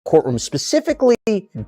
courtroom, specifically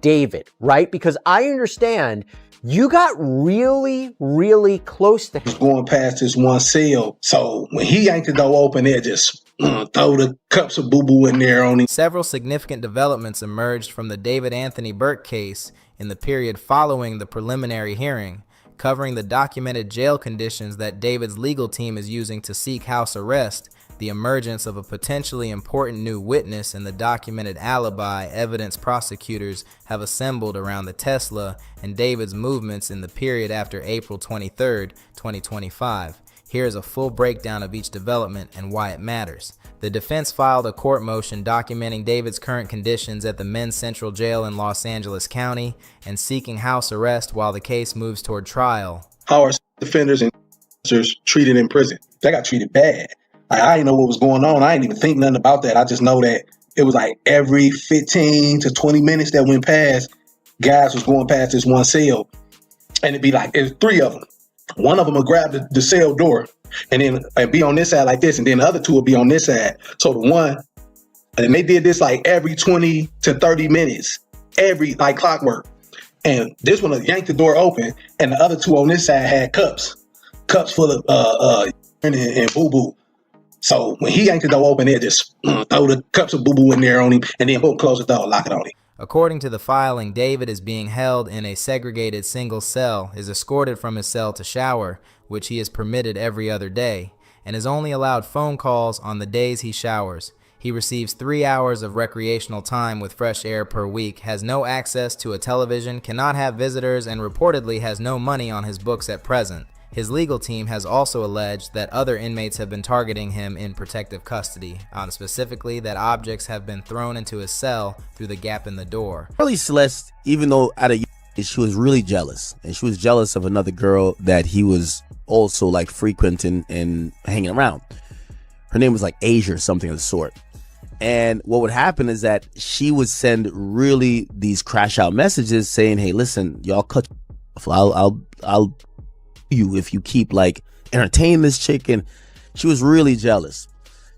David, right? Because I understand you got really, really close to him. Going past this one cell. So when he yanked the door open, they just throw the cups of boo-boo in there on him. Several significant developments emerged from the David Anthony Burke case in the period following the preliminary hearing, covering the documented jail conditions that David's legal team is using to seek house arrest, the emergence of a potentially important new witness, and the documented alibi evidence prosecutors have assembled around the Tesla and David's movements in the period after April 23, 2025. Here's a full breakdown of each development and why it matters. The defense filed a court motion documenting David's current conditions at the Men's Central Jail in Los Angeles County and seeking house arrest while the case moves toward trial. How are defenders and treated in prison? They got treated bad. I didn't know what was going on. I didn't even think nothing about that. I just know that it was like every 15 to 20 minutes that went past, guys was going past this one cell. And it'd be like, there's three of them. One of them would grab the cell door and then be on this side like this. And then the other two would be on this side. So the one, and they did this like every 20 to 30 minutes, every like clockwork. And this one would yank the door open and the other two on this side had cups full of and boo-boo. So when he yanked the door open, they just throw the cups of boo-boo in there on him and then boom, close the door, lock it on him. According to the filing, David is being held in a segregated single cell, is escorted from his cell to shower, which he is permitted every other day, and is only allowed phone calls on the days he showers. He receives 3 hours of recreational time with fresh air per week, has no access to a television, cannot have visitors, and reportedly has no money on his books at present. His legal team has also alleged that other inmates have been targeting him in protective custody, specifically that objects have been thrown into his cell through the gap in the door. Early Celeste, even though at a she was really jealous, and she was jealous of another girl that he was also like frequenting and hanging around. Her name was like Asia or something of the sort. And what would happen is that she would send really these crash out messages saying, "Hey, listen, y'all cut off. I'll you if you keep like entertaining this chick." And she was really jealous.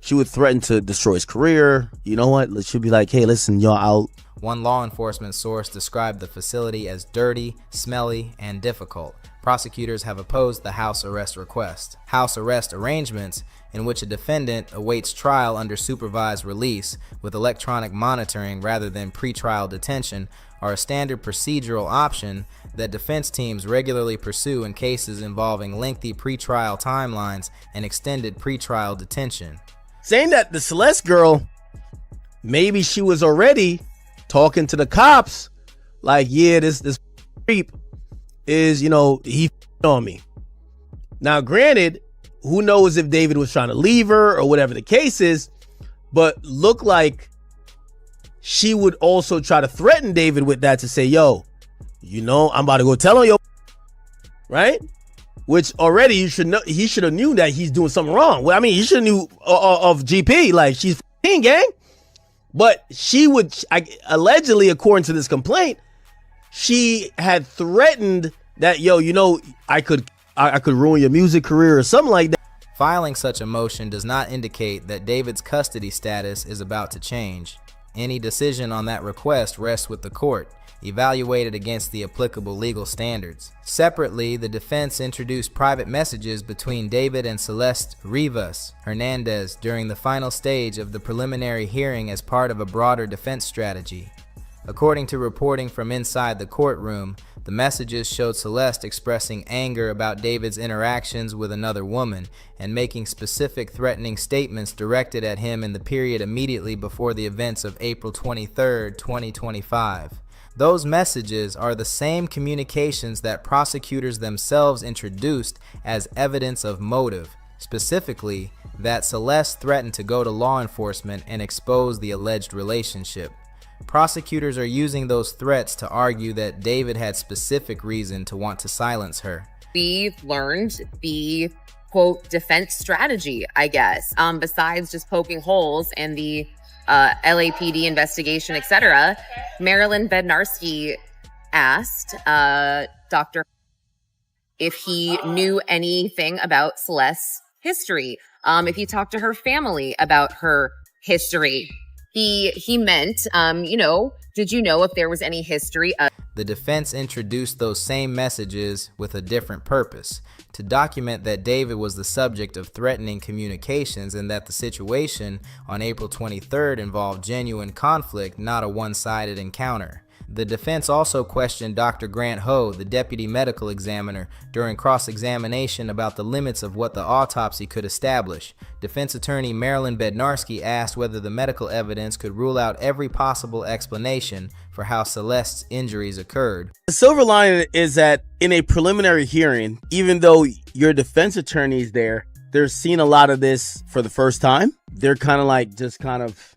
She would threaten to destroy his career. You know what? She'd be like, "Hey, listen, y'all." One law enforcement source described the facility as dirty, smelly, and difficult. Prosecutors have opposed the house arrest request. House arrest arrangements, in which a defendant awaits trial under supervised release with electronic monitoring rather than pretrial detention, are a standard procedural option that defense teams regularly pursue in cases involving lengthy pretrial timelines and extended pretrial detention. Saying that the Celeste girl, maybe she was already talking to the cops like, yeah, this creep is, he on me. Now, granted, who knows if David was trying to leave her or whatever the case is, but look like she would also try to threaten David with that to say, yo, I'm about to go tell him, yo, right? Which already he should have knew that he's doing something wrong. Well, I mean, he should have knew of GP, like she's gang. But she would, allegedly, according to this complaint, she had threatened that, yo, I could ruin your music career or something like that. Filing such a motion does not indicate that David's custody status is about to change. Any decision on that request rests with the court, evaluated against the applicable legal standards. Separately, the defense introduced private messages between David and Celeste Rivas Hernandez during the final stage of the preliminary hearing as part of a broader defense strategy. According to reporting from inside the courtroom, the messages showed Celeste expressing anger about David's interactions with another woman and making specific threatening statements directed at him in the period immediately before the events of April 23, 2025. Those messages are the same communications that prosecutors themselves introduced as evidence of motive, specifically that Celeste threatened to go to law enforcement and expose the alleged relationship. Prosecutors are using those threats to argue that David had specific reason to want to silence her. We've learned the, quote, defense strategy, I guess, besides just poking holes in the LAPD investigation, etc. Marilyn Bednarski asked Dr. if he knew anything about Celeste's history, if he talked to her family about her history. He meant, did you know if there was any history of... The defense introduced those same messages with a different purpose, to document that David was the subject of threatening communications and that the situation on April 23rd involved genuine conflict, not a one-sided encounter. The defense also questioned Dr. Grant Ho, the deputy medical examiner, during cross-examination about the limits of what the autopsy could establish. Defense attorney Marilyn Bednarski asked whether the medical evidence could rule out every possible explanation for how Celeste's injuries occurred. The silver lining is that in a preliminary hearing, even though your defense attorney is there, they're seeing a lot of this for the first time. They're kind of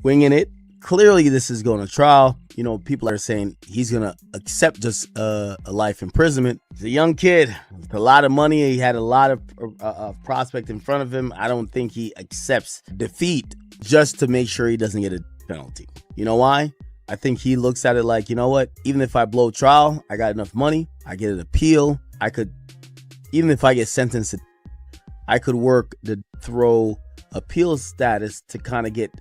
winging it. Clearly, this is going to trial. People are saying he's going to accept just a life imprisonment. He's a young kid with a lot of money. He had a lot of prospect in front of him. I don't think he accepts defeat just to make sure he doesn't get a penalty. You know why? I think he looks at it like, you know what? Even if I blow trial, I got enough money. I get an appeal. Even if I get sentenced, I could work to throw appeal status to kind of get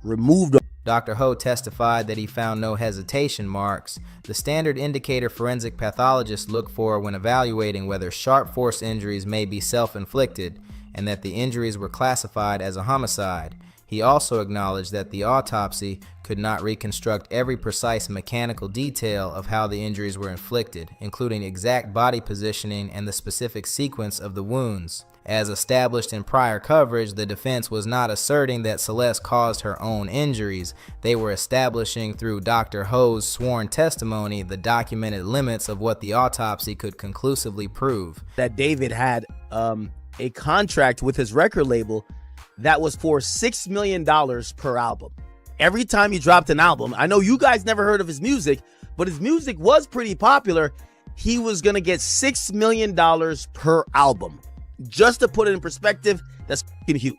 removed. Dr. Ho testified that he found no hesitation marks, the standard indicator forensic pathologists look for when evaluating whether sharp force injuries may be self-inflicted, and that the injuries were classified as a homicide. He also acknowledged that the autopsy could not reconstruct every precise mechanical detail of how the injuries were inflicted, including exact body positioning and the specific sequence of the wounds. As established in prior coverage, the defense was not asserting that Celeste caused her own injuries. They were establishing through Dr. Ho's sworn testimony the documented limits of what the autopsy could conclusively prove. That David had a contract with his record label that was for $6 million per album. Every time he dropped an album, I know you guys never heard of his music, but his music was pretty popular. He was going to get $6 million per album. Just to put it in perspective, that's fucking huge.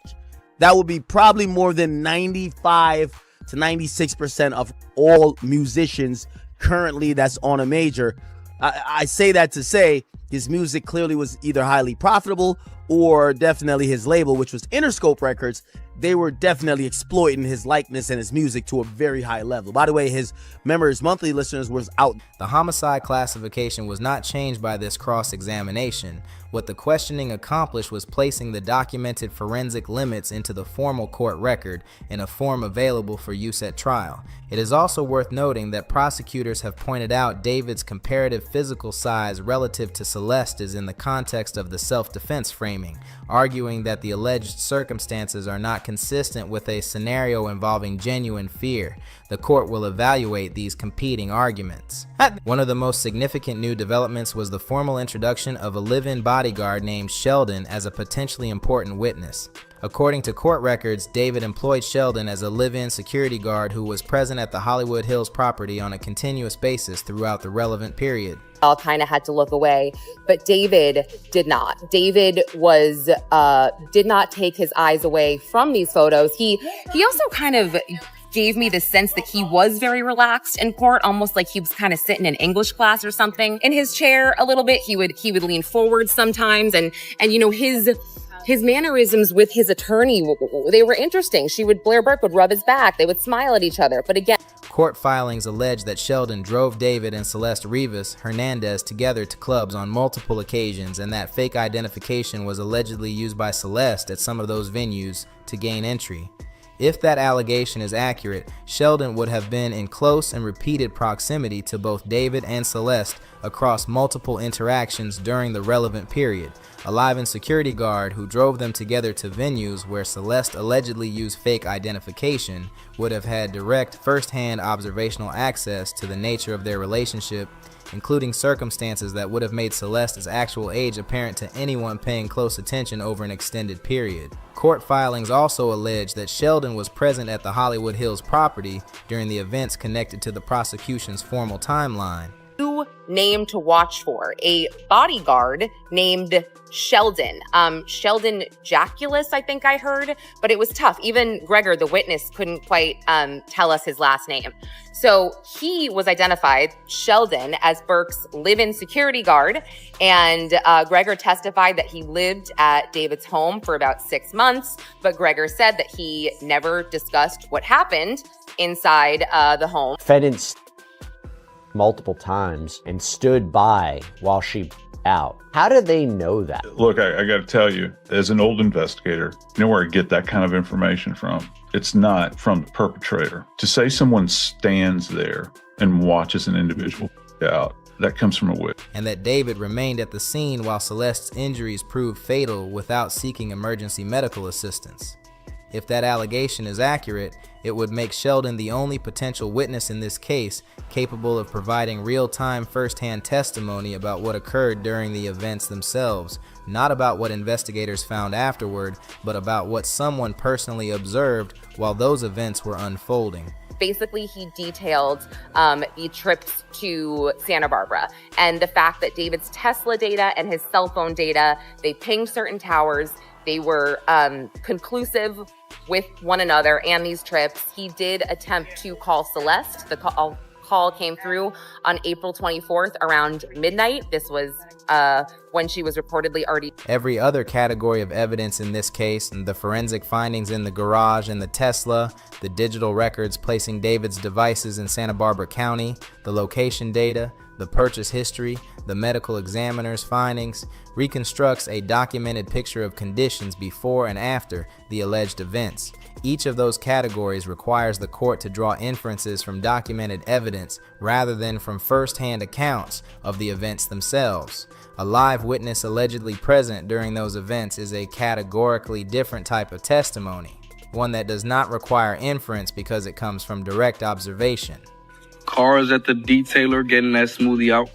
That would be probably more than 95 to 96% of all musicians currently that's on a major. I say that to say his music clearly was either highly profitable or definitely his label, which was Interscope Records. They were definitely exploiting his likeness and his music to a very his level. By the way, his monthly listeners was out. The homicide classification was not changed by this cross-examination. What the questioning accomplished was placing the documented forensic limits into the formal court record in a form available for use at trial. It is also worth noting that prosecutors have pointed out David's comparative physical size relative to Celeste's in the context of the self-defense framing, arguing that the alleged circumstances are not consistent with a scenario involving genuine fear. The court will evaluate these competing arguments. One of the most significant new developments was the formal introduction of a live-in bodyguard named Sheldon as a potentially important witness. According to court records, David employed Sheldon as a live-in security guard who was present at the Hollywood Hills property on a continuous basis throughout the relevant period. All kind of had to look away, but David did not. David did not take his eyes away from these photos. He also kind of gave me the sense that he was very relaxed in court, almost like he was kind of sitting in English class or something in his chair a little bit. He would lean forward sometimes, and his mannerisms with his attorney, they were interesting. Blair Burke would rub his back. They would smile at each other. But again, court filings allege that Sheldon drove David and Celeste Rivas Hernandez together to clubs on multiple occasions, and that fake identification was allegedly used by Celeste at some of those venues to gain entry. If that allegation is accurate, Sheldon would have been in close and repeated proximity to both David and Celeste across multiple interactions during the relevant period. A live-in security guard who drove them together to venues where Celeste allegedly used fake identification would have had direct first-hand observational access to the nature of their relationship, including circumstances that would have made Celeste's actual age apparent to anyone paying close attention over an extended period. Court filings also allege that Sheldon was present at the Hollywood Hills property during the events connected to the prosecution's formal timeline. name to watch for, a bodyguard named Sheldon. Sheldon Jaculus, I think I heard, but it was tough. Even Gregor, the witness, couldn't quite tell us his last name. So he was identified, Sheldon, as Burke's live-in security guard. And Gregor testified that he lived at David's home for about 6 months, but Gregor said that he never discussed what happened inside the home. Defendants multiple times and stood by while she out. How do they know that? Look, I got to tell you, as an old investigator, you know where I get that kind of information from? It's not from the perpetrator. To say someone stands there and watches an individual out, that comes from a witness. And that David remained at the scene while Celeste's injuries proved fatal without seeking emergency medical assistance. If that allegation is accurate, it would make Sheldon the only potential witness in this case capable of providing real-time first-hand testimony about what occurred during the events themselves, not about what investigators found afterward, but about what someone personally observed while those events were unfolding. Basically, he detailed the trips to Santa Barbara and the fact that David's Tesla data and his cell phone data, they pinged certain towers. They were conclusive with one another and these trips. He did attempt to call Celeste. The call came through on April 24th around midnight. This was when she was reportedly already. Every other category of evidence in this case, the forensic findings in the garage and the Tesla, the digital records placing David's devices in Santa Barbara County, the location data, the purchase history, the medical examiner's findings, reconstructs a documented picture of conditions before and after the alleged events. Each of those categories requires the court to draw inferences from documented evidence rather than from first-hand accounts of the events themselves. A live witness allegedly present during those events is a categorically different type of testimony, one that does not require inference because it comes from direct observation. Cars at the detailer getting that smoothie out.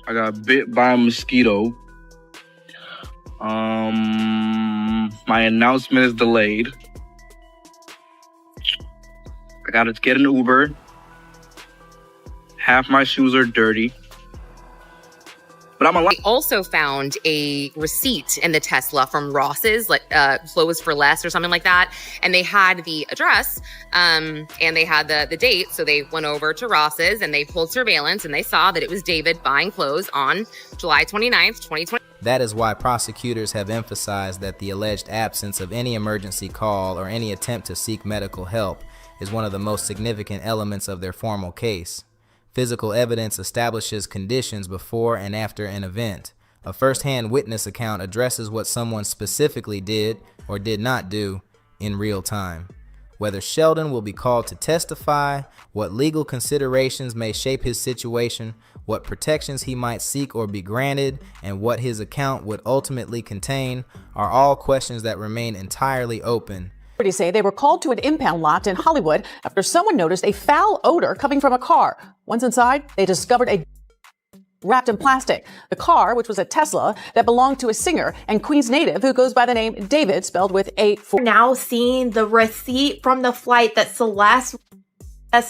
I got bit by a mosquito. My announcement is delayed. I gotta get an Uber. Half my shoes are dirty. But I'm alive. We also found a receipt in the Tesla from Ross's, like clothes for less or something like that. And they had the address and they had the date. So they went over to Ross's and they pulled surveillance and they saw that it was David buying clothes on July 29th, 2020. That is why prosecutors have emphasized that the alleged absence of any emergency call or any attempt to seek medical help is one of the most significant elements of their formal case. Physical evidence establishes conditions before and after an event. A first-hand witness account addresses what someone specifically did or did not do in real time. Whether Sheldon will be called to testify, what legal considerations may shape his situation, what protections he might seek or be granted, and what his account would ultimately contain are all questions that remain entirely open. Authorities say they were called to an impound lot in Hollywood after someone noticed a foul odor coming from a car. Once inside, they discovered a wrapped in plastic. The car, which was a Tesla that belonged to a singer and Queens native who goes by the name David, spelled with a 4. Now seeing the receipt from the flight that Celeste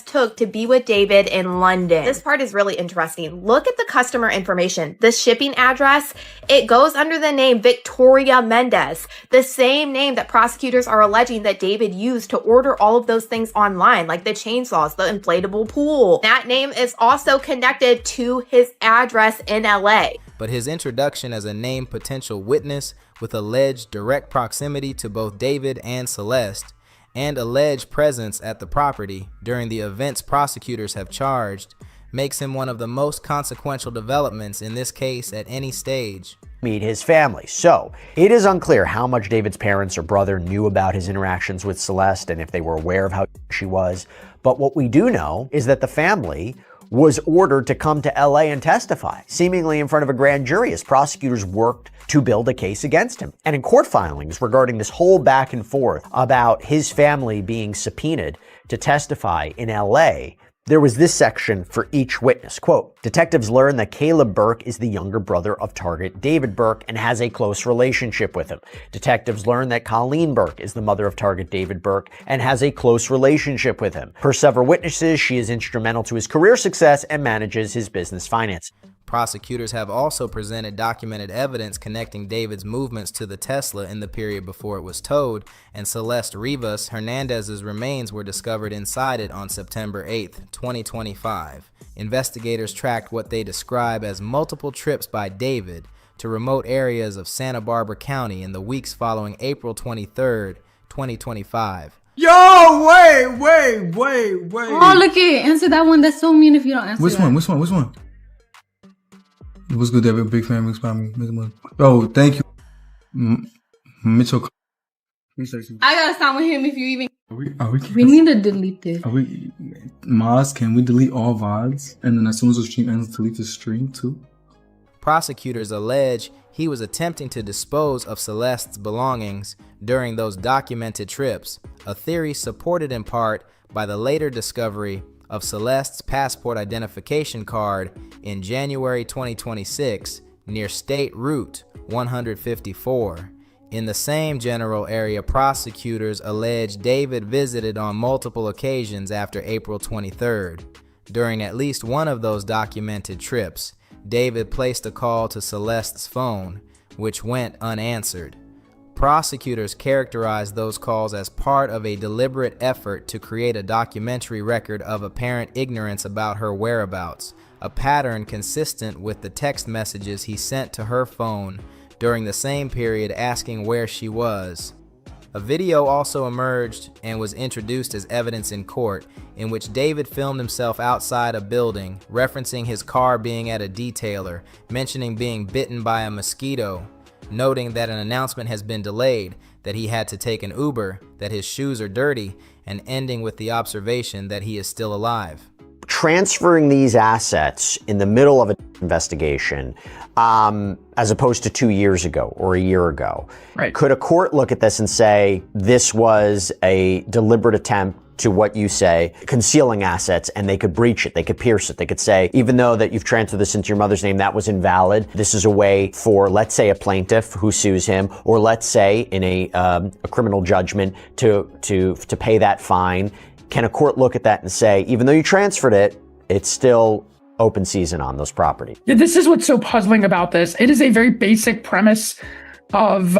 took to be with David in London. This part is really interesting. Look at the customer information. The shipping address, it goes under the name Victoria Mendez, the same name that prosecutors are alleging that David used to order all of those things online, like the chainsaws, the inflatable pool. That name is also connected to his address in LA. But his introduction as a named potential witness with alleged direct proximity to both David and Celeste and alleged presence at the property during the events prosecutors have charged makes him one of the most consequential developments in this case at any stage. Meet his family. So it is unclear how much David's parents or brother knew about his interactions with Celeste and if they were aware of how she was. But what we do know is that the family was ordered to come to LA and testify, seemingly in front of a grand jury as prosecutors worked to build a case against him. And in court filings regarding this whole back and forth about his family being subpoenaed to testify in LA, There was this section for each witness. Quote, detectives learned that Caleb Burke is the younger brother of target David Burke and has a close relationship with him. Detectives learned that Colleen Burke is the mother of target David Burke and has a close relationship with him. Per several witnesses, she is instrumental to his career success and manages his business finance. Prosecutors have also presented documented evidence connecting David's movements to the Tesla in the period before it was towed, and Celeste Rivas Hernandez's remains were discovered inside it on September 8, 2025. Investigators tracked what they describe as multiple trips by David to remote areas of Santa Barbara County in the weeks following April 23, 2025. Yo, wait. Oh, look it. Answer that one. That's so mean if you don't answer Which that. Which one? What's good, David? Big fan. Mixed by me. Oh, thank you. Mitchell. I gotta sound with him if you even. Are We need to delete this. Maz, can we delete all VODs? And then as soon as the stream ends, delete the stream too? Prosecutors allege he was attempting to dispose of Celeste's belongings during those documented trips, a theory supported in part by the later discovery of Celeste's passport identification card in January 2026 near State Route 154. In the same general area, prosecutors allege David visited on multiple occasions after April 23rd. During at least one of those documented trips, David placed a call to Celeste's phone, which went unanswered. Prosecutors characterized those calls as part of a deliberate effort to create a documentary record of apparent ignorance about her whereabouts, a pattern consistent with the text messages he sent to her phone during the same period asking where she was. A video also emerged and was introduced as evidence in court, in which David filmed himself outside a building, referencing his car being at a detailer, mentioning being bitten by a mosquito, noting that an announcement has been delayed, that he had to take an Uber, that his shoes are dirty, and ending with the observation that he is still alive. Transferring these assets in the middle of an investigation, as opposed to 2 years ago or a year ago, right. Could a court look at this and say this was a deliberate attempt to, what you say, concealing assets, and they could breach it, they could pierce it, they could say, even though that you've transferred this into your mother's name, that was invalid. This is a way for, let's say, a plaintiff who sues him, or let's say in a criminal judgment to pay that fine. Can a court look at that and say, even though you transferred it, it's still open season on those properties? Yeah, this is what's so puzzling about this. It is a very basic premise of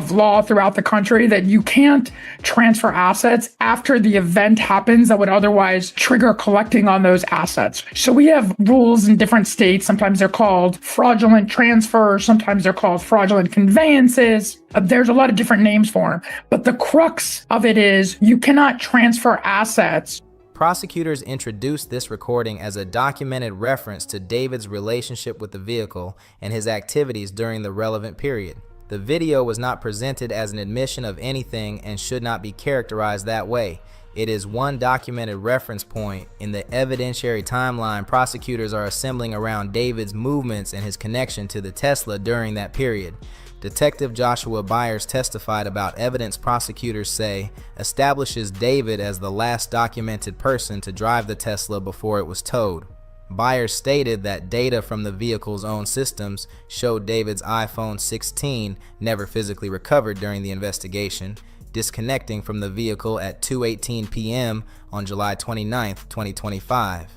law throughout the country that you can't transfer assets after the event happens that would otherwise trigger collecting on those assets. So we have rules in different states. Sometimes they're called fraudulent transfers. Sometimes they're called fraudulent conveyances. There's a lot of different names for them. But the crux of it is you cannot transfer assets. Prosecutors introduced this recording as a documented reference to David's relationship with the vehicle and his activities during the relevant period. The video was not presented as an admission of anything and should not be characterized that way. It is one documented reference point in the evidentiary timeline prosecutors are assembling around David's movements and his connection to the Tesla during that period. Detective Joshua Byers testified about evidence prosecutors say establishes David as the last documented person to drive the Tesla before it was towed. Byers stated that data from the vehicle's own systems showed David's iPhone 16 never physically recovered during the investigation, disconnecting from the vehicle at 2:18 p.m. on July 29, 2025.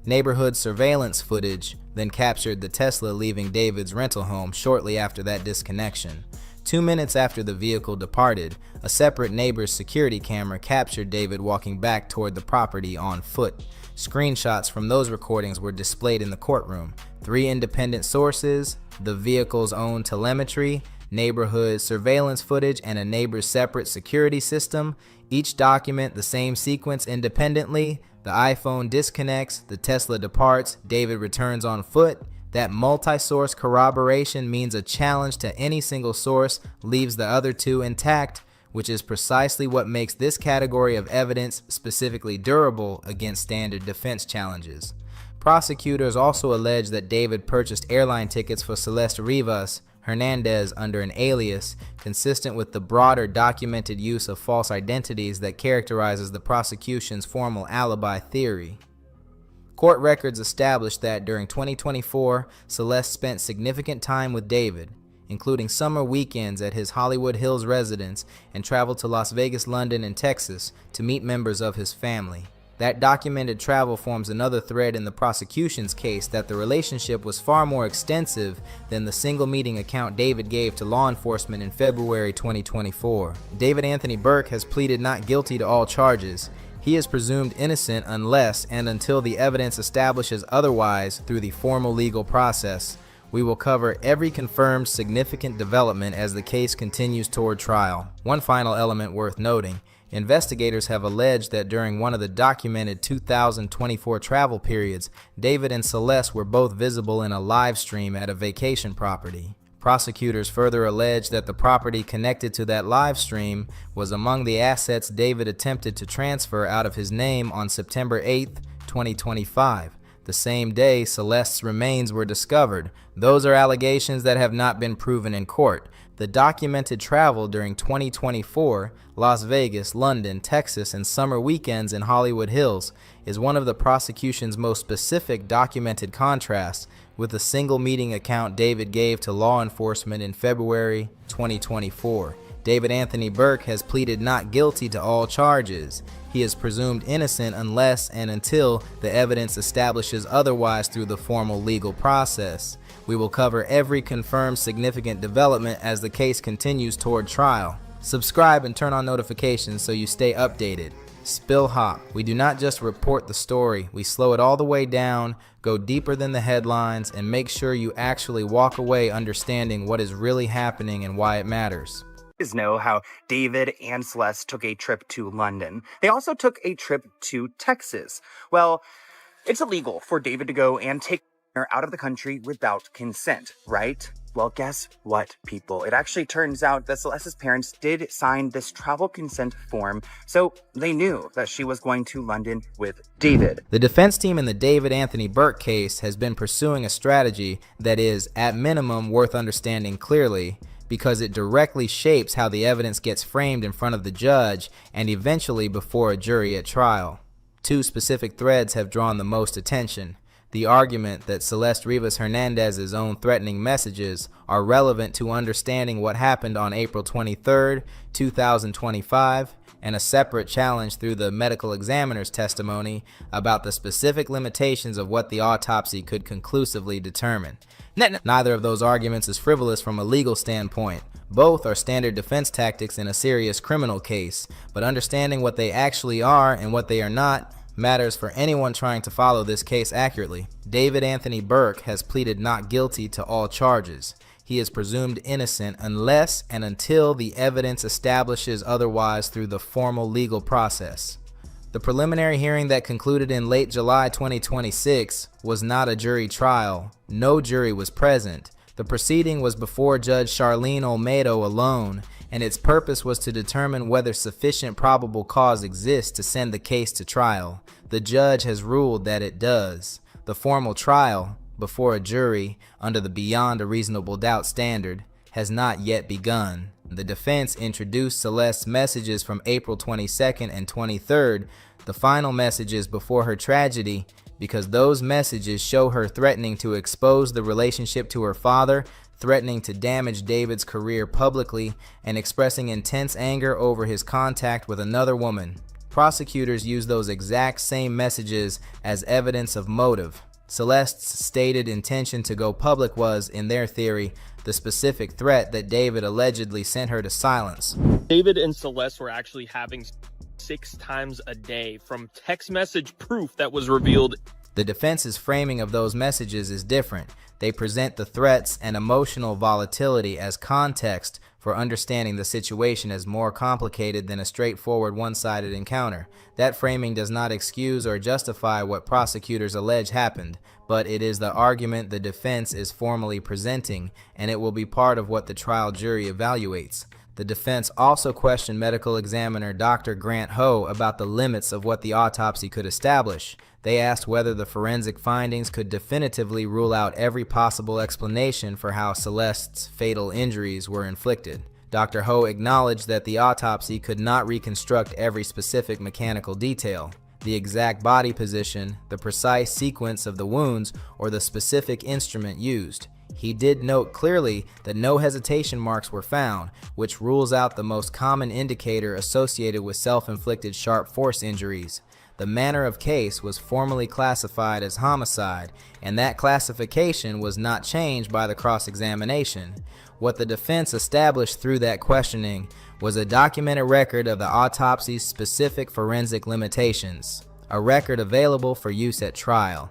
Neighborhood surveillance footage then captured the Tesla leaving David's rental home shortly after that disconnection. 2 minutes after the vehicle departed, a separate neighbor's security camera captured David walking back toward the property on foot. Screenshots from those recordings were displayed in the courtroom. 3 independent sources, the vehicle's own telemetry, neighborhood surveillance footage, and a neighbor's separate security system, each document the same sequence independently. The iPhone disconnects, the Tesla departs, David returns on foot. That multi-source corroboration means a challenge to any single source leaves the other 2 intact, which is precisely what makes this category of evidence specifically durable against standard defense challenges. Prosecutors also allege that David purchased airline tickets for Celeste Rivas Hernandez under an alias consistent with the broader documented use of false identities that characterizes the prosecution's formal alibi theory. Court records established that during 2024, Celeste spent significant time with David, including summer weekends at his Hollywood Hills residence, and traveled to Las Vegas, London, and Texas to meet members of his family. That documented travel forms another thread in the prosecution's case that the relationship was far more extensive than the single meeting account David gave to law enforcement in February 2024. David Anthony Burke has pleaded not guilty to all charges. He is presumed innocent unless and until the evidence establishes otherwise through the formal legal process. We will cover every confirmed significant development as the case continues toward trial. One final element worth noting: investigators have alleged that during one of the documented 2024 travel periods, David and Celeste were both visible in a live stream at a vacation property. Prosecutors further alleged that the property connected to that live stream was among the assets David attempted to transfer out of his name on September 8, 2025. The same day Celeste's remains were discovered. Those are allegations that have not been proven in court. The documented travel during 2024, Las Vegas, London, Texas, and summer weekends in Hollywood Hills is one of the prosecution's most specific documented contrasts with the single meeting account David gave to law enforcement in February 2024. David Anthony Burke has pleaded not guilty to all charges. He is presumed innocent unless and until the evidence establishes otherwise through the formal legal process. We will cover every confirmed significant development as the case continues toward trial. Subscribe and turn on notifications so you stay updated. SpillHop. We do not just report the story, we slow it all the way down, go deeper than the headlines, and make sure you actually walk away understanding what is really happening and why it matters. Know how David and Celeste took a trip to London. They also took a trip to Texas. Well, it's illegal for David to go and take her out of the country without consent, right? Well, guess what, people? It actually turns out that Celeste's parents did sign this travel consent form, so they knew that she was going to London with David. The defense team in the David Anthony Burke case has been pursuing a strategy that is, at minimum, worth understanding clearly, because it directly shapes how the evidence gets framed in front of the judge and eventually before a jury at trial. Two specific threads have drawn the most attention. The argument that Celeste Rivas Hernandez's own threatening messages are relevant to understanding what happened on April 23, 2025, and a separate challenge through the medical examiner's testimony about the specific limitations of what the autopsy could conclusively determine. Neither of those arguments is frivolous from a legal standpoint. Both are standard defense tactics in a serious criminal case, but understanding what they actually are and what they are not matters for anyone trying to follow this case accurately. David Anthony Burke has pleaded not guilty to all charges. He is presumed innocent unless and until the evidence establishes otherwise through the formal legal process. The preliminary hearing that concluded in late July 2026 was not a jury trial. No jury was present. The proceeding was before Judge Charlene Olmedo alone, and its purpose was to determine whether sufficient probable cause exists to send the case to trial. The judge has ruled that it does. The formal trial, before a jury, under the beyond a reasonable doubt standard, has not yet begun. The defense introduced Celeste's messages from April 22nd and 23rd, the final messages before her tragedy, because those messages show her threatening to expose the relationship to her father, threatening to damage David's career publicly, and expressing intense anger over his contact with another woman. Prosecutors use those exact same messages as evidence of motive. Celeste's stated intention to go public was, in their theory, the specific threat that David allegedly sent her to silence. David and Celeste were actually having 6 times a day from text message proof that was revealed. The defense's framing of those messages is different. They present the threats and emotional volatility as context for understanding the situation as more complicated than a straightforward one-sided encounter. That framing does not excuse or justify what prosecutors allege happened, but it is the argument the defense is formally presenting, and it will be part of what the trial jury evaluates. The defense also questioned medical examiner Dr. Grant Ho about the limits of what the autopsy could establish. They asked whether the forensic findings could definitively rule out every possible explanation for how Celeste's fatal injuries were inflicted. Dr. Ho acknowledged that the autopsy could not reconstruct every specific mechanical detail, the exact body position, the precise sequence of the wounds, or the specific instrument used. He did note clearly that no hesitation marks were found, which rules out the most common indicator associated with self-inflicted sharp force injuries. The manner of case was formally classified as homicide, and that classification was not changed by the cross-examination. What the defense established through that questioning was a documented record of the autopsy's specific forensic limitations, a record available for use at trial.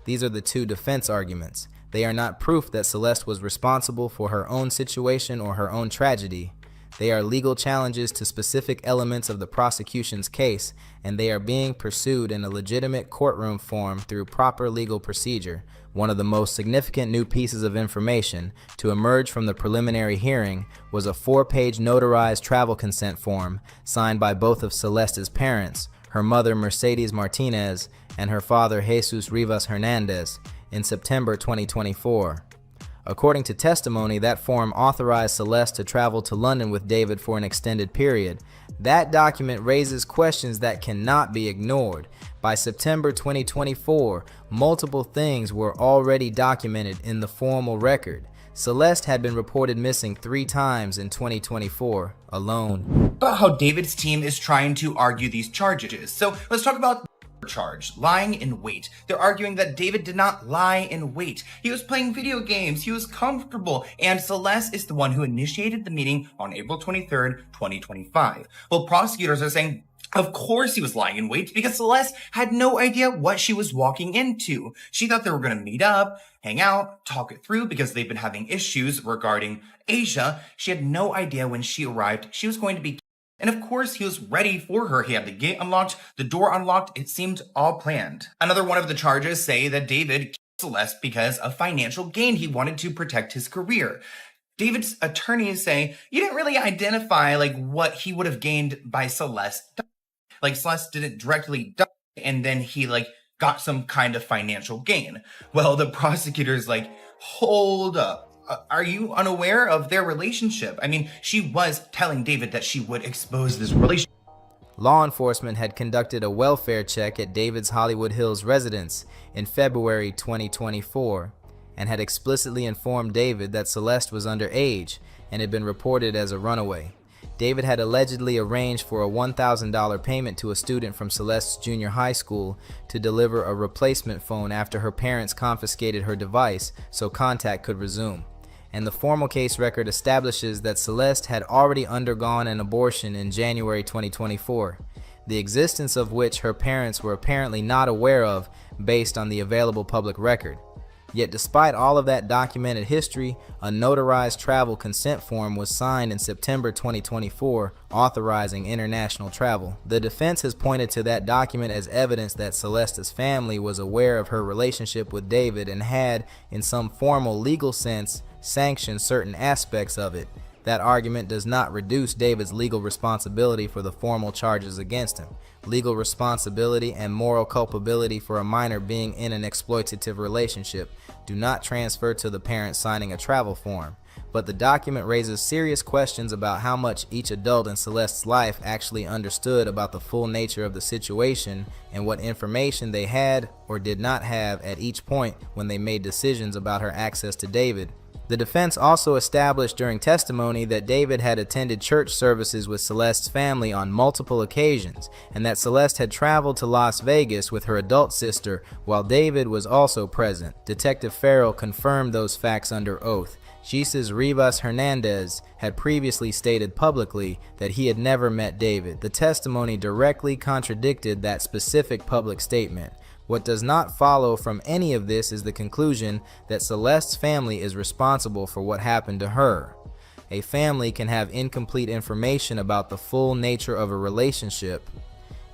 These are the two defense arguments. They are not proof that Celeste was responsible for her own situation or her own tragedy. They are legal challenges to specific elements of the prosecution's case, and they are being pursued in a legitimate courtroom form through proper legal procedure. One of the most significant new pieces of information to emerge from the preliminary hearing was a 4-page notarized travel consent form signed by both of Celeste's parents, her mother Mercedes Martinez and her father Jesus Rivas Hernandez, in September 2024. According to testimony, that form authorized Celeste to travel to London with David for an extended period. That document raises questions that cannot be ignored. By September 2024, multiple things were already documented in the formal record. Celeste had been reported missing 3 times in 2024 alone. About how David's team is trying to argue these charges. So let's talk about charge, lying in wait. They're arguing that David did not lie in wait. He was playing video games, he was comfortable, and Celeste is the one who initiated the meeting on April 23rd, 2025. Well, prosecutors are saying, of course he was lying in wait because Celeste had no idea what she was walking into. She thought they were going to meet up, hang out, talk it through because they've been having issues regarding Asia. She had no idea when she arrived she was going to be. And of course, he was ready for her. He had the gate unlocked, the door unlocked. It seemed all planned. Another one of the charges say that David killed Celeste because of financial gain. He wanted to protect his career. David's attorneys say, you didn't really identify what he would have gained by Celeste. Celeste didn't directly die, and then he got some kind of financial gain. Well, the prosecutors hold up. Are you unaware of their relationship? I mean, she was telling David that she would expose this relationship. Law enforcement had conducted a welfare check at David's Hollywood Hills residence in February 2024 and had explicitly informed David that Celeste was underage and had been reported as a runaway. David had allegedly arranged for a $1,000 payment to a student from Celeste's junior high school to deliver a replacement phone after her parents confiscated her device so contact could resume. And the formal case record establishes that Celeste had already undergone an abortion in January 2024, the existence of which her parents were apparently not aware of based on the available public record. Yet despite all of that documented history, a notarized travel consent form was signed in September 2024 authorizing international travel. The defense has pointed to that document as evidence that Celeste's family was aware of her relationship with David and had, in some formal legal sense, sanctioned certain aspects of it. That argument does not reduce David's legal responsibility for the formal charges against him. Legal responsibility and moral culpability for a minor being in an exploitative relationship do not transfer to the parent signing a travel form. But the document raises serious questions about how much each adult in Celeste's life actually understood about the full nature of the situation and what information they had or did not have at each point when they made decisions about her access to David. The defense also established during testimony that David had attended church services with Celeste's family on multiple occasions and that Celeste had traveled to Las Vegas with her adult sister while David was also present. Detective Farrell confirmed those facts under oath. Jesus Rivas Hernandez had previously stated publicly that he had never met David. The testimony directly contradicted that specific public statement. What does not follow from any of this is the conclusion that Celeste's family is responsible for what happened to her. A family can have incomplete information about the full nature of a relationship,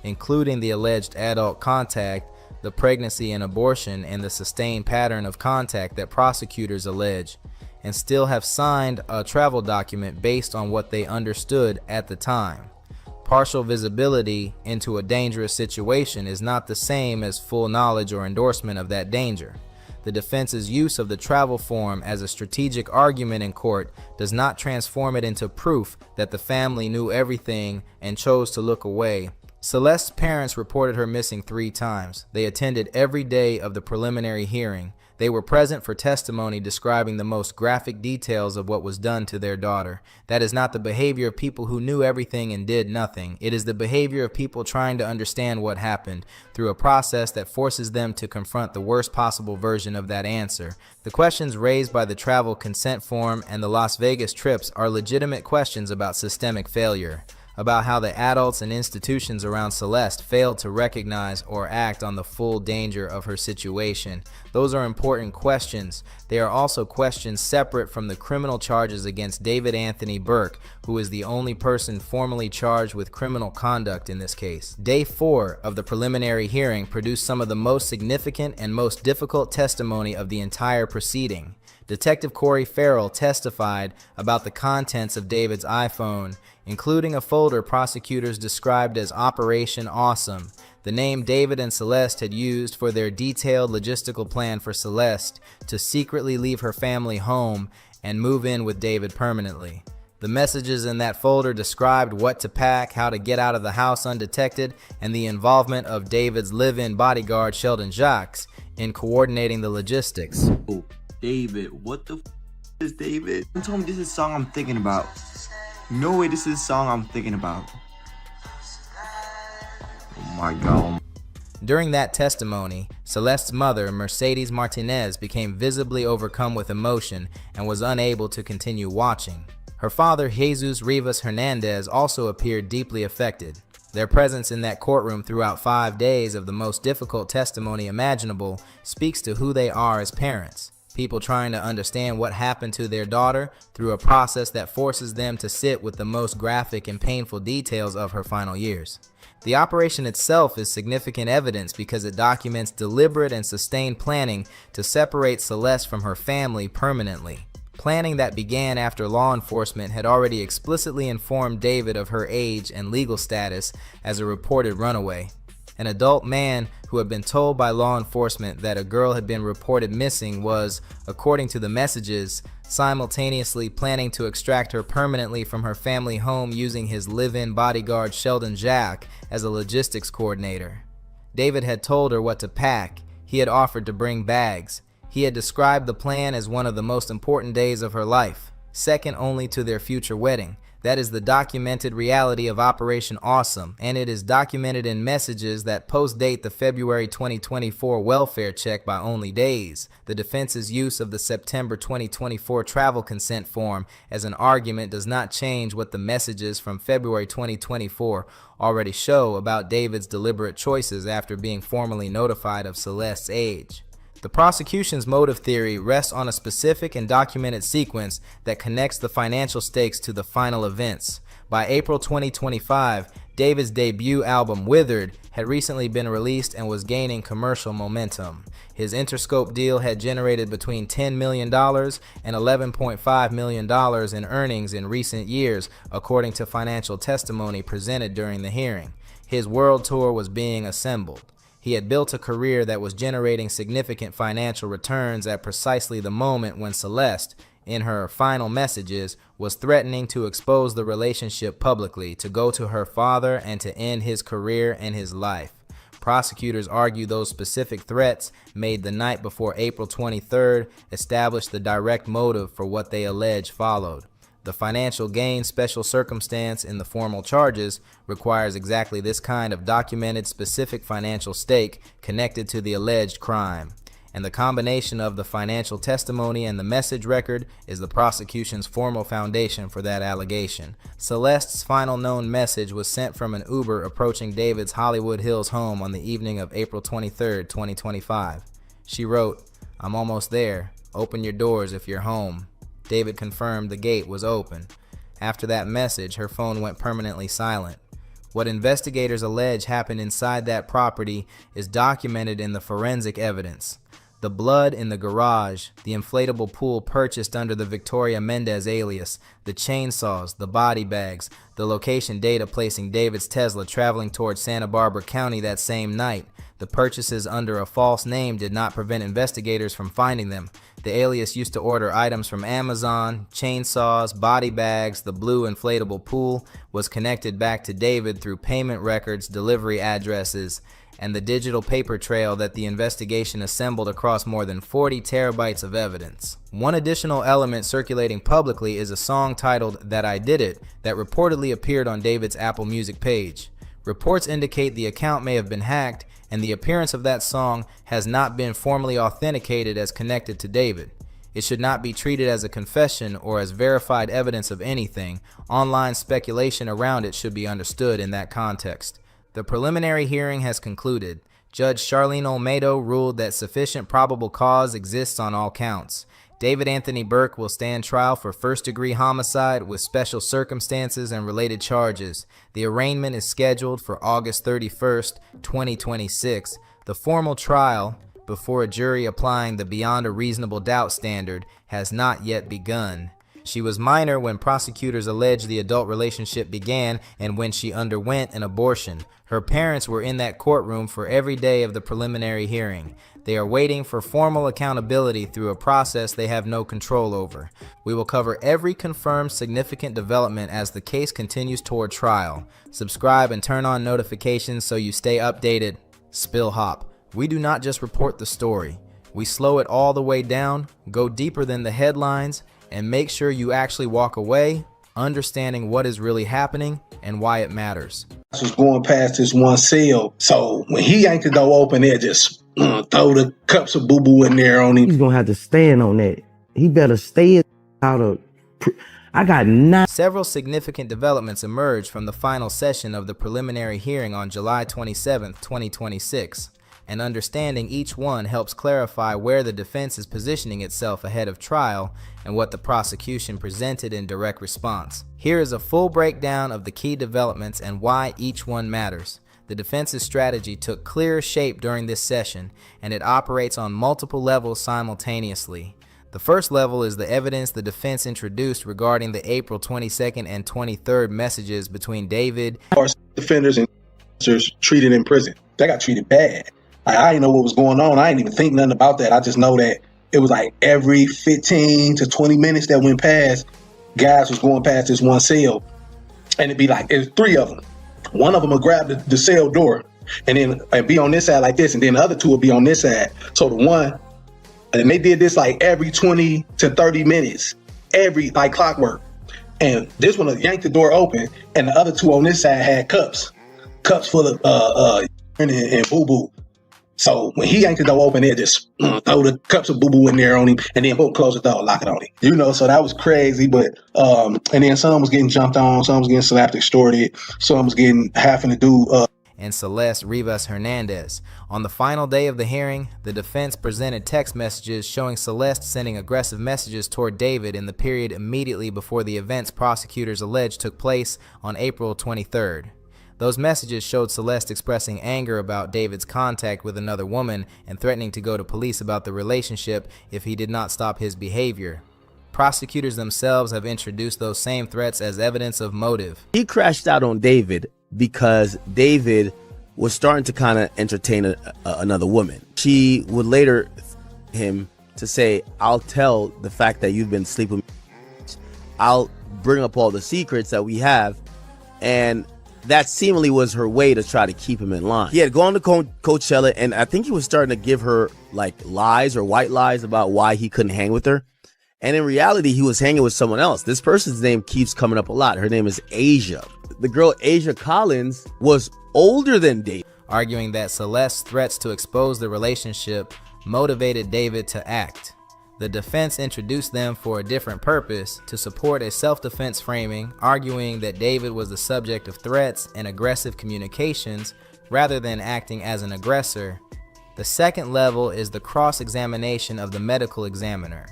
including the alleged adult contact, the pregnancy and abortion, and the sustained pattern of contact that prosecutors allege. and still have signed a travel document based on what they understood at the time. Partial visibility into a dangerous situation is not the same as full knowledge or endorsement of that danger. The defense's use of the travel form as a strategic argument in court does not transform it into proof that the family knew everything and chose to look away. Celeste's parents reported her missing 3 times. They attended every day of the preliminary hearing. They were present for testimony describing the most graphic details of what was done to their daughter. That is not the behavior of people who knew everything and did nothing. It is the behavior of people trying to understand what happened through a process that forces them to confront the worst possible version of that answer. The questions raised by the travel consent form and the Las Vegas trips are legitimate questions about systemic failure, about how the adults and institutions around Celeste failed to recognize or act on the full danger of her situation. Those are important questions. They are also questions separate from the criminal charges against David Anthony Burke, who is the only person formally charged with criminal conduct in this case. Day 4 of the preliminary hearing produced some of the most significant and most difficult testimony of the entire proceeding. Detective Corey Farrell testified about the contents of David's iPhone, including a folder prosecutors described as Operation Awesome, the name David and Celeste had used for their detailed logistical plan for Celeste to secretly leave her family home and move in with David permanently. The messages in that folder described what to pack, how to get out of the house undetected, and the involvement of David's live-in bodyguard Sheldon Jacques in coordinating the logistics. Oh, David, what the is David? You told me this is the song I'm thinking about. No way this is the song I'm thinking about. Oh my God. During that testimony, Celeste's mother, Mercedes Martinez, became visibly overcome with emotion and was unable to continue watching. Her father, Jesus Rivas Hernandez, also appeared deeply affected. Their presence in that courtroom throughout 5 days of the most difficult testimony imaginable speaks to who they are as parents. People trying to understand what happened to their daughter through a process that forces them to sit with the most graphic and painful details of her final years. The operation itself is significant evidence because it documents deliberate and sustained planning to separate Celeste from her family permanently. Planning that began after law enforcement had already explicitly informed David of her age and legal status as a reported runaway. An adult man who had been told by law enforcement that a girl had been reported missing was, according to the messages, simultaneously planning to extract her permanently from her family home using his live-in bodyguard Sheldon Jacques as a logistics coordinator. David had told her what to pack. He had offered to bring bags. He had described the plan as one of the most important days of her life, second only to their future wedding. That is the documented reality of Operation Awesome, and it is documented in messages that post-date the February 2024 welfare check by only days. The defense's use of the September 2024 travel consent form as an argument does not change what the messages from February 2024 already show about David's deliberate choices after being formally notified of Celeste's age. The prosecution's motive theory rests on a specific and documented sequence that connects the financial stakes to the final events. By April 2025, David's debut album Withered had recently been released and was gaining commercial momentum. His Interscope deal had generated between $10 million and $11.5 million in earnings in recent years, according to financial testimony presented during the hearing. His world tour was being assembled. He had built a career that was generating significant financial returns at precisely the moment when Celeste, in her final messages, was threatening to expose the relationship publicly, to go to her father, and to end his career and his life. Prosecutors argue those specific threats, made the night before April 23rd, established the direct motive for what they allege followed. The financial gain special circumstance in the formal charges requires exactly this kind of documented specific financial stake connected to the alleged crime. And the combination of the financial testimony and the message record is the prosecution's formal foundation for that allegation. Celeste's final known message was sent from an Uber approaching David's Hollywood Hills home on the evening of April 23, 2025. She wrote, "I'm almost there. Open your doors if you're home." David confirmed the gate was open. After that message, her phone went permanently silent. What investigators allege happened inside that property is documented in the forensic evidence. The blood in the garage, the inflatable pool purchased under the Victoria Mendez alias, the chainsaws, the body bags, the location data placing David's Tesla traveling towards Santa Barbara County that same night. The purchases under a false name did not prevent investigators from finding them. The alias used to order items from Amazon, chainsaws, body bags, the blue inflatable pool was connected back to David through payment records, delivery addresses, and the digital paper trail that the investigation assembled across more than 40 terabytes of evidence. One additional element circulating publicly is a song titled "That I Did It" that reportedly appeared on David's Apple Music page. Reports indicate the account may have been hacked, and the appearance of that song has not been formally authenticated as connected to David. It should not be treated as a confession or as verified evidence of anything. Online speculation around it should be understood in that context. The preliminary hearing has concluded. Judge Charlene Olmedo ruled that sufficient probable cause exists on all counts. David Anthony Burke will stand trial for first-degree homicide with special circumstances and related charges. The arraignment is scheduled for August 31st, 2026. The formal trial, before a jury applying the beyond a reasonable doubt standard, has not yet begun. She was minor when prosecutors alleged the adult relationship began and when she underwent an abortion. Her parents were in that courtroom for every day of the preliminary hearing. They are waiting for formal accountability through a process they have no control over. We will cover every confirmed significant development as the case continues toward trial. Subscribe and turn on notifications so you stay updated. SpillHop. We do not just report the story. We slow it all the way down, go deeper than the headlines, and make sure you actually walk away understanding what is really happening and why it matters. I was going past this one cell, so when he yanked the door open, they just throw the cups of boo-boo in there on him. He's gonna have to stand on that. He better stay out of... I got 9. Several significant developments emerged from the final session of the preliminary hearing on July 27, 2026. And understanding each one helps clarify where the defense is positioning itself ahead of trial and what the prosecution presented in direct response. Here is a full breakdown of the key developments and why each one matters. The defense's strategy took clearer shape during this session, and it operates on multiple levels simultaneously. The first level is the evidence the defense introduced regarding the April 22nd and 23rd messages between David. Defenders and treated in prison. They got treated bad. I didn't know what was going on. I didn't even think nothing about that. I just know that it was like every 15 to 20 minutes that went past, guys was going past this one cell. And it'd be like, there's 3 of them. One of them would grab the cell door and then be on this side like this. And then the other 2 would be on this side. So the one, and they did this like every 20 to 30 minutes, every like clockwork. And this one would yank the door open and the other 2 on this side had cups full of and boo-boo. So when he yanked the door open, they just throw the cups of boo-boo in there on him and then boom, close the door, lock it on him. You know, so that was crazy. But and then some was getting jumped on, some was getting slapped, extorted, some was getting having to do and Celeste Rivas Hernandez. On the final day of the hearing, the defense presented text messages showing Celeste sending aggressive messages toward David in the period immediately before the events prosecutors alleged took place on April 23rd. Those messages showed Celeste expressing anger about David's contact with another woman and threatening to go to police about the relationship if he did not stop his behavior. Prosecutors themselves have introduced those same threats as evidence of motive. He crashed out on David because David was starting to kind of entertain another woman. She would later him to say, I'll tell the fact that you've been sleeping with me. I'll bring up all the secrets that we have. And that seemingly was her way to try to keep him in line. He had gone to Coachella, and I think he was starting to give her like lies or white lies about why he couldn't hang with her. And in reality, he was hanging with someone else. This person's name keeps coming up a lot. Her name is Asia. The girl Asia Collins was older than David. Arguing that Celeste's threats to expose the relationship motivated David to act. The defense introduced them for a different purpose, to support a self-defense framing, arguing that David was the subject of threats and aggressive communications rather than acting as an aggressor. The second level is the cross-examination of the medical examiner.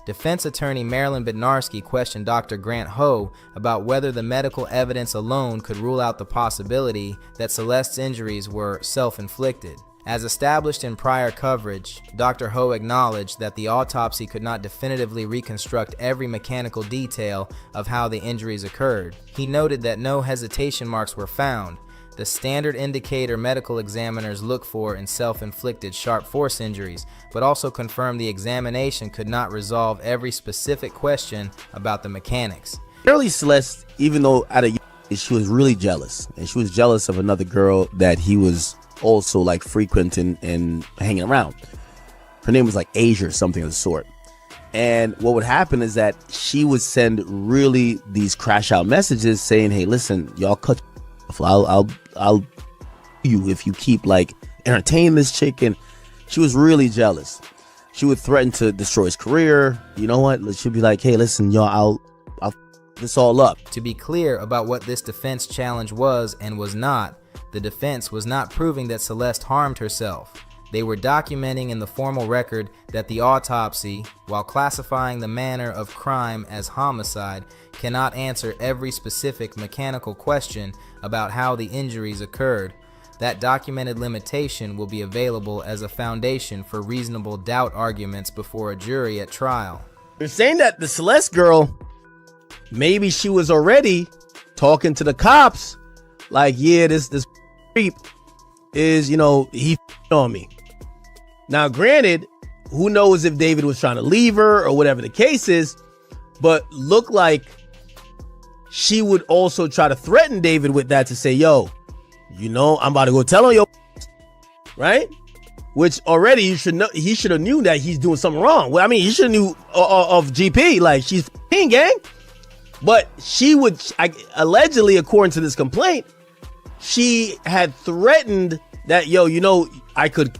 Defense attorney Marilyn Bednarski questioned Dr. Grant Ho about whether the medical evidence alone could rule out the possibility that Celeste's injuries were self-inflicted. As established in prior coverage, Dr. Ho acknowledged that the autopsy could not definitively reconstruct every mechanical detail of how the injuries occurred. He noted that no hesitation marks were found, the standard indicator medical examiners look for in self-inflicted sharp force injuries, but also confirmed the examination could not resolve every specific question about the mechanics. Apparently Celeste, even though at a young age, she was really jealous, and she was jealous of another girl that he was also like frequenting and hanging around. Her name was like Asia or something of the sort. And what would happen is that she would send really these crash out messages saying, hey, listen, y'all cut I'll you if you keep like entertaining this chick. And she was really jealous. She would threaten to destroy his career. You know what? She'd be like, hey, listen, y'all, I'll this all up. To be clear about what this defense challenge was and was not, the defense was not proving that Celeste harmed herself. They were documenting in the formal record that the autopsy, while classifying the manner of crime as homicide, cannot answer every specific mechanical question about how the injuries occurred. That documented limitation will be available as a foundation for reasonable doubt arguments before a jury at trial. They're saying that the Celeste girl, maybe she was already talking to the cops like, yeah, this creep is, you know, he on me. Now, granted, who knows if David was trying to leave her or whatever the case is, but look like she would also try to threaten David with that to say, yo, you know, I'm about to go tell on your, right? Which already you should know, he should have knew that he's doing something wrong. Well, I mean, he should have knew of GP, like she's gang. But she would, allegedly, according to this complaint, she had threatened that, yo, you know, I could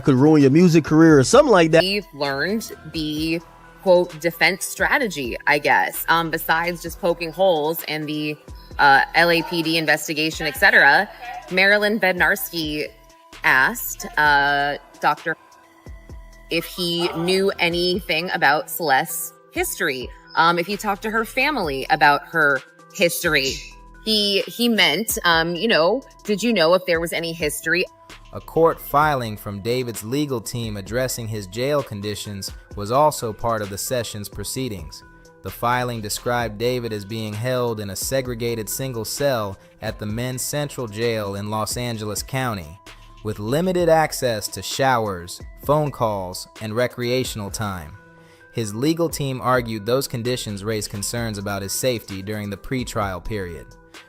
ruin your music career or something like that. We've learned the quote defense strategy, I guess, besides just poking holes in the LAPD investigation, etc. Marilyn Bednarski asked Dr. if he knew anything about Celeste's history, if he talked to her family about her history. He meant, you know, did you know if there was any history? A court filing from David's legal team addressing his jail conditions was also part of the session's proceedings. The filing described David as being held in a segregated single cell at the Men's Central Jail in Los Angeles County, with limited access to showers, phone calls, and recreational time. His legal team argued those conditions raised concerns about his safety during the pre-trial period.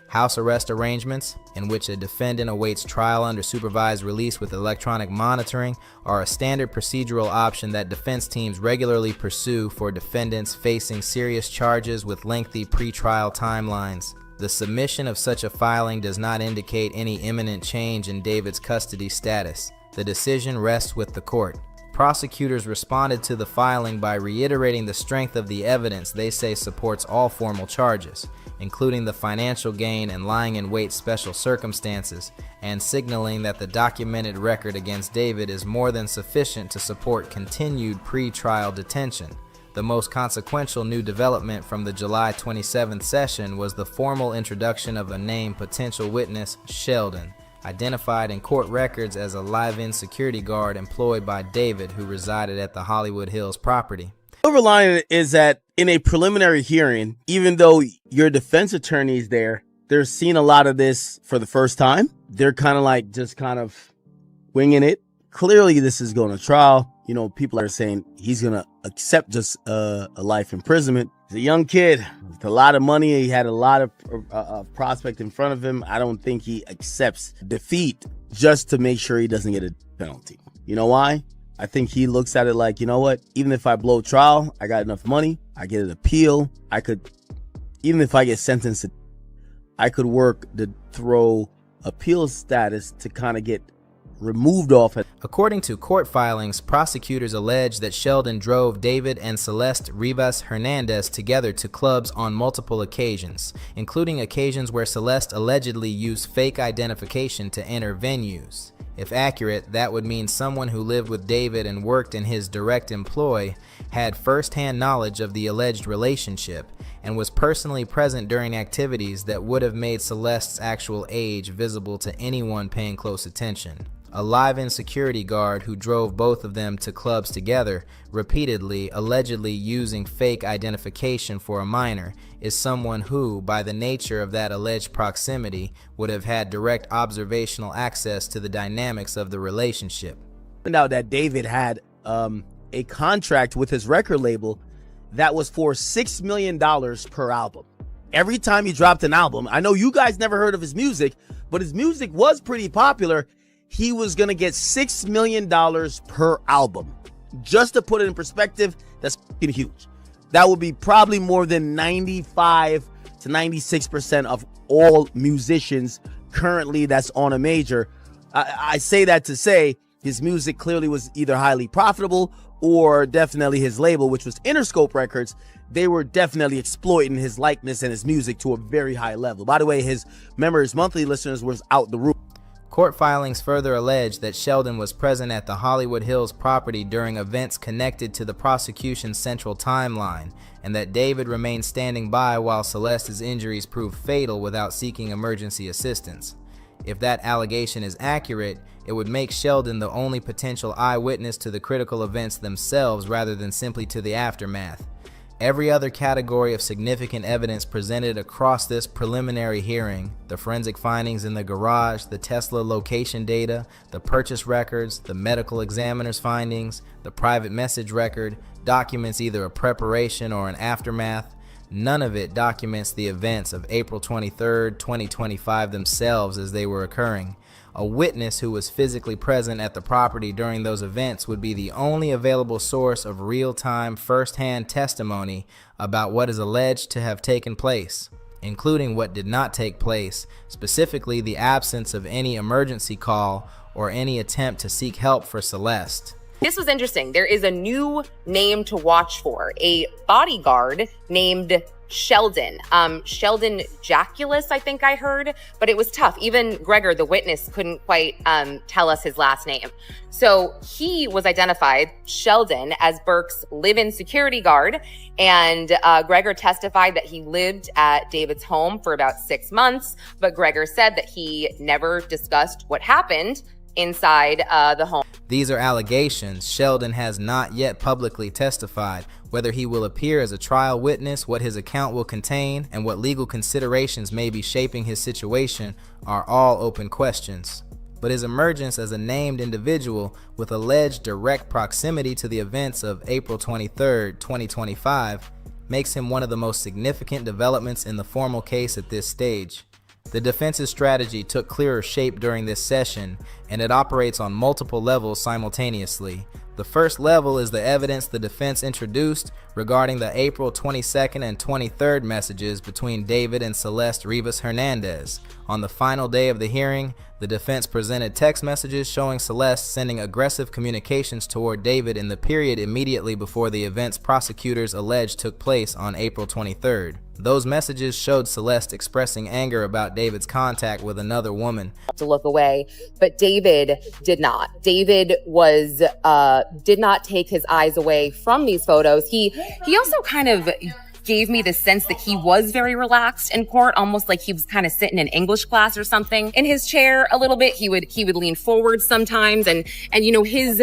House arrest arrangements, in which a defendant awaits trial under supervised release with electronic monitoring, are a standard procedural option that defense teams regularly pursue for defendants facing serious charges with lengthy pre-trial timelines. The submission of such a filing does not indicate any imminent change in David's custody status. The decision rests with the court. Prosecutors responded to the filing by reiterating the strength of the evidence they say supports all formal charges, including the financial gain and lying in wait special circumstances, and signaling that the documented record against David is more than sufficient to support continued pre-trial detention. The most consequential new development from the July 27th session was the formal introduction of a named potential witness, Sheldon, identified in court records as a live-in security guard employed by David, who resided at the Hollywood Hills property. Silver lining is that in a preliminary hearing, even though your defense attorney is there, they're seeing a lot of this for the first time. They're kind of like just kind of winging it. Clearly, this is going to trial. You know, people are saying he's going to accept just a life imprisonment. He's a young kid with a lot of money. He had a lot of prospect in front of him. I don't think he accepts defeat just to make sure he doesn't get a penalty. You know why? I think he looks at it like, you know what? Even if I blow trial, I got enough money. I get an appeal. I could, even if I get sentenced, I could work to throw appeal status to kind of get removed off it. According to court filings, prosecutors allege that Sheldon drove David and Celeste Rivas Hernandez together to clubs on multiple occasions, including occasions where Celeste allegedly used fake identification to enter venues. If accurate, that would mean someone who lived with David and worked in his direct employ had first-hand knowledge of the alleged relationship and was personally present during activities that would have made Celeste's actual age visible to anyone paying close attention. A live-in security guard who drove both of them to clubs together, repeatedly, allegedly using fake identification for a minor, is someone who, by the nature of that alleged proximity, would have had direct observational access to the dynamics of the relationship. Found out that David had a contract with his record label that was for $6 million per album. Every time he dropped an album, I know you guys never heard of his music, but his music was pretty popular. He was going to get $6 million per album. Just to put it in perspective, that's fucking huge. That would be probably more than 95 to 96% of all musicians currently that's on a major. I say that to say his music clearly was either highly profitable or definitely his label, which was Interscope Records. They were definitely exploiting his likeness and his music to a very high level. By the way, his monthly listeners was out the roof. Court filings further allege that Sheldon was present at the Hollywood Hills property during events connected to the prosecution's central timeline, and that David remained standing by while Celeste's injuries proved fatal without seeking emergency assistance. If that allegation is accurate, it would make Sheldon the only potential eyewitness to the critical events themselves rather than simply to the aftermath. Every other category of significant evidence presented across this preliminary hearing, the forensic findings in the garage, the Tesla location data, the purchase records, the medical examiner's findings, the private message record, documents either a preparation or an aftermath, none of it documents the events of April 23, 2025 themselves as they were occurring. A witness who was physically present at the property during those events would be the only available source of real-time, first-hand testimony about what is alleged to have taken place, including what did not take place, specifically the absence of any emergency call or any attempt to seek help for Celeste. This was interesting. There is a new name to watch for, a bodyguard named Sheldon. Sheldon Jaculus, I think I heard, but it was tough. Even Gregor, the witness, couldn't quite tell us his last name. So he was identified, Sheldon, as Burke's live-in security guard, and Gregor testified that he lived at David's home for about 6 months, but Gregor said that he never discussed what happened inside the home. These are allegations. Sheldon has not yet publicly testified. Whether he will appear as a trial witness, what his account will contain, and what legal considerations may be shaping his situation are all open questions. But his emergence as a named individual with alleged direct proximity to the events of April 23, 2025 makes him one of the most significant developments in the formal case at this stage. The defense's strategy took clearer shape during this session, and it operates on multiple levels simultaneously. The first level is the evidence the defense introduced regarding the April 22nd and 23rd messages between David and Celeste Rivas Hernandez. On the final day of the hearing, the defense presented text messages showing Celeste sending aggressive communications toward David in the period immediately before the events prosecutors alleged took place on April 23rd. Those messages showed Celeste expressing anger about David's contact with another woman. To look away, but David did not. David was did not take his eyes away from these photos. He also kind of gave me the sense that he was very relaxed in court, almost like he was kind of sitting in English class or something in his chair a little bit. He would lean forward sometimes, and you know, his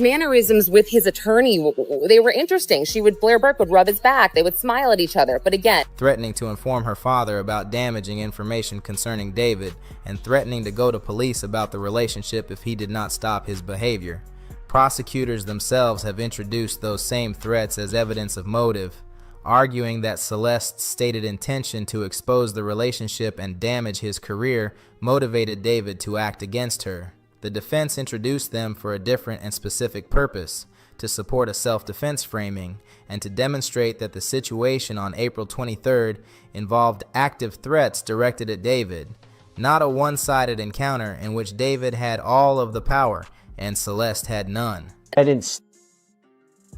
mannerisms with his attorney, they were interesting. Blair Burke would rub his back. They would smile at each other. But again, threatening to inform her father about damaging information concerning David and threatening to go to police about the relationship if he did not stop his behavior. Prosecutors themselves have introduced those same threats as evidence of motive, arguing that Celeste's stated intention to expose the relationship and damage his career motivated David to act against her. The defense introduced them for a different and specific purpose, to support a self-defense framing and to demonstrate that the situation on April 23rd involved active threats directed at David, not a one-sided encounter in which David had all of the power and Celeste had none. Evidence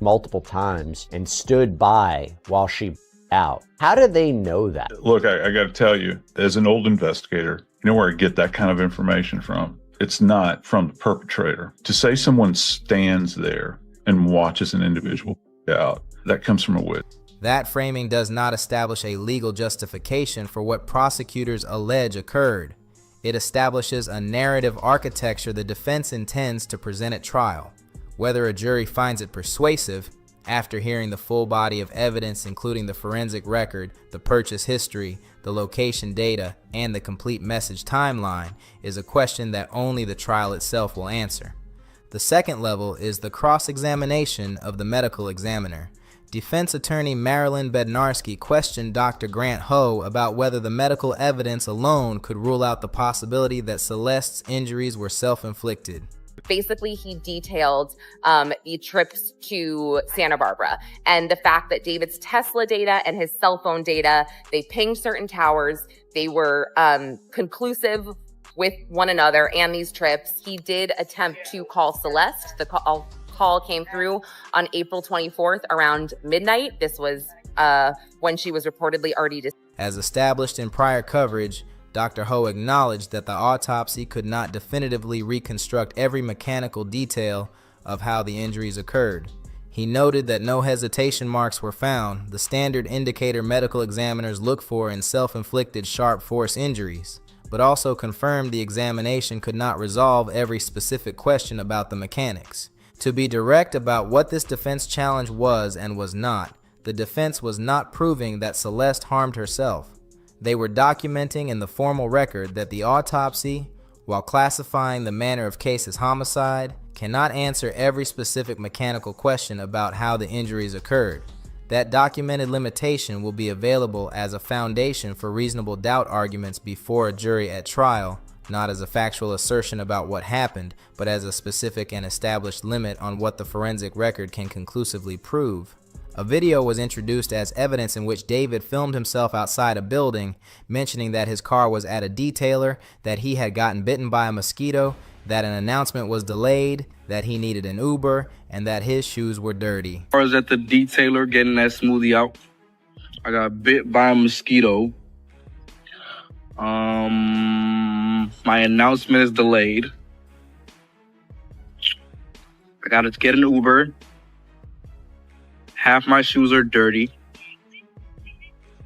multiple times and stood by while she out. How do they know that? Look, I got to tell you, as an old investigator, you know where I get that kind of information from? It's not from the perpetrator. To say someone stands there and watches an individual out, that comes from a witness. That framing does not establish a legal justification for what prosecutors allege occurred. It establishes a narrative architecture the defense intends to present at trial. Whether a jury finds it persuasive, after hearing the full body of evidence including the forensic record, the purchase history, the location data, and the complete message timeline, is a question that only the trial itself will answer. The second level is the cross-examination of the medical examiner. Defense attorney Marilyn Bednarski questioned Dr. Grant Ho about whether the medical evidence alone could rule out the possibility that Celeste's injuries were self-inflicted. Basically, he detailed the trips to Santa Barbara and the fact that David's Tesla data and his cell phone data, they pinged certain towers. They were conclusive with one another and these trips. He did attempt to call Celeste. The call came through on April 24th around midnight. This was when she was reportedly already deceased. As established in prior coverage, Dr. Ho acknowledged that the autopsy could not definitively reconstruct every mechanical detail of how the injuries occurred. He noted that no hesitation marks were found, the standard indicator medical examiners look for in self-inflicted sharp force injuries, but also confirmed the examination could not resolve every specific question about the mechanics. To be direct about what this defense challenge was and was not, the defense was not proving that Celeste harmed herself. They were documenting in the formal record that the autopsy, while classifying the manner of case as homicide, cannot answer every specific mechanical question about how the injuries occurred. That documented limitation will be available as a foundation for reasonable doubt arguments before a jury at trial, not as a factual assertion about what happened, but as a specific and established limit on what the forensic record can conclusively prove. A video was introduced as evidence in which David filmed himself outside a building, mentioning that his car was at a detailer, that he had gotten bitten by a mosquito, that an announcement was delayed, that he needed an Uber, and that his shoes were dirty. I was at the detailer getting that smoothie out. I got bit by a mosquito. My announcement is delayed. I gotta get an Uber. Half my shoes are dirty.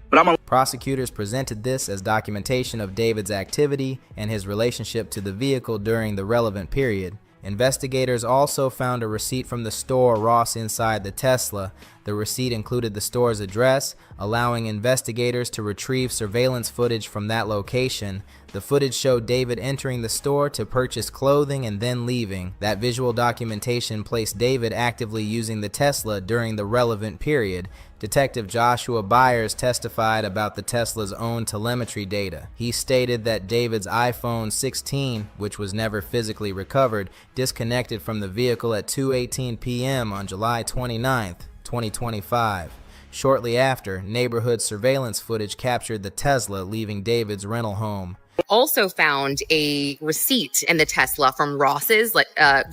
But Prosecutors presented this as documentation of David's activity and his relationship to the vehicle during the relevant period. Investigators also found a receipt from the store Ross inside the Tesla. The receipt included the store's address, allowing investigators to retrieve surveillance footage from that location. The footage showed David entering the store to purchase clothing and then leaving. That visual documentation placed David actively using the Tesla during the relevant period. Detective Joshua Byers testified about the Tesla's own telemetry data. He stated that David's iPhone 16, which was never physically recovered, disconnected from the vehicle at 2:18 p.m. on July 29th, 2025. Shortly after, neighborhood surveillance footage captured the Tesla leaving David's rental home. Also found a receipt in the Tesla from Ross's, like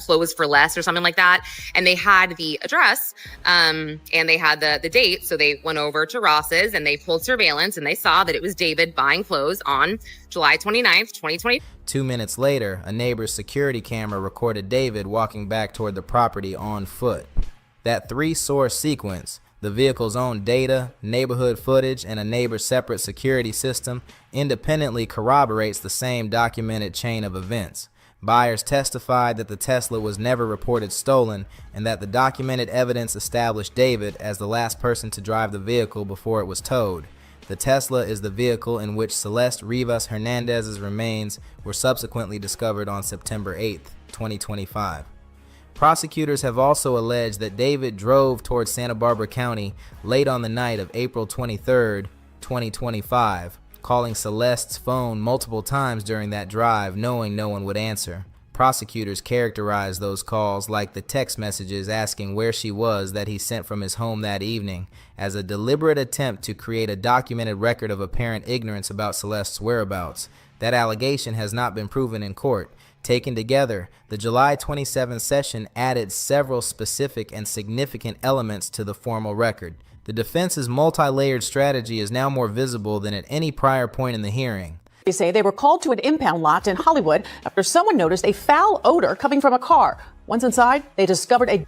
clothes for less or something like that. And they had the address and they had the date. So they went over to Ross's and they pulled surveillance and they saw that it was David buying clothes on July 29th, 2020. 2 minutes later, a neighbor's security camera recorded David walking back toward the property on foot. That three-source sequence, the vehicle's own data, neighborhood footage, and a neighbor's separate security system, independently corroborates the same documented chain of events. Byers testified that the Tesla was never reported stolen and that the documented evidence established David as the last person to drive the vehicle before it was towed. The Tesla is the vehicle in which Celeste Rivas Hernandez's remains were subsequently discovered on September 8, 2025. Prosecutors have also alleged that David drove towards Santa Barbara County late on the night of April 23, 2025, calling Celeste's phone multiple times during that drive, knowing no one would answer. Prosecutors characterized those calls, like the text messages asking where she was that he sent from his home that evening, as a deliberate attempt to create a documented record of apparent ignorance about Celeste's whereabouts. That allegation has not been proven in court. Taken together, the July 27 session added several specific and significant elements to the formal record. The defense's multi-layered strategy is now more visible than at any prior point in the hearing. They say they were called to an impound lot in Hollywood after someone noticed a foul odor coming from a car. Once inside, they discovered a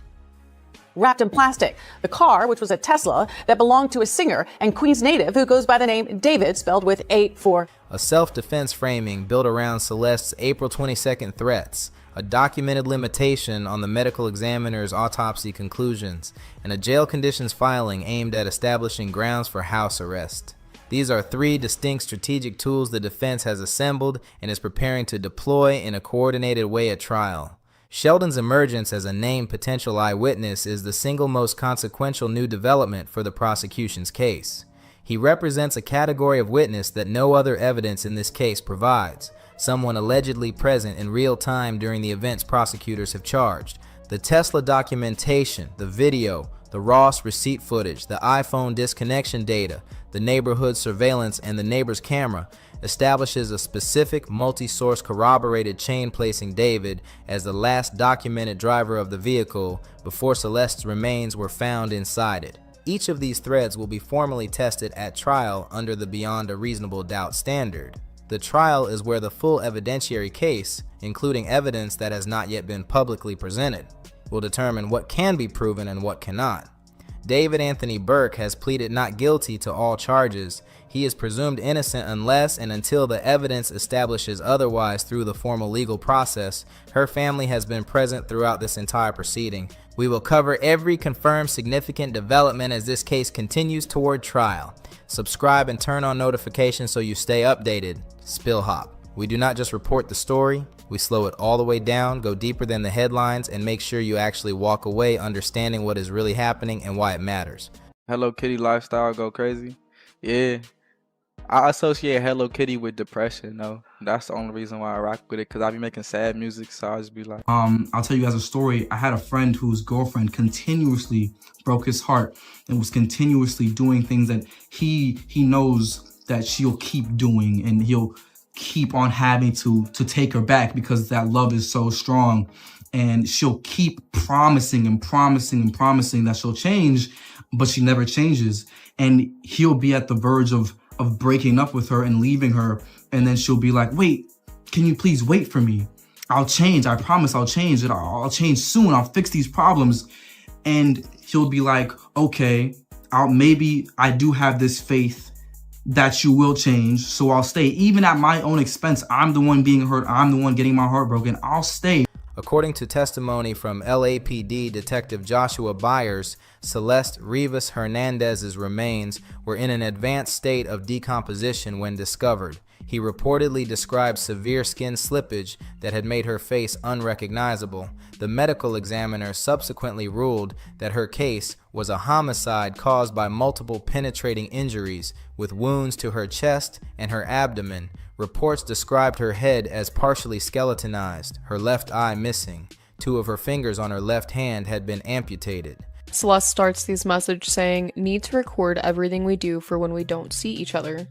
wrapped in plastic. The car, which was a Tesla that belonged to a singer and Queens native who goes by the name David, spelled with 8-4. A self-defense framing built around Celeste's April 22nd threats, a documented limitation on the medical examiner's autopsy conclusions, and a jail conditions filing aimed at establishing grounds for house arrest. These are three distinct strategic tools the defense has assembled and is preparing to deploy in a coordinated way at trial. Sheldon's emergence as a named potential eyewitness is the single most consequential new development for the prosecution's case. He represents a category of witness that no other evidence in this case provides, someone allegedly present in real time during the events prosecutors have charged. The Tesla documentation, the video, the Ross receipt footage, the iPhone disconnection data, the neighborhood surveillance, and the neighbor's camera establishes a specific multi-source corroborated chain placing David as the last documented driver of the vehicle before Celeste's remains were found inside it. Each of these threads will be formally tested at trial under the beyond a reasonable doubt standard. The trial is where the full evidentiary case, including evidence that has not yet been publicly presented, will determine what can be proven and what cannot. David Anthony Burke has pleaded not guilty to all charges. He is presumed innocent unless and until the evidence establishes otherwise through the formal legal process. Her family has been present throughout this entire proceeding. We will cover every confirmed significant development as this case continues toward trial. Subscribe and turn on notifications so you stay updated. SpillHop. We do not just report the story, we slow it all the way down, go deeper than the headlines, and make sure you actually walk away understanding what is really happening and why it matters. Hello Kitty lifestyle go crazy? Yeah. I associate Hello Kitty with depression, though. That's the only reason why I rock with it, because I be making sad music, so I just be like... I'll tell you guys a story. I had a friend whose girlfriend continuously broke his heart and was continuously doing things that he knows that she'll keep doing, and he'll keep on having to take her back because that love is so strong. And she'll keep promising and promising and promising that she'll change, but she never changes. And he'll be at the verge of breaking up with her and leaving her. And then she'll be like, wait, can you please wait for me? I'll change. I promise I'll change it. I'll change soon. I'll fix these problems. And he'll be like, okay, maybe I do have this faith that you will change, so I'll stay. Even at my own expense, I'm the one being hurt. I'm the one getting my heart broken. I'll stay. According to testimony from LAPD Detective Joshua Byers, Celeste Rivas Hernandez's remains were in an advanced state of decomposition when discovered. He reportedly described severe skin slippage that had made her face unrecognizable. The medical examiner subsequently ruled that her case was a homicide caused by multiple penetrating injuries with wounds to her chest and her abdomen. Reports described her head as partially skeletonized, her left eye missing. 2 of her fingers on her left hand had been amputated. Celeste starts these messages saying, "Need to record everything we do for when we don't see each other."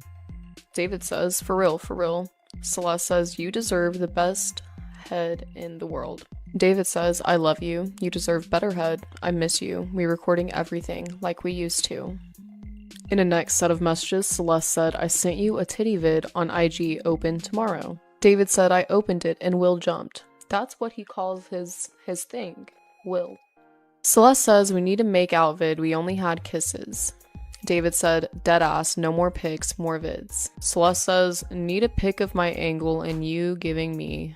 David says, "For real, for real." Celeste says, "You deserve the best head in the world." David says, "I love you. You deserve better head. I miss you. We recording everything like we used to." In a next set of messages, Celeste said, "I sent you a titty vid on IG, open tomorrow." David said, "I opened it and Will jumped." That's what he calls his thing, Will. Celeste says, "We need a make out vid. We only had kisses." David said, "Deadass, no more pics, more vids." Celeste says, "Need a pic of my angle and you giving me."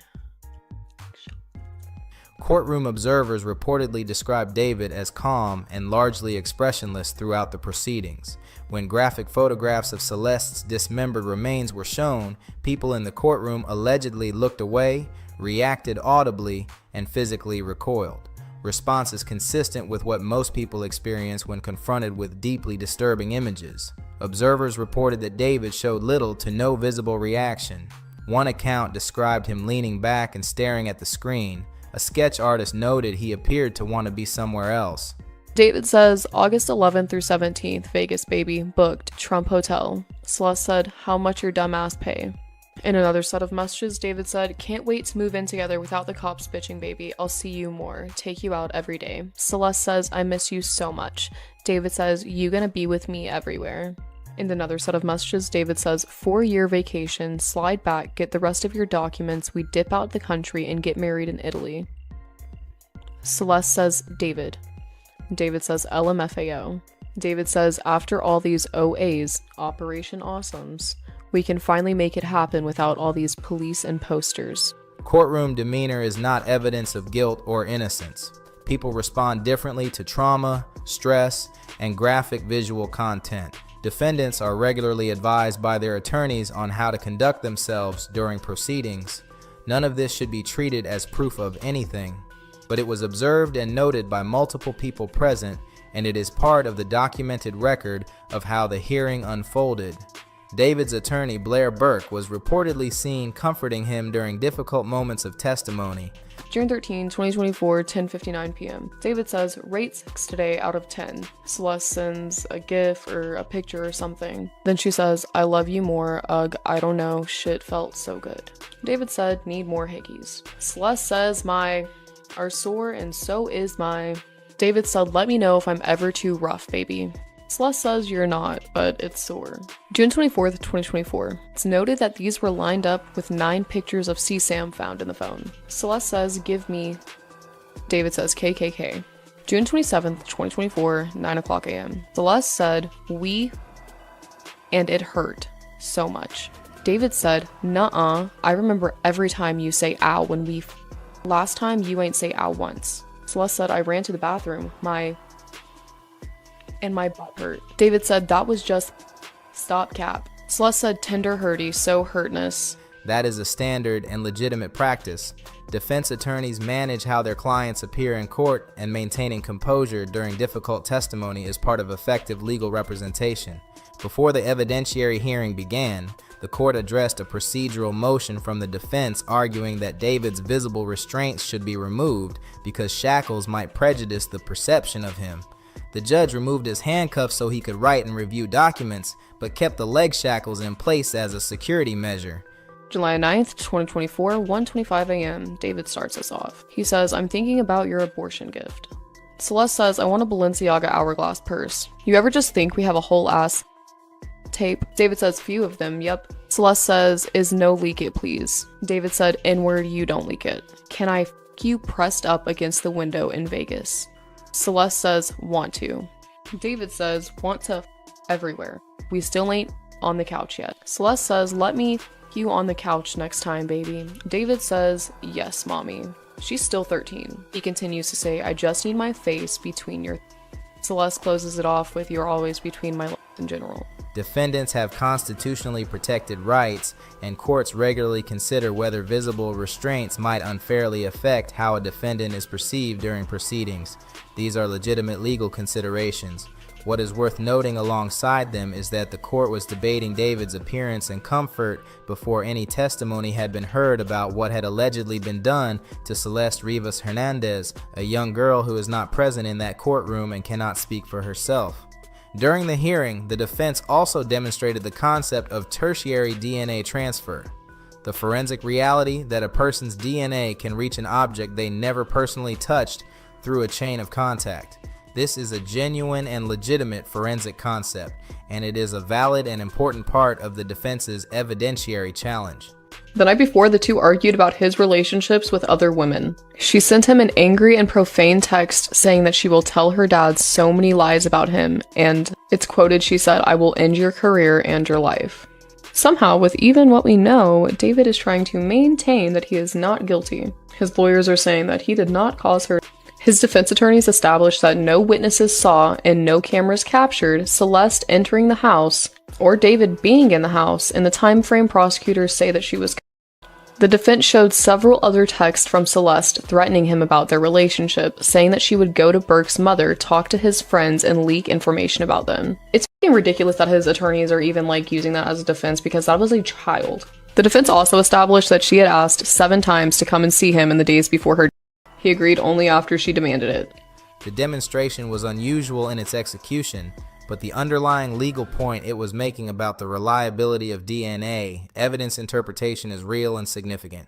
Courtroom observers reportedly described David as calm and largely expressionless throughout the proceedings. When graphic photographs of Celeste's dismembered remains were shown, people in the courtroom allegedly looked away, reacted audibly, and physically recoiled. Responses consistent with what most people experience when confronted with deeply disturbing images. Observers reported that David showed little to no visible reaction. One account described him leaning back and staring at the screen. A sketch artist noted he appeared to want to be somewhere else. David says, "August 11th through 17th, Vegas baby, booked, Trump Hotel." Celeste said, "How much your dumbass pay?" In another set of messages, David said, "Can't wait to move in together without the cops bitching, baby. I'll see you more. Take you out every day." Celeste says, "I miss you so much." David says, "You gonna be with me everywhere." In another set of messages, David says, 4-year vacation, slide back, get the rest of your documents, we dip out the country and get married in Italy. Celeste says, David. David says, LMFAO. David says, after all these OAs, Operation Awesomes, we can finally make it happen without all these police and posters. Courtroom demeanor is not evidence of guilt or innocence. People respond differently to trauma, stress, and graphic visual content. Defendants are regularly advised by their attorneys on how to conduct themselves during proceedings. None of this should be treated as proof of anything, but it was observed and noted by multiple people present, and it is part of the documented record of how the hearing unfolded. David's attorney, Blair Burke, was reportedly seen comforting him during difficult moments of testimony. June 13, 2024, 10:59 p.m. David says, rate 6 today out of 10. Celeste sends a gif or a picture or something. Then she says, I love you more, ugh, I don't know, shit felt so good. David said, need more hickeys. Celeste says, my are sore and so is my. David said, let me know if I'm ever too rough, baby. Celeste says you're not, but it's sore. June 24th, 2024. It's noted that these were lined up with 9 pictures of CSAM found in the phone. Celeste says, give me. David says, KKK. June 27th, 2024, 9 o'clock a.m. Celeste said, we, and it hurt so much. David said, nuh-uh, I remember every time you say ow when we last time you ain't say ow once. Celeste said, I ran to the bathroom, my butt hurt. David said, that was just stop cap. Celeste said, tender hurty, so hurtness. That is a standard and legitimate practice. Defense attorneys manage how their clients appear in court, and maintaining composure during difficult testimony is part of effective legal representation. Before the evidentiary hearing began, the court addressed a procedural motion from the defense arguing that David's visible restraints should be removed because shackles might prejudice the perception of him. The judge removed his handcuffs so he could write and review documents, but kept the leg shackles in place as a security measure. July 9th, 2024, 1:25 a.m. David starts us off. He says, I'm thinking about your abortion gift. Celeste says, I want a Balenciaga hourglass purse. You ever just think we have a whole ass tape? David says, few of them, yep. Celeste says, is no leak it please. David said, N-word, you don't leak it. Can I f you pressed up against the window in Vegas? Celeste says, want to. David says, want to everywhere. We still ain't on the couch yet. Celeste says, let me f you on the couch next time, baby. David says, yes, mommy. She's still 13. He continues to say, I just need my face between your. Celeste closes it off with, you're always between my legs in general. Defendants have constitutionally protected rights, and courts regularly consider whether visible restraints might unfairly affect how a defendant is perceived during proceedings. These are legitimate legal considerations. What is worth noting alongside them is that the court was debating David's appearance and comfort before any testimony had been heard about what had allegedly been done to Celeste Rivas Hernandez, a young girl who is not present in that courtroom and cannot speak for herself. During the hearing, the defense also demonstrated the concept of tertiary DNA transfer, the forensic reality that a person's DNA can reach an object they never personally touched through a chain of contact. This is a genuine and legitimate forensic concept, and it is a valid and important part of the defense's evidentiary challenge. The night before, the two argued about his relationships with other women. She sent him an angry and profane text saying that she will tell her dad so many lies about him, and it's quoted, she said, I will end your career and your life. Somehow, with even what we know, David is trying to maintain that he is not guilty. His lawyers are saying that he did not cause her. His defense attorneys established that no witnesses saw and no cameras captured Celeste entering the house or David being in the house in the time frame prosecutors say that she was. The defense showed several other texts from Celeste threatening him about their relationship, saying that she would go to Burke's mother, talk to his friends, and leak information about them. It's fucking ridiculous that his attorneys are even using that as a defense because that was a child. The defense also established that she had asked 7 times to come and see him in the days before her. He agreed only after she demanded it. The demonstration was unusual in its execution, but the underlying legal point it was making about the reliability of DNA, evidence interpretation is real and significant.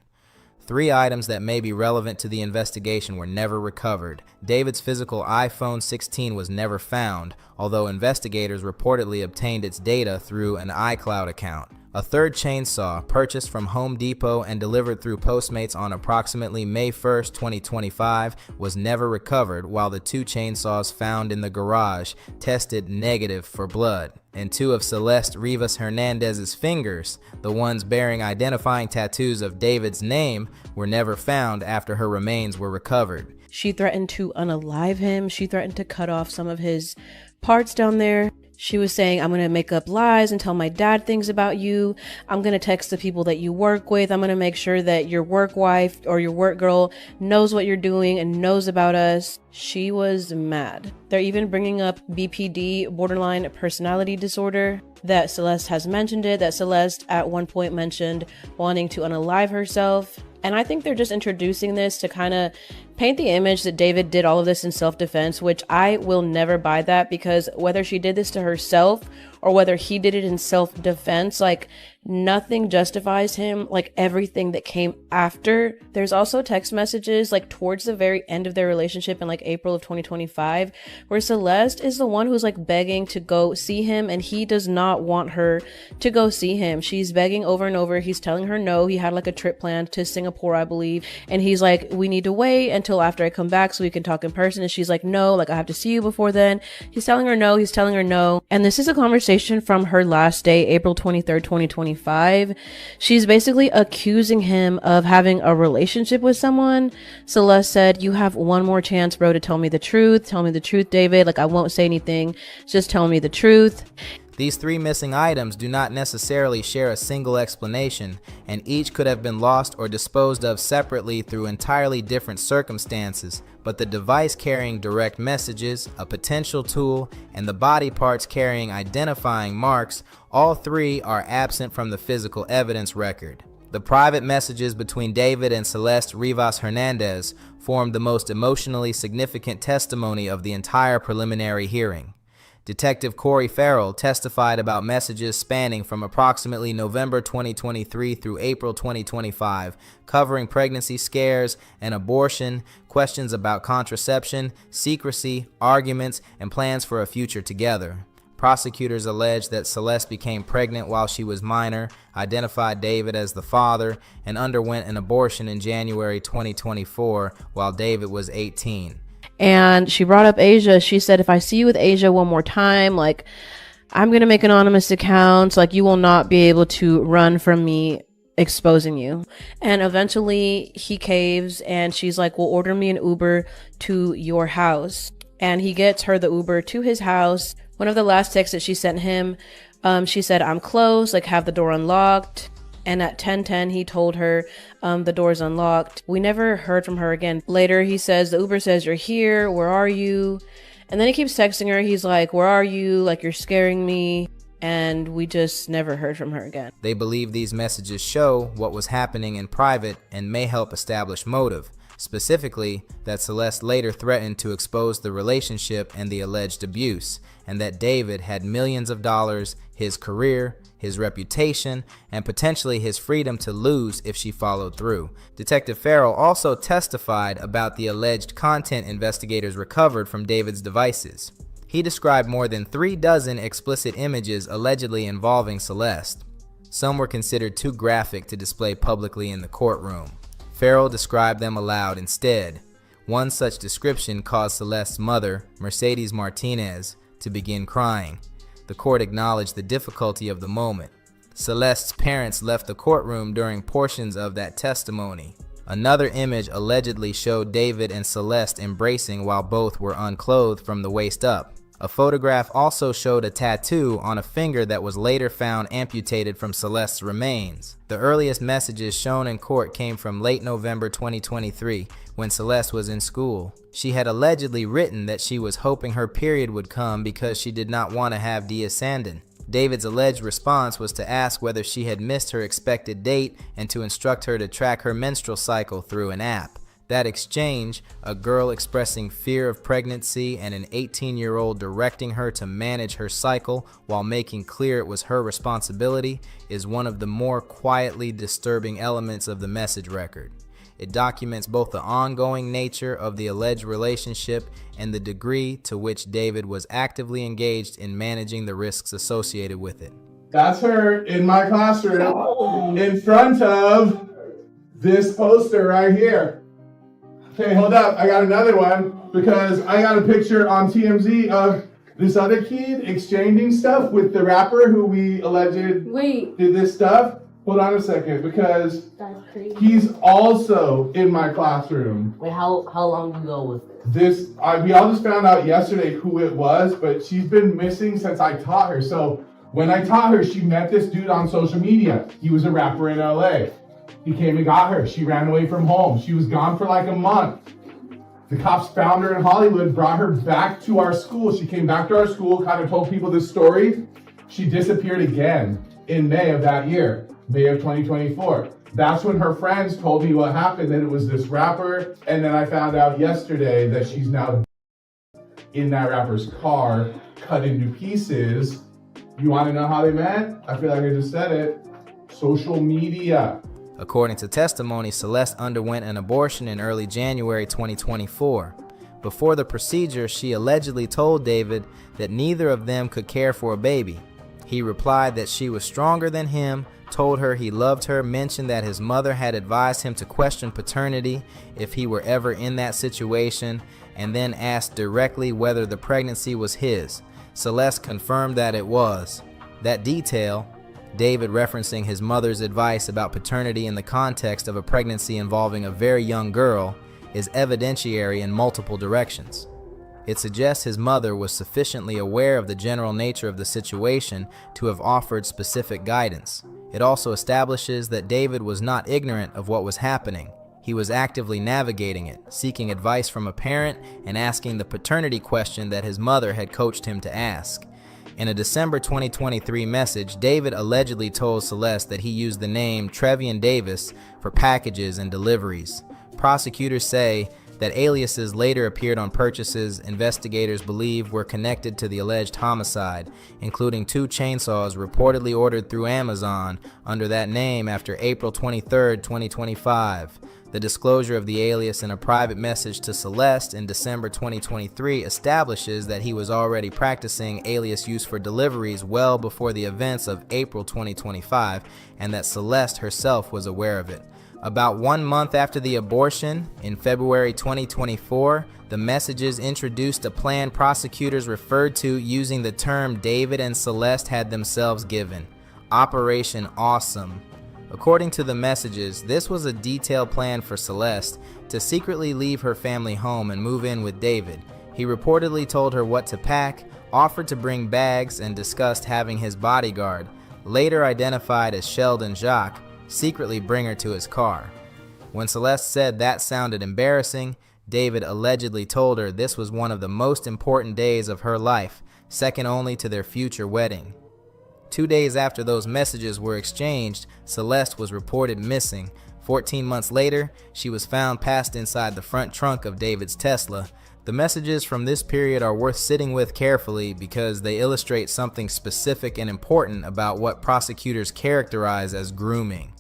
3 items that may be relevant to the investigation were never recovered. David's physical iPhone 16 was never found, although investigators reportedly obtained its data through an iCloud account. A third chainsaw, purchased from Home Depot and delivered through Postmates on approximately May 1st, 2025, was never recovered, while the 2 chainsaws found in the garage tested negative for blood. And 2 of Celeste Rivas Hernandez's fingers, the ones bearing identifying tattoos of David's name, were never found after her remains were recovered. She threatened to unalive him. She threatened to cut off some of his parts down there. She was saying, I'm going to make up lies and tell my dad things about you. I'm going to text the people that you work with. I'm going to make sure that your work wife or your work girl knows what you're doing and knows about us. She was mad. They're even bringing up BPD, borderline personality disorder, that Celeste has mentioned it, that Celeste at one point mentioned wanting to unalive herself. And I think they're just introducing this to kind of paint the image that David did all of this in self-defense, which I will never buy that, because whether she did this to herself or whether he did it in self-defense, like, nothing justifies him, like everything that came after. There's also text messages like towards the very end of their relationship in like April of 2025 where Celeste is the one who's like begging to go see him, and he does not want her to go see him. She's begging over and over. He's telling her no. He had like a trip planned to Singapore, I believe, and he's like, we need to wait until after I come back so we can talk in person. And she's like, no, like I have to see you before then. He's telling her no. He's telling her no. And this is a conversation from her last day, April 23rd, 2025. She's basically accusing him of having a relationship with someone. Celeste said, you have one more chance, bro, to tell me the truth. Tell me the truth, David. Like, I won't say anything. Just tell me the truth. These 3 missing items do not necessarily share a single explanation, and each could have been lost or disposed of separately through entirely different circumstances, but the device carrying direct messages, a potential tool, and the body parts carrying identifying marks, all 3 are absent from the physical evidence record. The private messages between David and Celeste Rivas Hernandez formed the most emotionally significant testimony of the entire preliminary hearing. Detective Corey Farrell testified about messages spanning from approximately November 2023 through April 2025, covering pregnancy scares and abortion, questions about contraception, secrecy, arguments, and plans for a future together. Prosecutors alleged that Celeste became pregnant while she was minor, identified David as the father, and underwent an abortion in January 2024 while David was 18. And she brought up Asia. She said, if I see you with Asia one more time, like, I'm going to make anonymous accounts. Like, you will not be able to run from me exposing you. And eventually he caves and she's like, well, order me an Uber to your house. And he gets her the Uber to his house. One of the last texts that she sent him, she said, I'm close, like, have the door unlocked. And at 10:10, he told her the door's unlocked. We never heard from her again. Later, he says, the Uber says, you're here. Where are you? And then he keeps texting her. He's like, where are you? Like, you're scaring me. And we just never heard from her again. They believe these messages show what was happening in private and may help establish motive. Specifically, that Celeste later threatened to expose the relationship and the alleged abuse, and that David had millions of dollars, his career, his reputation, and potentially his freedom to lose if she followed through. Detective Farrell also testified about the alleged content investigators recovered from David's devices. He described more than 36 explicit images allegedly involving Celeste. Some were considered too graphic to display publicly in the courtroom. Farrell described them aloud instead. One such description caused Celeste's mother, Mercedes Martinez, to begin crying. The court acknowledged the difficulty of the moment. Celeste's parents left the courtroom during portions of that testimony. Another image allegedly showed David and Celeste embracing while both were unclothed from the waist up. A photograph also showed a tattoo on a finger that was later found amputated from Celeste's remains. The earliest messages shown in court came from late November 2023, when Celeste was in school. She had allegedly written that she was hoping her period would come because she did not want to have Diasandin. David's alleged response was to ask whether she had missed her expected date and to instruct her to track her menstrual cycle through an app. That exchange, a girl expressing fear of pregnancy and an 18-year-old directing her to manage her cycle while making clear it was her responsibility, is one of the more quietly disturbing elements of the message record. It documents both the ongoing nature of the alleged relationship and the degree to which David was actively engaged in managing the risks associated with it. That's her in my classroom in front of this poster right here. Okay, hold up. I got another one because I got a picture on TMZ of this other kid exchanging stuff with the rapper who we alleged did this stuff. Hold on a second, because he's also in my classroom. Wait, how long ago was This we all just found out yesterday who it was, but she's been missing since I taught her. So when I taught her, she met this dude on social media. He was a rapper in LA. He came and got her. She ran away from home. She was gone for like a month. The cops found her in Hollywood, brought her back to our school. She came back to our school, kind of told people this story. She disappeared again in May of that year, May of 2024. That's when her friends told me what happened, that it was this rapper. And then I found out yesterday that she's now in that rapper's car, cut into pieces. You want to know how they met? I feel like I just said it. Social media. According to testimony, Celeste underwent an abortion in early January 2024. Before the procedure, she allegedly told David that neither of them could care for a baby. He replied that she was stronger than him, told her he loved her, mentioned that his mother had advised him to question paternity if he were ever in that situation, and then asked directly whether the pregnancy was his. Celeste confirmed that it was. That detail, David referencing his mother's advice about paternity in the context of a pregnancy involving a very young girl, is evidentiary in multiple directions. It suggests his mother was sufficiently aware of the general nature of the situation to have offered specific guidance. It also establishes that David was not ignorant of what was happening. He was actively navigating it, seeking advice from a parent and asking the paternity question that his mother had coached him to ask. In a December 2023 message, David allegedly told Celeste that he used the name Trevian Davis for packages and deliveries. Prosecutors say that aliases later appeared on purchases investigators believe were connected to the alleged homicide, including 2 chainsaws reportedly ordered through Amazon under that name after April 23, 2025. The disclosure of the alias in a private message to Celeste in December 2023 establishes that he was already practicing alias use for deliveries well before the events of April 2025, and that Celeste herself was aware of it. About 1 month after the abortion, in February 2024, the messages introduced a plan prosecutors referred to using the term David and Celeste had themselves given, Operation Awesome. According to the messages, this was a detailed plan for Celeste to secretly leave her family home and move in with David. He reportedly told her what to pack, offered to bring bags, and discussed having his bodyguard, later identified as Sheldon Jacques, secretly bring her to his car. When Celeste said that sounded embarrassing, David allegedly told her this was one of the most important days of her life, second only to their future wedding. 2 days after those messages were exchanged, Celeste was reported missing. 14 months later, she was found passed inside the front trunk of David's Tesla. The messages from this period are worth sitting with carefully because they illustrate something specific and important about what prosecutors characterize as grooming.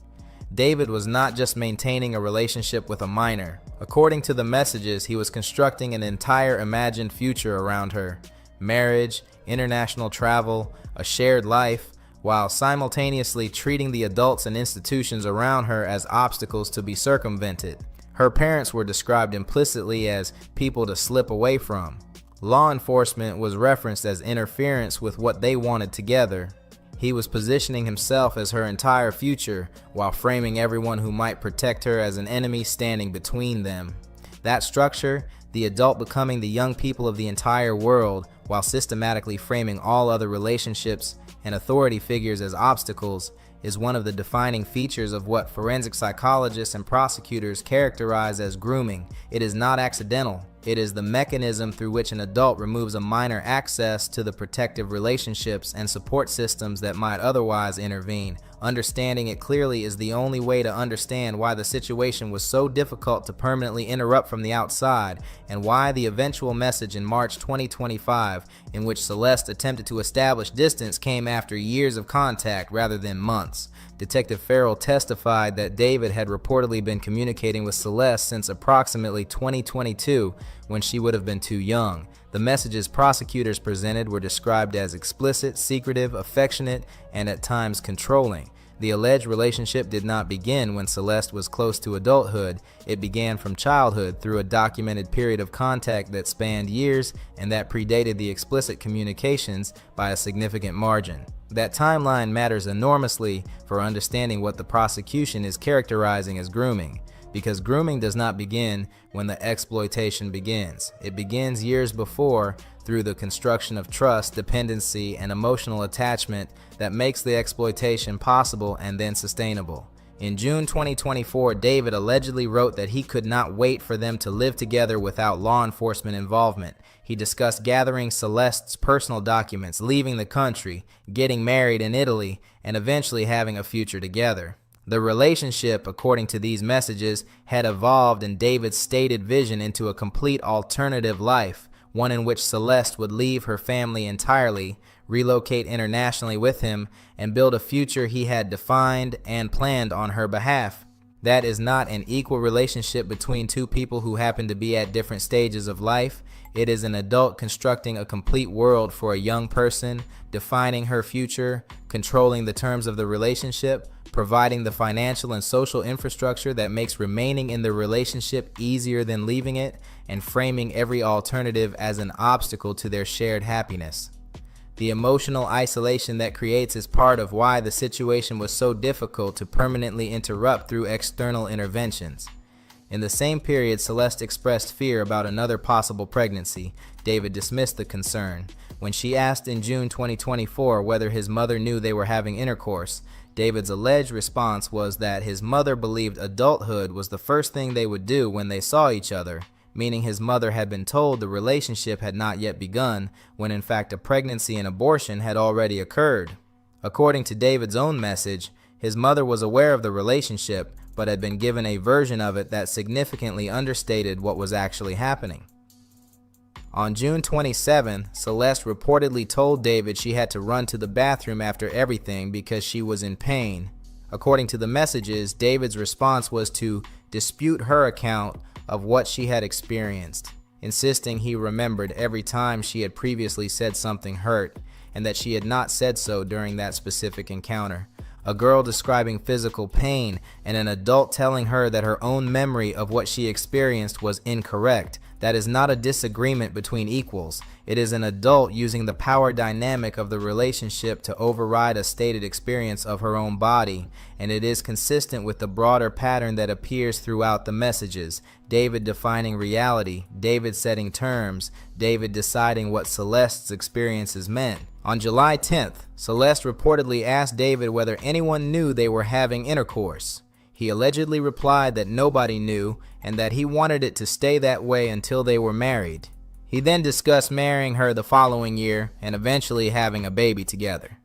David was not just maintaining a relationship with a minor. According to the messages, he was constructing an entire imagined future around her. Marriage, international travel, a shared life, while simultaneously treating the adults and institutions around her as obstacles to be circumvented. Her parents were described implicitly as people to slip away from. Law enforcement was referenced as interference with what they wanted together. He was positioning himself as her entire future while framing everyone who might protect her as an enemy standing between them. That structure, the adult becoming the young people of the entire world while systematically framing all other relationships and authority figures as obstacles, is one of the defining features of what forensic psychologists and prosecutors characterize as grooming. It is not accidental. It is the mechanism through which an adult removes a minor access to the protective relationships and support systems that might otherwise intervene. Understanding it clearly is the only way to understand why the situation was so difficult to permanently interrupt from the outside, and why the eventual message in March 2025, in which Celeste attempted to establish distance, came after years of contact rather than months. Detective Farrell testified that David had reportedly been communicating with Celeste since approximately 2022, when she would have been too young. The messages prosecutors presented were described as explicit, secretive, affectionate, and at times controlling. The alleged relationship did not begin when Celeste was close to adulthood. It began from childhood through a documented period of contact that spanned years and that predated the explicit communications by a significant margin. That timeline matters enormously for understanding what the prosecution is characterizing as grooming, because grooming does not begin when the exploitation begins. It begins years before through the construction of trust, dependency, and emotional attachment that makes the exploitation possible and then sustainable. In June 2024, David allegedly wrote that he could not wait for them to live together without law enforcement involvement. He discussed gathering Celeste's personal documents, leaving the country, getting married in Italy, and eventually having a future together. The relationship, according to these messages, had evolved in David's stated vision into a complete alternative life, one in which Celeste would leave her family entirely, relocate internationally with him, and build a future he had defined and planned on her behalf. That is not an equal relationship between two people who happen to be at different stages of life. It is an adult constructing a complete world for a young person, defining her future, controlling the terms of the relationship, providing the financial and social infrastructure that makes remaining in the relationship easier than leaving it, and framing every alternative as an obstacle to their shared happiness. The emotional isolation that creates is part of why the situation was so difficult to permanently interrupt through external interventions. In the same period, Celeste expressed fear about another possible pregnancy. David dismissed the concern. When she asked in June 2024 whether his mother knew they were having intercourse, David's alleged response was that his mother believed adulthood was the first thing they would do when they saw each other, meaning his mother had been told the relationship had not yet begun, when in fact a pregnancy and abortion had already occurred. According to David's own message, his mother was aware of the relationship, but had been given a version of it that significantly understated what was actually happening. On June 27, Celeste reportedly told David she had to run to the bathroom after everything because she was in pain. According to the messages, David's response was to dispute her account of what she had experienced, insisting he remembered every time she had previously said something hurt, and that she had not said so during that specific encounter. A girl describing physical pain, and an adult telling her that her own memory of what she experienced was incorrect. That is not a disagreement between equals. It is an adult using the power dynamic of the relationship to override a stated experience of her own body, and it is consistent with the broader pattern that appears throughout the messages. David defining reality, David setting terms, David deciding what Celeste's experiences meant. On July 10th, Celeste reportedly asked David whether anyone knew they were having intercourse. He allegedly replied that nobody knew and that he wanted it to stay that way until they were married. He then discussed marrying her the following year and eventually having a baby together.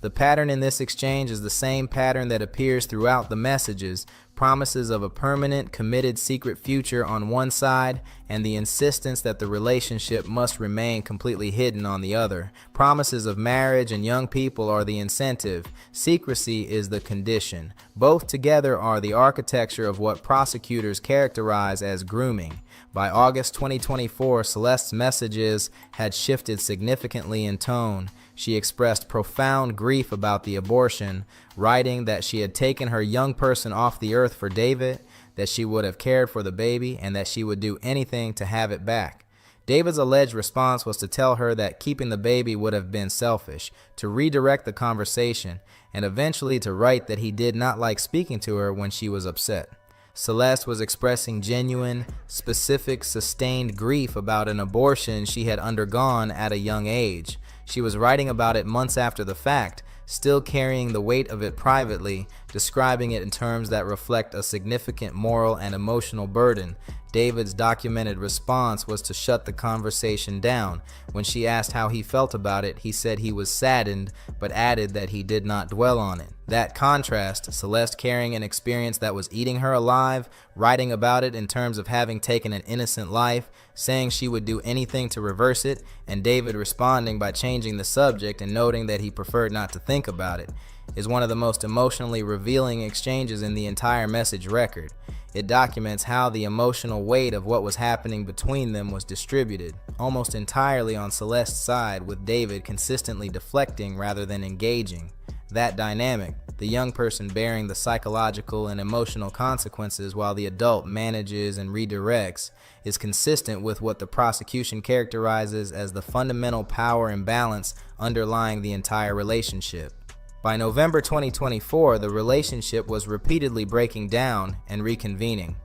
The pattern in this exchange is the same pattern that appears throughout the messages: promises of a permanent, committed secret future on one side, and the insistence that the relationship must remain completely hidden on the other. Promises of marriage and young people are the incentive. Secrecy is the condition. Both together are the architecture of what prosecutors characterize as grooming. By August 2024, Celeste's messages had shifted significantly in tone. She expressed profound grief about the abortion, writing that she had taken her young person off the earth for David, that she would have cared for the baby, and that she would do anything to have it back. David's alleged response was to tell her that keeping the baby would have been selfish, to redirect the conversation, and eventually to write that he did not like speaking to her when she was upset. Celeste was expressing genuine, specific, sustained grief about an abortion she had undergone at a young age. She was writing about it months after the fact, still carrying the weight of it privately, Describing it in terms that reflect a significant moral and emotional burden, David's documented response was to shut the conversation down. When she asked how he felt about it, he said he was saddened, but added that he did not dwell on it. That contrast, Celeste carrying an experience that was eating her alive, writing about it in terms of having taken an innocent life, saying she would do anything to reverse it, and David responding by changing the subject and noting that he preferred not to think about it, is one of the most emotionally revealing exchanges in the entire message record. It documents how the emotional weight of what was happening between them was distributed, almost entirely on Celeste's side, with David consistently deflecting rather than engaging. That dynamic, the young person bearing the psychological and emotional consequences while the adult manages and redirects, is consistent with what the prosecution characterizes as the fundamental power imbalance underlying the entire relationship. By November 2024, the relationship was repeatedly breaking down and reconvening.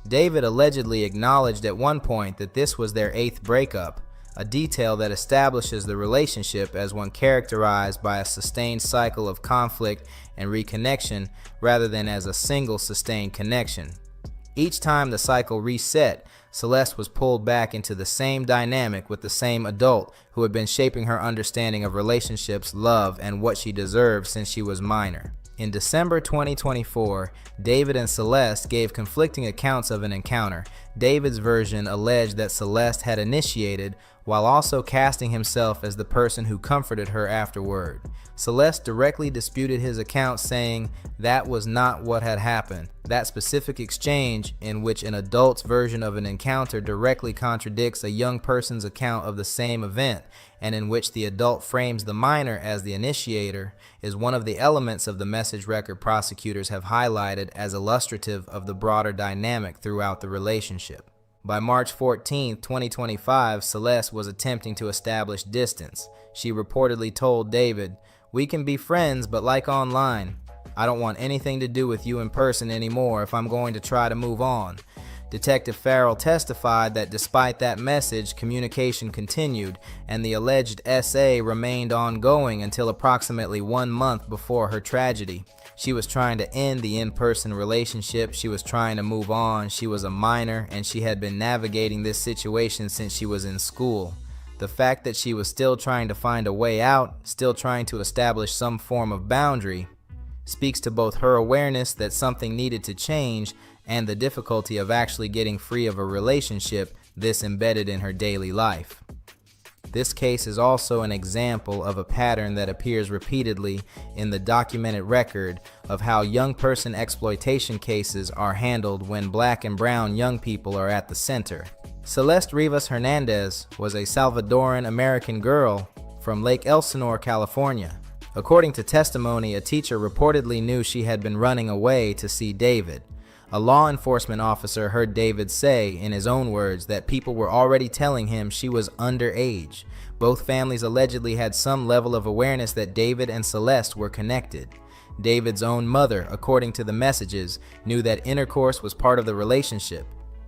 David allegedly acknowledged at one point that this was their 8th breakup, a detail that establishes the relationship as one characterized by a sustained cycle of conflict and reconnection rather than as a single sustained connection. Each time the cycle reset, Celeste was pulled back into the same dynamic with the same adult who had been shaping her understanding of relationships, love, and what she deserved since she was minor. In December 2024, David and Celeste gave conflicting accounts of an encounter. David's version alleged that Celeste had initiated, while also casting himself as the person who comforted her afterward. Celeste directly disputed his account, saying that was not what had happened. That specific exchange, in which an adult's version of an encounter directly contradicts a young person's account of the same event, and in which the adult frames the minor as the initiator, is one of the elements of the message record prosecutors have highlighted as illustrative of the broader dynamic throughout the relationship. By March 14, 2025, Celeste was attempting to establish distance. She reportedly told David, "We can be friends, but like online. I don't want anything to do with you in person anymore if I'm going to try to move on." Detective Farrell testified that despite that message, communication continued, and the alleged SA remained ongoing until approximately 1 month before her tragedy. She was trying to end the in-person relationship, she was trying to move on, she was a minor, and she had been navigating this situation since she was in school. The fact that she was still trying to find a way out, still trying to establish some form of boundary, speaks to both her awareness that something needed to change and the difficulty of actually getting free of a relationship this embedded in her daily life. This case is also an example of a pattern that appears repeatedly in the documented record of how young person exploitation cases are handled when Black and brown young people are at the center. Celeste Rivas Hernandez was a Salvadoran American girl from Lake Elsinore, California. According to testimony, a teacher reportedly knew she had been running away to see David. A law enforcement officer heard David say, in his own words, that people were already telling him she was underage. Both families allegedly had some level of awareness that David and Celeste were connected. David's own mother, according to the messages, knew that intercourse was part of the relationship,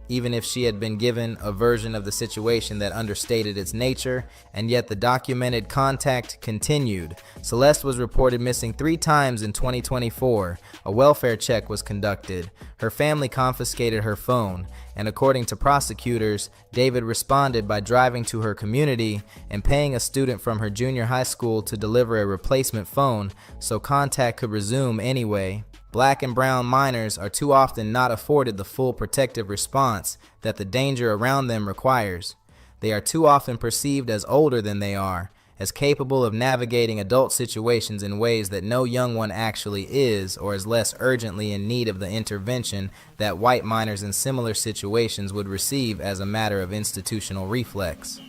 even if she had been given a version of the situation that understated its nature, and yet the documented contact continued. Celeste was reported missing 3 times in 2024. A welfare check was conducted. Her family confiscated her phone, and according to prosecutors, David responded by driving to her community and paying a student from her junior high school to deliver a replacement phone so contact could resume anyway. Black and brown minors are too often not afforded the full protective response that the danger around them requires. They are too often perceived as older than they are, as capable of navigating adult situations in ways that no young one actually is, or is less urgently in need of the intervention that white minors in similar situations would receive as a matter of institutional reflex.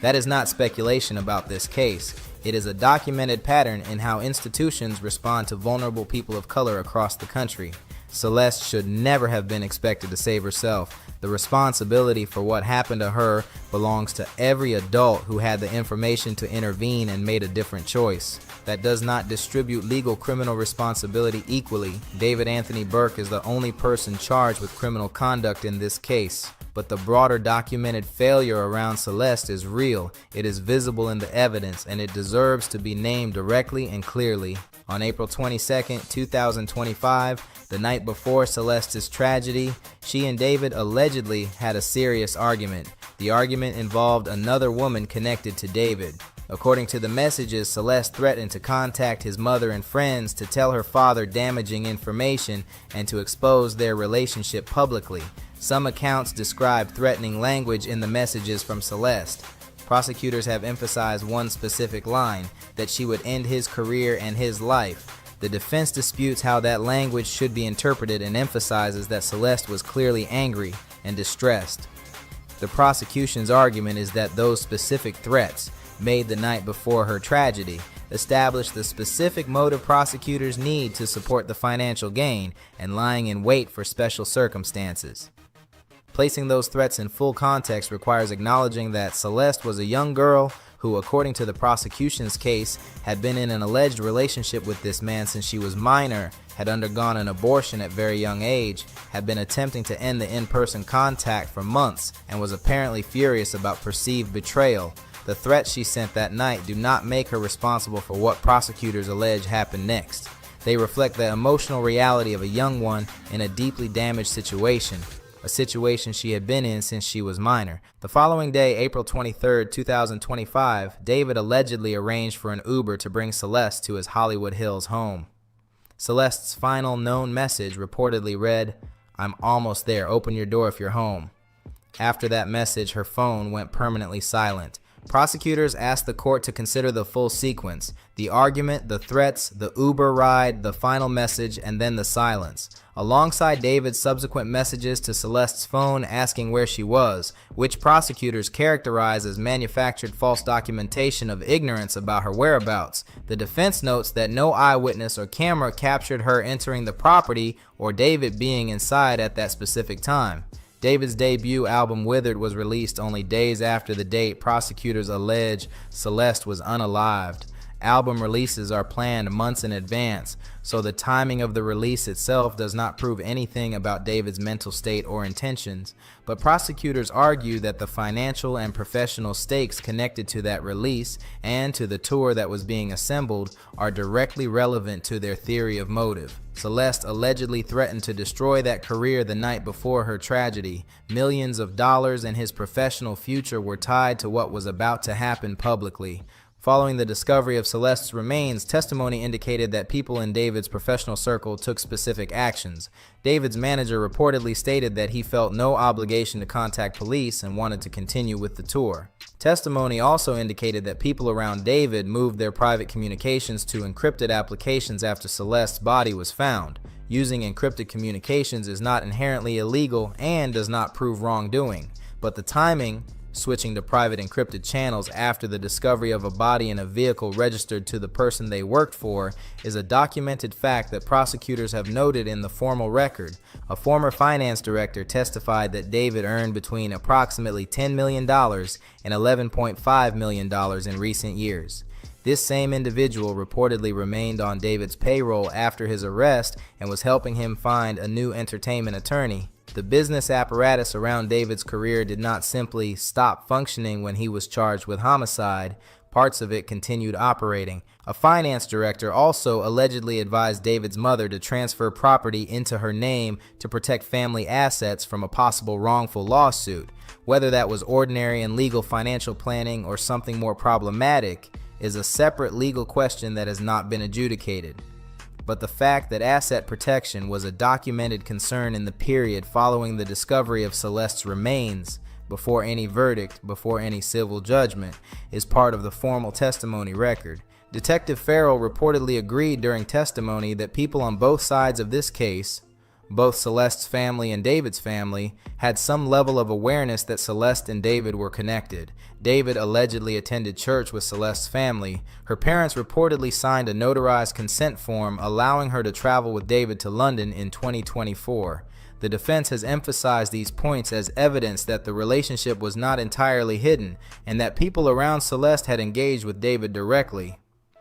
That is not speculation about this case. It is a documented pattern in how institutions respond to vulnerable people of color across the country. Celeste should never have been expected to save herself. The responsibility for what happened to her belongs to every adult who had the information to intervene and made a different choice. That does not distribute legal criminal responsibility equally. David Anthony Burke is the only person charged with criminal conduct in this case, but the broader documented failure around Celeste is real. It is visible in the evidence, and it deserves to be named directly and clearly. On April 22, 2025, the night before Celeste's tragedy, she and David allegedly had a serious argument. The argument involved another woman connected to David. According to the messages, Celeste threatened to contact his mother and friends to tell her father damaging information and to expose their relationship publicly. Some accounts describe threatening language in the messages from Celeste. Prosecutors have emphasized one specific line, that she would end his career and his life. The defense disputes how that language should be interpreted and emphasizes that Celeste was clearly angry and distressed. The prosecution's argument is that those specific threats, made the night before her tragedy, establish the specific motive prosecutors need to support the financial gain and lying in wait for special circumstances. Placing those threats in full context requires acknowledging that Celeste was a young girl who, according to the prosecution's case, had been in an alleged relationship with this man since she was minor, had undergone an abortion at very young age, had been attempting to end the in-person contact for months, and was apparently furious about perceived betrayal. The threats she sent that night do not make her responsible for what prosecutors allege happened next. They reflect the emotional reality of a young one in a deeply damaged situation, a situation she had been in since she was minor. The following day, April 23, 2025, David allegedly arranged for an Uber to bring Celeste to his Hollywood Hills home. Celeste's final known message reportedly read, "I'm almost there, open your door if you're home." After that message, her phone went permanently silent. Prosecutors asked the court to consider the full sequence: the argument, the threats, the Uber ride, the final message, and then the silence. Alongside David's subsequent messages to Celeste's phone asking where she was, which prosecutors characterize as manufactured false documentation of ignorance about her whereabouts, the defense notes that no eyewitness or camera captured her entering the property or David being inside at that specific time. David's debut album Withered was released only days after the date prosecutors allege Celeste was unalived. Album releases are planned months in advance, so the timing of the release itself does not prove anything about David's mental state or intentions, but prosecutors argue that the financial and professional stakes connected to that release and to the tour that was being assembled are directly relevant to their theory of motive. Celeste allegedly threatened to destroy that career the night before her tragedy. Millions of dollars and his professional future were tied to what was about to happen publicly. Following the discovery of Celeste's remains, testimony indicated that people in David's professional circle took specific actions. David's manager reportedly stated that he felt no obligation to contact police and wanted to continue with the tour. Testimony also indicated that people around David moved their private communications to encrypted applications after Celeste's body was found. Using encrypted communications is not inherently illegal and does not prove wrongdoing, but the timing, switching to private encrypted channels after the discovery of a body in a vehicle registered to the person they worked for, is a documented fact that prosecutors have noted in the formal record. A former finance director testified that David earned between approximately $10 million and $11.5 million in recent years. This same individual reportedly remained on David's payroll after his arrest and was helping him find a new entertainment attorney. The business apparatus around David's career did not simply stop functioning when he was charged with homicide. Parts of it continued operating. A finance director also allegedly advised David's mother to transfer property into her name to protect family assets from a possible wrongful lawsuit. Whether that was ordinary and legal financial planning or something more problematic is a separate legal question that has not been adjudicated. But the fact that asset protection was a documented concern in the period following the discovery of Celeste's remains, before any verdict, before any civil judgment, is part of the formal testimony record. Detective Farrell reportedly agreed during testimony that people on both sides of this case, both Celeste's family and David's family, had some level of awareness that Celeste and David were connected. David allegedly attended church with Celeste's family. Her parents reportedly signed a notarized consent form allowing her to travel with David to London in 2024. The defense has emphasized these points as evidence that the relationship was not entirely hidden and that people around Celeste had engaged with David directly.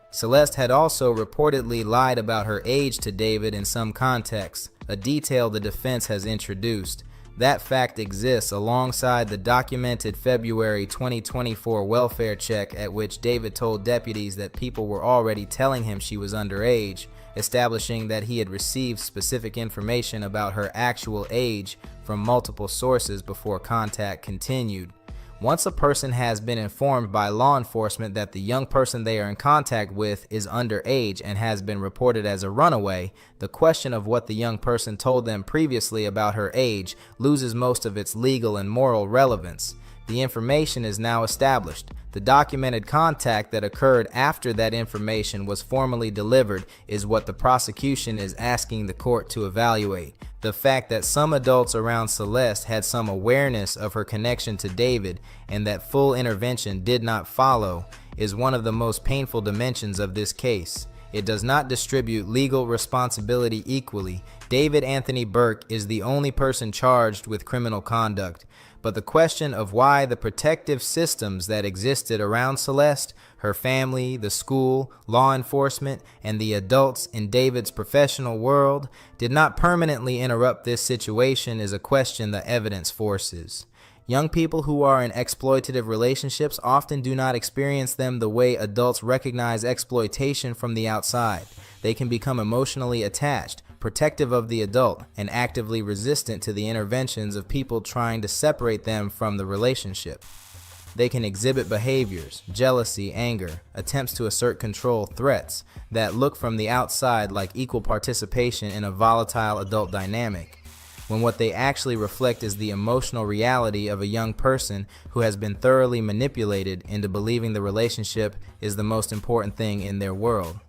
Celeste had also reportedly lied about her age to David in some contexts, a detail the defense has introduced. That fact exists alongside the documented February 2024 welfare check at which David told deputies that people were already telling him she was underage, establishing that he had received specific information about her actual age from multiple sources before contact continued. Once a person has been informed by law enforcement that the young person they are in contact with is underage and has been reported as a runaway, the question of what the young person told them previously about her age loses most of its legal and moral relevance. The information is now established. The documented contact that occurred after that information was formally delivered is what the prosecution is asking the court to evaluate. The fact that some adults around Celeste had some awareness of her connection to David and that full intervention did not follow is one of the most painful dimensions of this case. It does not distribute legal responsibility equally. David Anthony Burke is the only person charged with criminal conduct. But the question of why the protective systems that existed around Celeste, her family, the school, law enforcement, and the adults in David's professional world did not permanently interrupt this situation is a question the evidence forces. Young people who are in exploitative relationships often do not experience them the way adults recognize exploitation from the outside. They can become emotionally attached, protective of the adult, and actively resistant to the interventions of people trying to separate them from the relationship. They can exhibit behaviors, jealousy, anger, attempts to assert control, threats, that look from the outside like equal participation in a volatile adult dynamic, when what they actually reflect is the emotional reality of a young person who has been thoroughly manipulated into believing the relationship is the most important thing in their world.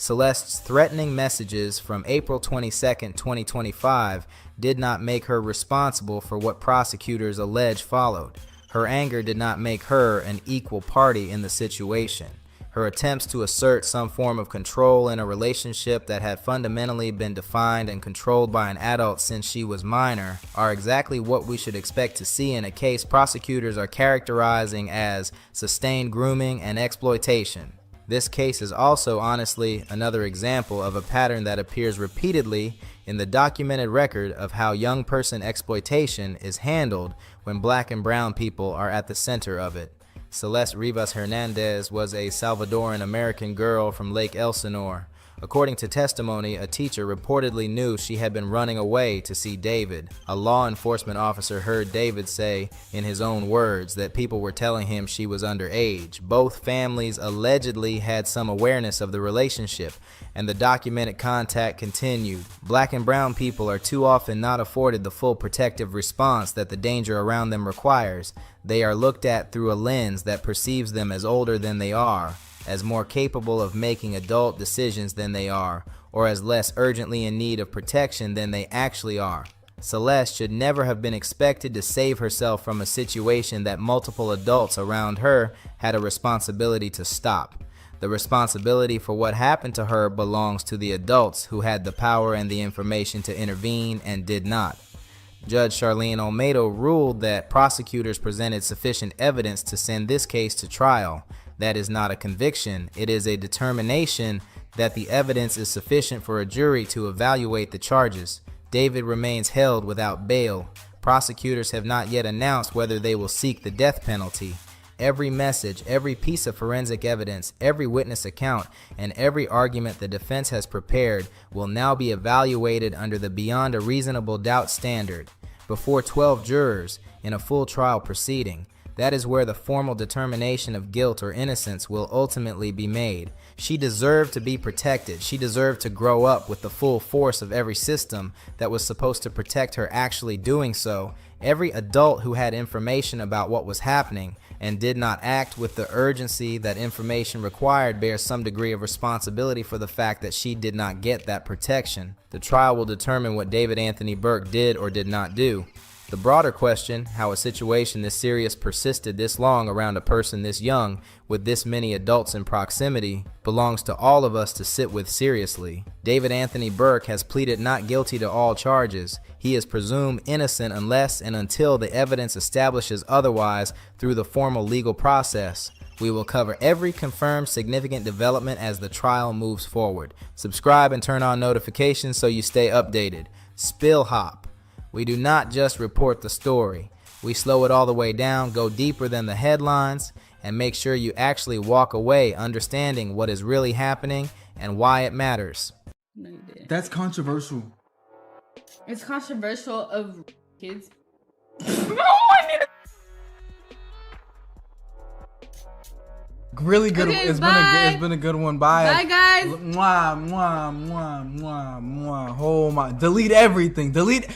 Celeste's threatening messages from April 22, 2025 did not make her responsible for what prosecutors allege followed. Her anger did not make her an equal party in the situation. Her attempts to assert some form of control in a relationship that had fundamentally been defined and controlled by an adult since she was minor are exactly what we should expect to see in a case prosecutors are characterizing as sustained grooming and exploitation. This case is also, honestly, another example of a pattern that appears repeatedly in the documented record of how young person exploitation is handled when black and brown people are at the center of it. Celeste Rivas Hernandez was a Salvadoran American girl from Lake Elsinore. According to testimony, a teacher reportedly knew she had been running away to see David. A law enforcement officer heard David say, in his own words, that people were telling him she was underage. Both families allegedly had some awareness of the relationship, and the documented contact continued. Black and brown people are too often not afforded the full protective response that the danger around them requires. They are looked at through a lens that perceives them as older than they are, as more capable of making adult decisions than they are, or as less urgently in need of protection than they actually are. Celeste should never have been expected to save herself from a situation that multiple adults around her had a responsibility to stop. The responsibility for what happened to her belongs to the adults who had the power and the information to intervene and did not. Judge Charlene Olmedo ruled that prosecutors presented sufficient evidence to send this case to trial. That is not a conviction, it is a determination that the evidence is sufficient for a jury to evaluate the charges. David remains held without bail. Prosecutors have not yet announced whether they will seek the death penalty. Every message, every piece of forensic evidence, every witness account, and every argument the defense has prepared will now be evaluated under the beyond a reasonable doubt standard, before 12 jurors in a full trial proceeding. That is where the formal determination of guilt or innocence will ultimately be made. She deserved to be protected. She deserved to grow up with the full force of every system that was supposed to protect her actually doing so. Every adult who had information about what was happening and did not act with the urgency that information required bears some degree of responsibility for the fact that she did not get that protection. The trial will determine what David Anthony Burke did or did not do. The broader question, how a situation this serious persisted this long around a person this young with this many adults in proximity, belongs to all of us to sit with seriously. David Anthony Burke has pleaded not guilty to all charges. He is presumed innocent unless and until the evidence establishes otherwise through the formal legal process. We will cover every confirmed significant development as the trial moves forward. Subscribe and turn on notifications so you stay updated. SpillHop. We do not just report the story. We slow it all the way down, go deeper than the headlines, and make sure you actually walk away understanding what is really happening and why it matters. That's controversial. It's controversial of kids. Really good. Okay, It's been a good one. Bye. Bye, guys. Mwah, mwah, mwah, mwah, mwah. Oh my! Delete everything. Delete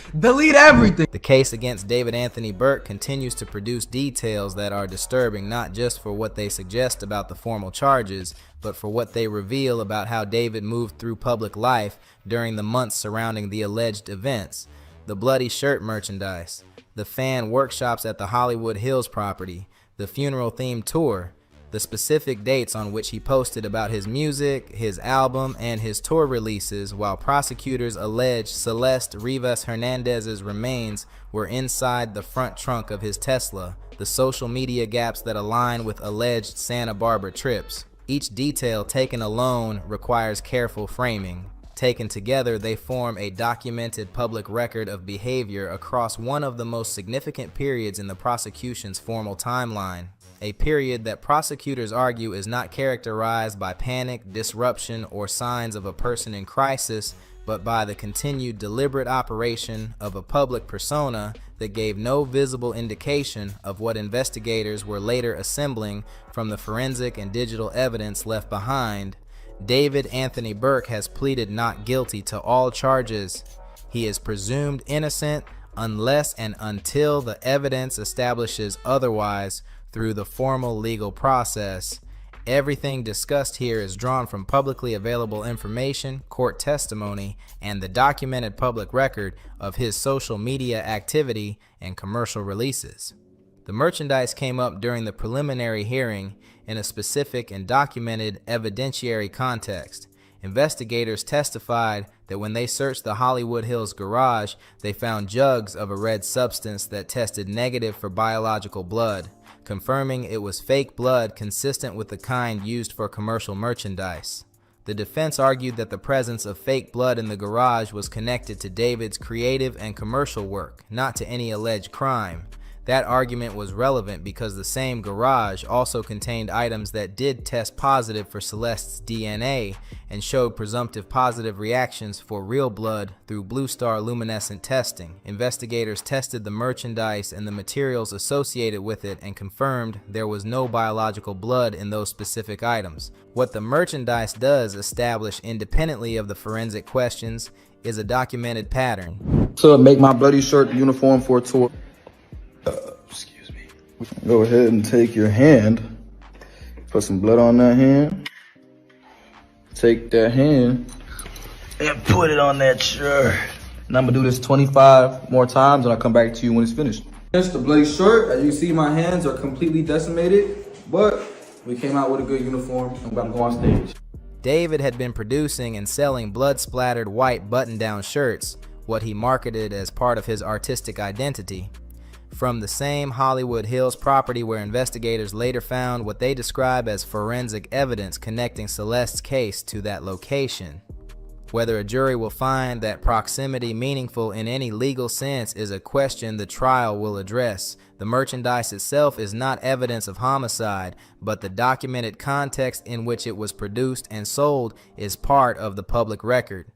everything. The case against David Anthony Burke continues to produce details that are disturbing, not just for what they suggest about the formal charges, but for what they reveal about how David moved through public life during the months surrounding the alleged events. The bloody shirt merchandise, the fan workshops at the Hollywood Hills property, the funeral-themed tour, the specific dates on which he posted about his music, his album, and his tour releases, while prosecutors allege Celeste Rivas Hernandez's remains were inside the front trunk of his Tesla, the social media gaps that align with alleged Santa Barbara trips. Each detail taken alone requires careful framing. Taken together, they form a documented public record of behavior across one of the most significant periods in the prosecution's formal timeline. A period that prosecutors argue is not characterized by panic, disruption, or signs of a person in crisis, but by the continued deliberate operation of a public persona that gave no visible indication of what investigators were later assembling from the forensic and digital evidence left behind. David Anthony Burke has pleaded not guilty to all charges. He is presumed innocent unless and until the evidence establishes otherwise through the formal legal process. Everything discussed here is drawn from publicly available information, court testimony, and the documented public record of his social media activity and commercial releases. The merchandise came up during the preliminary hearing in a specific and documented evidentiary context. Investigators testified that when they searched the Hollywood Hills garage, they found jugs of a red substance that tested negative for biological blood, confirming it was fake blood consistent with the kind used for commercial merchandise. The defense argued that the presence of fake blood in the garage was connected to David's creative and commercial work, not to any alleged crime. That argument was relevant because the same garage also contained items that did test positive for Celeste's DNA and showed presumptive positive reactions for real blood through Blue Star luminescent testing. Investigators tested the merchandise and the materials associated with it and confirmed there was no biological blood in those specific items. What the merchandise does establish independently of the forensic questions is a documented pattern. To make my bloody shirt uniform for a tour. Excuse me. Go ahead and take your hand, put some blood on that hand, take that hand, and put it on that shirt. And I'm gonna do this 25 more times and I'll come back to you when it's finished. That's the bloody shirt. As you see, my hands are completely decimated, but we came out with a good uniform. I'm about to go on stage. David had been producing and selling blood-splattered white button-down shirts, what he marketed as part of his artistic identity, from the same Hollywood Hills property where investigators later found what they describe as forensic evidence connecting Celeste's case to that location. Whether a jury will find that proximity meaningful in any legal sense is a question the trial will address. The merchandise itself is not evidence of homicide, but the documented context in which it was produced and sold is part of the public record.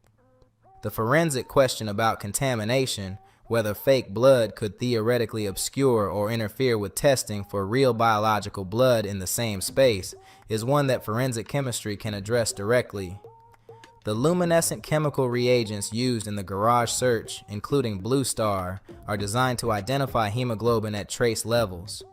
The forensic question about contamination, whether fake blood could theoretically obscure or interfere with testing for real biological blood in the same space, is one that forensic chemistry can address directly. The luminescent chemical reagents used in the garage search, including Blue Star, are designed to identify hemoglobin at trace levels.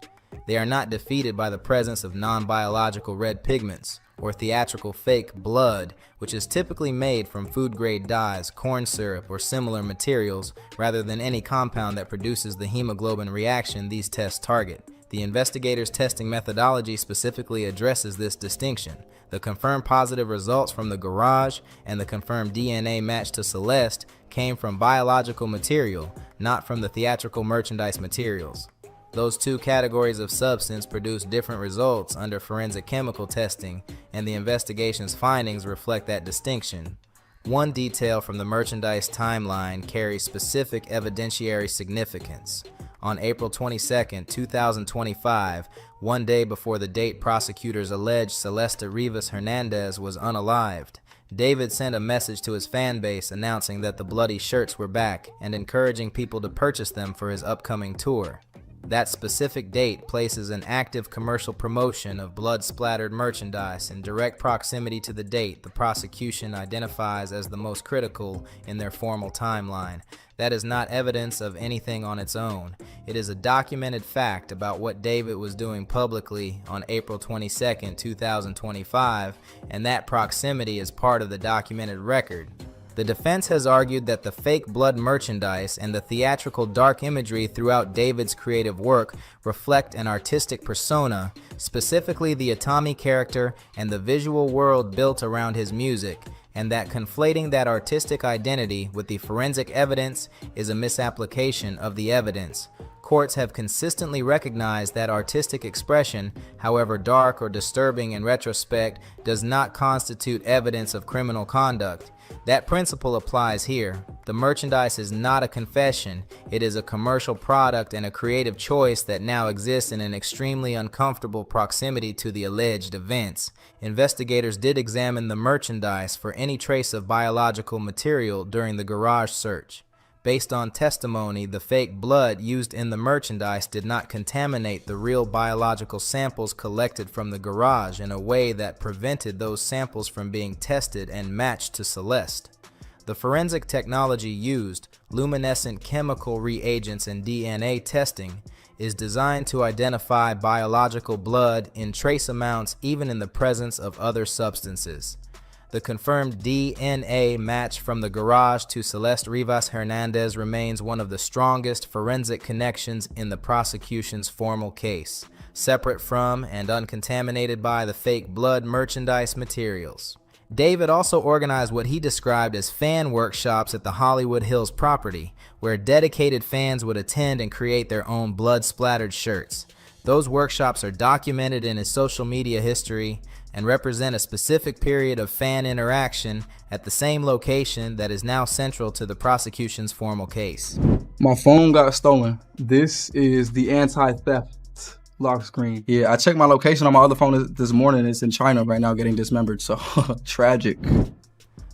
They are not defeated by the presence of non-biological red pigments, or theatrical fake blood, which is typically made from food-grade dyes, corn syrup, or similar materials, rather than any compound that produces the hemoglobin reaction these tests target. The investigators' testing methodology specifically addresses this distinction. The confirmed positive results from the garage and the confirmed DNA match to Celeste came from biological material, not from the theatrical merchandise materials. Those two categories of substance produce different results under forensic chemical testing, and the investigation's findings reflect that distinction. One detail from the merchandise timeline carries specific evidentiary significance. On April 22, 2025, one day before the date prosecutors alleged Celeste Rivas Hernandez was unalived, David sent a message to his fan base announcing that the bloody shirts were back and encouraging people to purchase them for his upcoming tour. That specific date places an active commercial promotion of blood-splattered merchandise in direct proximity to the date the prosecution identifies as the most critical in their formal timeline. That is not evidence of anything on its own. It is a documented fact about what David was doing publicly on April 22, 2025, and that proximity is part of the documented record. The defense has argued that the fake blood merchandise and the theatrical dark imagery throughout David's creative work reflect an artistic persona, specifically the Atami character and the visual world built around his music, and that conflating that artistic identity with the forensic evidence is a misapplication of the evidence. Courts have consistently recognized that artistic expression, however dark or disturbing in retrospect, does not constitute evidence of criminal conduct. That principle applies here. The merchandise is not a confession. It is a commercial product and a creative choice that now exists in an extremely uncomfortable proximity to the alleged events. Investigators did examine the merchandise for any trace of biological material during the garage search. Based on testimony, the fake blood used in the merchandise did not contaminate the real biological samples collected from the garage in a way that prevented those samples from being tested and matched to Celeste. The forensic technology used, luminescent chemical reagents and DNA testing, is designed to identify biological blood in trace amounts even in the presence of other substances. The confirmed DNA match from the garage to Celeste Rivas Hernandez remains one of the strongest forensic connections in the prosecution's formal case, separate from and uncontaminated by the fake blood merchandise materials. David also organized what he described as fan workshops at the Hollywood Hills property, where dedicated fans would attend and create their own blood-splattered shirts. Those workshops are documented in his social media history and represent a specific period of fan interaction at the same location that is now central to the prosecution's formal case. My phone got stolen. This is the anti-theft lock screen. Yeah, I checked my location on my other phone this morning. It's in China right now getting dismembered, so tragic.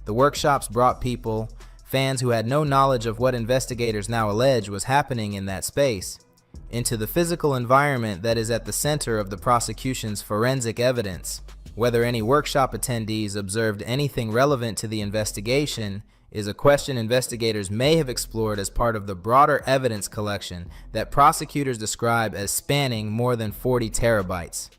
The workshops brought people, fans who had no knowledge of what investigators now allege was happening in that space, into the physical environment that is at the center of the prosecution's forensic evidence. Whether any workshop attendees observed anything relevant to the investigation is a question investigators may have explored as part of the broader evidence collection that prosecutors describe as spanning more than 40 terabytes.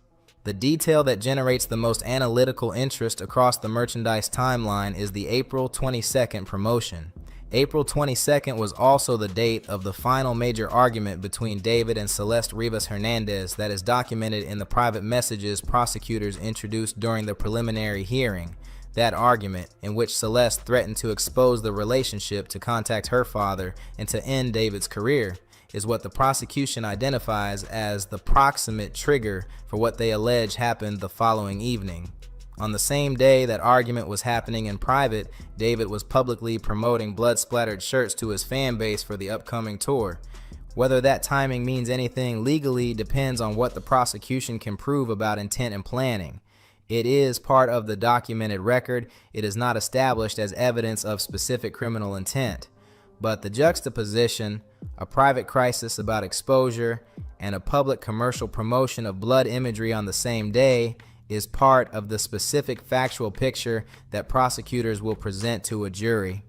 The detail that generates the most analytical interest across the merchandise timeline is the April 22nd promotion. April 22nd was also the date of the final major argument between David and Celeste Rivas Hernandez that is documented in the private messages prosecutors introduced during the preliminary hearing. That argument, in which Celeste threatened to expose the relationship to contact her father and to end David's career, is what the prosecution identifies as the proximate trigger for what they allege happened the following evening. On the same day that argument was happening in private, David was publicly promoting blood-splattered shirts to his fan base for the upcoming tour. Whether that timing means anything legally depends on what the prosecution can prove about intent and planning. It is part of the documented record. It is not established as evidence of specific criminal intent. But the juxtaposition, a private crisis about exposure, and a public commercial promotion of blood imagery on the same day is part of the specific factual picture that prosecutors will present to a jury.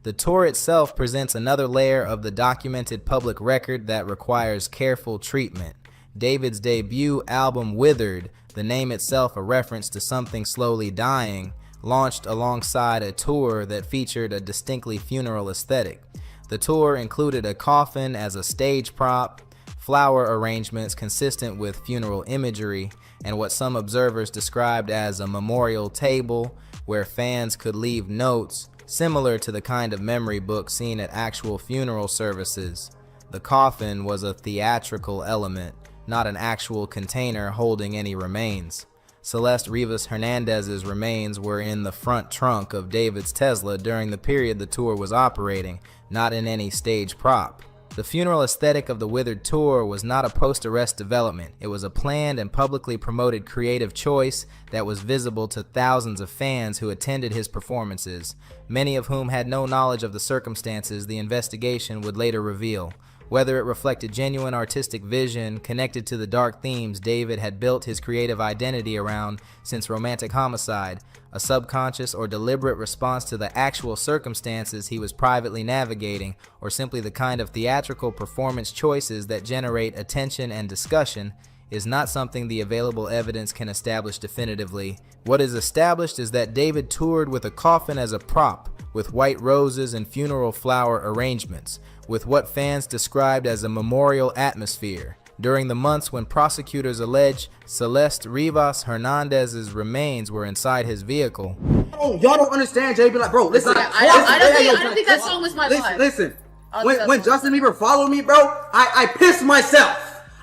The tour itself presents another layer of the documented public record that requires careful treatment. David's debut album Withered, the name itself a reference to something slowly dying, launched alongside a tour that featured a distinctly funeral aesthetic. The tour included a coffin as a stage prop, flower arrangements consistent with funeral imagery, and what some observers described as a memorial table where fans could leave notes similar to the kind of memory book seen at actual funeral services. The coffin was a theatrical element, not an actual container holding any remains. Celeste Rivas Hernandez's remains were in the front trunk of David's Tesla during the period the tour was operating, not in any stage prop. The funeral aesthetic of the Withered tour was not a post-arrest development. It was a planned and publicly promoted creative choice that was visible to thousands of fans who attended his performances, many of whom had no knowledge of the circumstances the investigation would later reveal. Whether it reflected genuine artistic vision connected to the dark themes David had built his creative identity around since Romantic Homicide, a subconscious or deliberate response to the actual circumstances he was privately navigating, or simply the kind of theatrical performance choices that generate attention and discussion, is not something the available evidence can establish definitively. What is established is that David toured with a coffin as a prop, with white roses and funeral flower arrangements, with what fans described as a memorial atmosphere. During the months when prosecutors allege Celeste Rivas Hernandez's remains were inside his vehicle. Oh, y'all don't understand, JB. Like, bro, listen. I don't think that song was my vibe. Listen. When Justin Bieber followed me, bro, I pissed myself.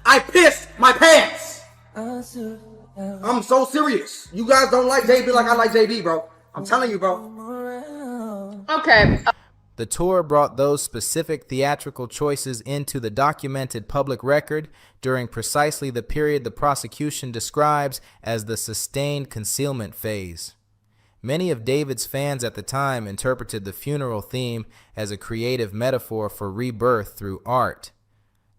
I pissed my pants. I'm so serious. You guys don't like JB like I like JB, bro. I'm telling you, bro. Okay. The tour brought those specific theatrical choices into the documented public record during precisely the period the prosecution describes as the sustained concealment phase. Many of David's fans at the time interpreted the funeral theme as a creative metaphor for rebirth through art.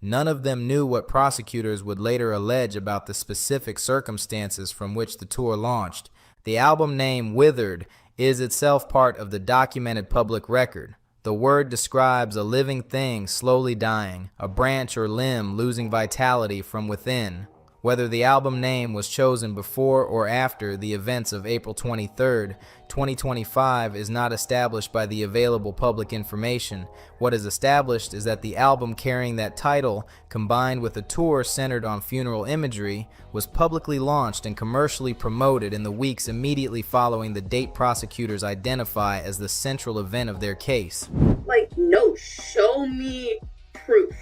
None of them knew what prosecutors would later allege about the specific circumstances from which the tour launched. The album name Withered is itself part of the documented public record. The word describes a living thing slowly dying, a branch or limb losing vitality from within. Whether the album name was chosen before or after the events of April 23, 2025 is not established by the available public information. What is established is that the album carrying that title, combined with a tour centered on funeral imagery, was publicly launched and commercially promoted in the weeks immediately following the date prosecutors identify as the central event of their case. Like, no, show me proof.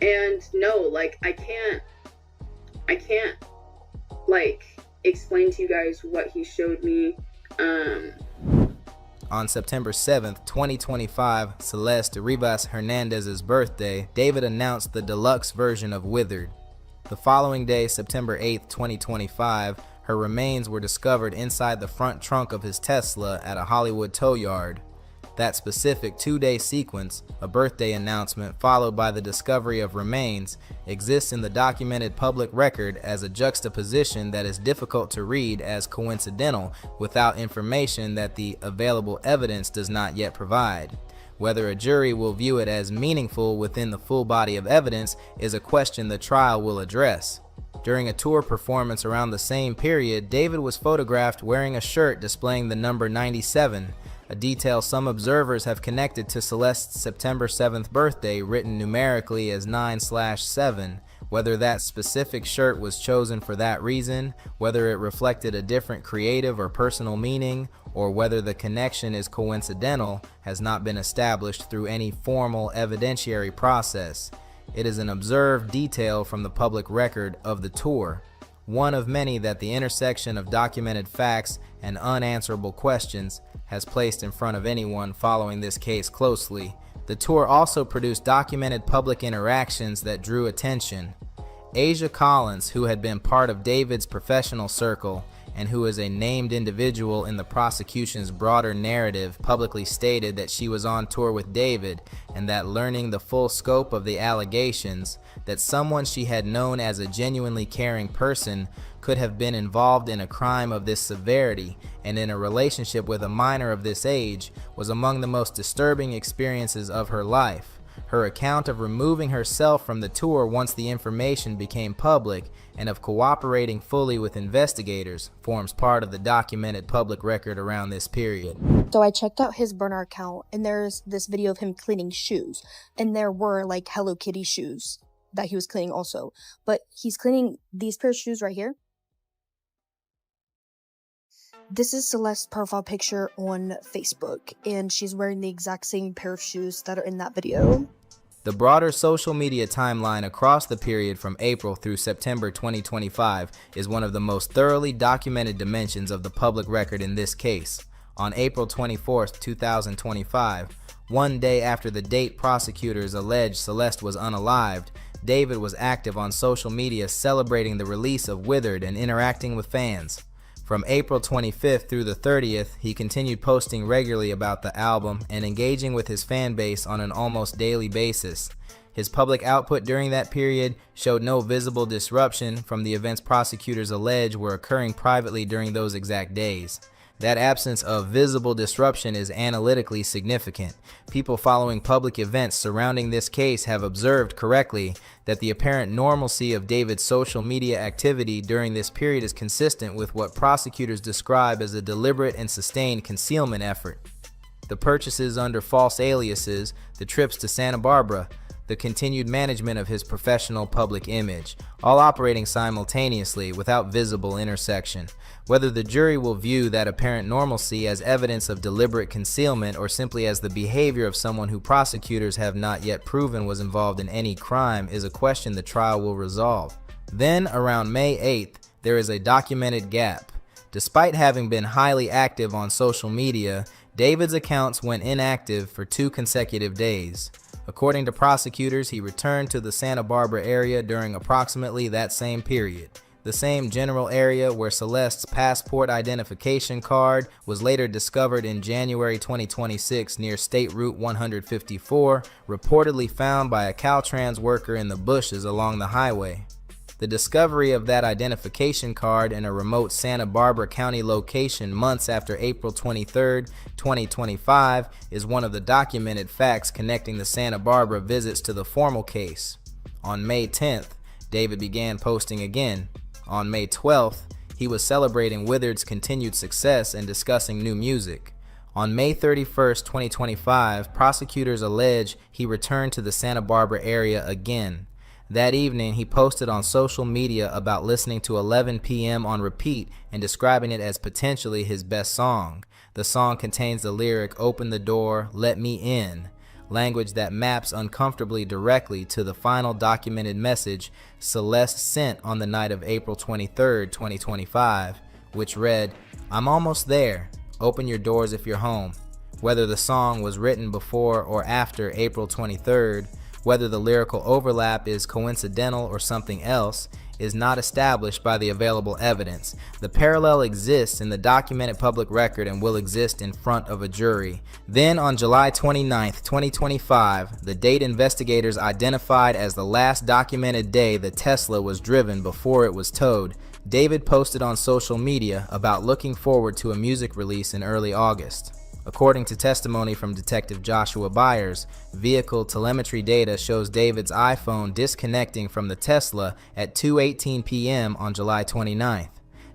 And no, like, I can't, like, explain to you guys what he showed me. On September 7th, 2025, Celeste Rivas Hernandez's birthday, David announced the deluxe version of Withered. The following day, September 8th, 2025, her remains were discovered inside the front trunk of his Tesla at a Hollywood tow yard. That specific 2-day sequence, a birthday announcement followed by the discovery of remains, exists in the documented public record as a juxtaposition that is difficult to read as coincidental without information that the available evidence does not yet provide. Whether a jury will view it as meaningful within the full body of evidence is a question the trial will address. During a tour performance around the same period, David was photographed wearing a shirt displaying the number 97, a detail some observers have connected to Celeste's September 7th birthday, written numerically as 9/7. Whether that specific shirt was chosen for that reason, whether it reflected a different creative or personal meaning, or whether the connection is coincidental, has not been established through any formal evidentiary process. It is an observed detail from the public record of the tour, one of many that the intersection of documented facts and unanswerable questions has placed in front of anyone following this case closely. The tour also produced documented public interactions that drew attention. Asia Collins, who had been part of David's professional circle and who is a named individual in the prosecution's broader narrative, publicly stated that she was on tour with David and that, learning the full scope of the allegations, that someone she had known as a genuinely caring person could have been involved in a crime of this severity and in a relationship with a minor of this age was among the most disturbing experiences of her life. Her account of removing herself from the tour once the information became public and of cooperating fully with investigators forms part of the documented public record around this period. So I checked out his burner account and there's this video of him cleaning shoes, and there were like Hello Kitty shoes that he was cleaning also, but he's cleaning these pair of shoes right here. This is Celeste's profile picture on Facebook, and she's wearing the exact same pair of shoes that are in that video. The broader social media timeline across the period from April through September 2025 is one of the most thoroughly documented dimensions of the public record in this case. On April 24, 2025, one day after the date prosecutors alleged Celeste was unalived, David was active on social media celebrating the release of Withered and interacting with fans. From April 25th through the 30th, he continued posting regularly about the album and engaging with his fan base on an almost daily basis. His public output during that period showed no visible disruption from the events prosecutors allege were occurring privately during those exact days. That absence of visible disruption is analytically significant. People following public events surrounding this case have observed correctly that the apparent normalcy of David's social media activity during this period is consistent with what prosecutors describe as a deliberate and sustained concealment effort. The purchases under false aliases, the trips to Santa Barbara, the continued management of his professional public image, all operating simultaneously without visible intersection. Whether the jury will view that apparent normalcy as evidence of deliberate concealment or simply as the behavior of someone who prosecutors have not yet proven was involved in any crime is a question the trial will resolve. Then, around May 8th, there is a documented gap. Despite having been highly active on social media, David's accounts went inactive for 2 consecutive days. According to prosecutors, he returned to the Santa Barbara area during approximately that same period. The same general area where Celeste's passport identification card was later discovered in January 2026 near State Route 154, reportedly found by a Caltrans worker in the bushes along the highway. The discovery of that identification card in a remote Santa Barbara County location months after April 23, 2025 is one of the documented facts connecting the Santa Barbara visits to the formal case. On May 10th, David began posting again. On May 12th, he was celebrating Withered's continued success and discussing new music. On May 31, 2025, prosecutors allege he returned to the Santa Barbara area again. That evening, he posted on social media about listening to 11 p.m. on repeat and describing it as potentially his best song. The song contains the lyric, "Open the door, let me in," language that maps uncomfortably directly to the final documented message Celeste sent on the night of April 23, 2025, which read, "I'm almost there. Open your doors if you're home." Whether the song was written before or after April 23rd, whether the lyrical overlap is coincidental or something else, is not established by the available evidence. The parallel exists in the documented public record and will exist in front of a jury. Then on July 29, 2025, the date investigators identified as the last documented day the Tesla was driven before it was towed, David posted on social media about looking forward to a music release in early August. According to testimony from Detective Joshua Byers, vehicle telemetry data shows David's iPhone disconnecting from the Tesla at 2:18 p.m. on July 29th.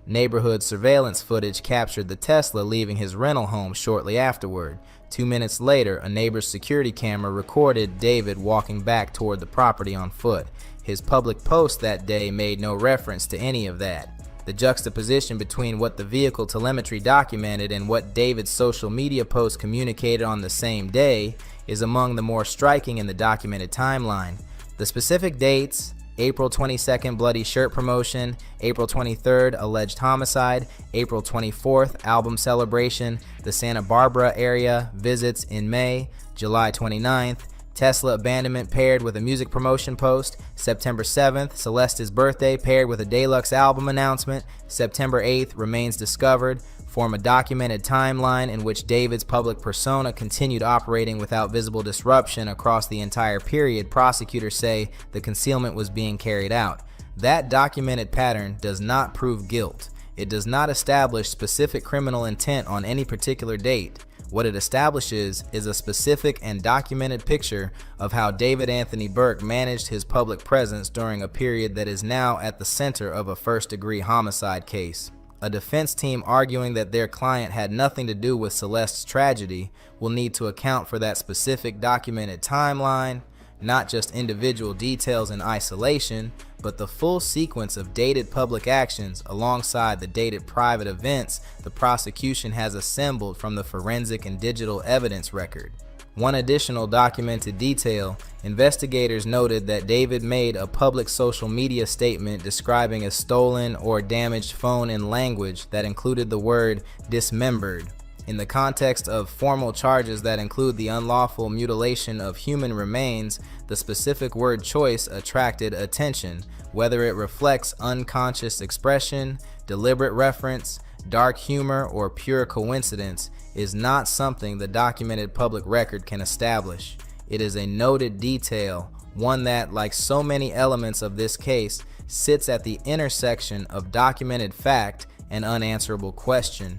Neighborhood surveillance footage captured the Tesla leaving his rental home shortly afterward. 2 minutes later, a neighbor's security camera recorded David walking back toward the property on foot. His public post that day made no reference to any of that. The juxtaposition between what the vehicle telemetry documented and what David's social media posts communicated on the same day is among the more striking in the documented timeline. The specific dates, April 22nd bloody shirt promotion, April 23rd alleged homicide, April 24th album celebration, the Santa Barbara area visits in May, July 29th, Tesla abandonment paired with a music promotion post, September 7th, Celeste's birthday paired with a deluxe album announcement, September 8th, remains discovered, form a documented timeline in which David's public persona continued operating without visible disruption across the entire period. Prosecutors say the concealment was being carried out. That documented pattern does not prove guilt. It does not establish specific criminal intent on any particular date. What it establishes is a specific and documented picture of how David Anthony Burke managed his public presence during a period that is now at the center of a first-degree homicide case. A defense team arguing that their client had nothing to do with Celeste's tragedy will need to account for that specific documented timeline, not just individual details in isolation, but the full sequence of dated public actions alongside the dated private events the prosecution has assembled from the forensic and digital evidence record. One additional documented detail, investigators noted that David made a public social media statement describing a stolen or damaged phone in language that included the word dismembered. In the context of formal charges that include the unlawful mutilation of human remains, the specific word choice attracted attention, whether it reflects unconscious expression, deliberate reference, dark humor, or pure coincidence is not something the documented public record can establish. It is a noted detail, one that, like so many elements of this case, sits at the intersection of documented fact and unanswerable question.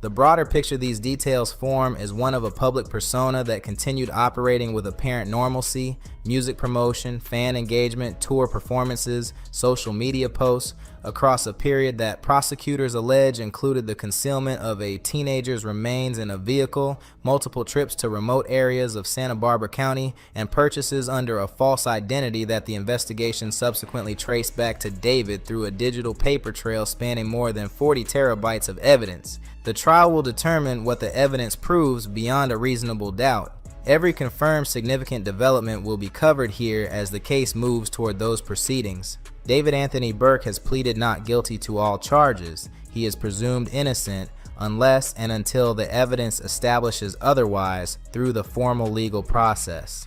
The broader picture these details form is one of a public persona that continued operating with apparent normalcy, music promotion, fan engagement, tour performances, social media posts, across a period that prosecutors allege included the concealment of a teenager's remains in a vehicle, multiple trips to remote areas of Santa Barbara County, and purchases under a false identity that the investigation subsequently traced back to David through a digital paper trail spanning more than 40 terabytes of evidence. The trial will determine what the evidence proves beyond a reasonable doubt. Every confirmed significant development will be covered here as the case moves toward those proceedings. David Anthony Burke has pleaded not guilty to all charges. He is presumed innocent unless and until the evidence establishes otherwise through the formal legal process.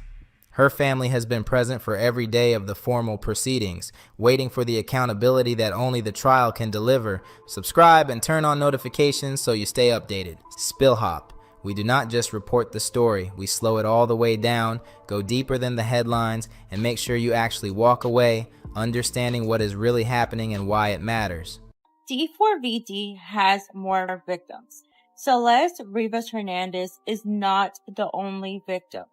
Her family has been present for every day of the formal proceedings, waiting for the accountability that only the trial can deliver. Subscribe and turn on notifications so you stay updated. SpillHop. We do not just report the story, we slow it all the way down, go deeper than the headlines, and make sure you actually walk away understanding what is really happening and why it matters. D4VD has more victims. Celeste Rivas Hernandez is not the only victim.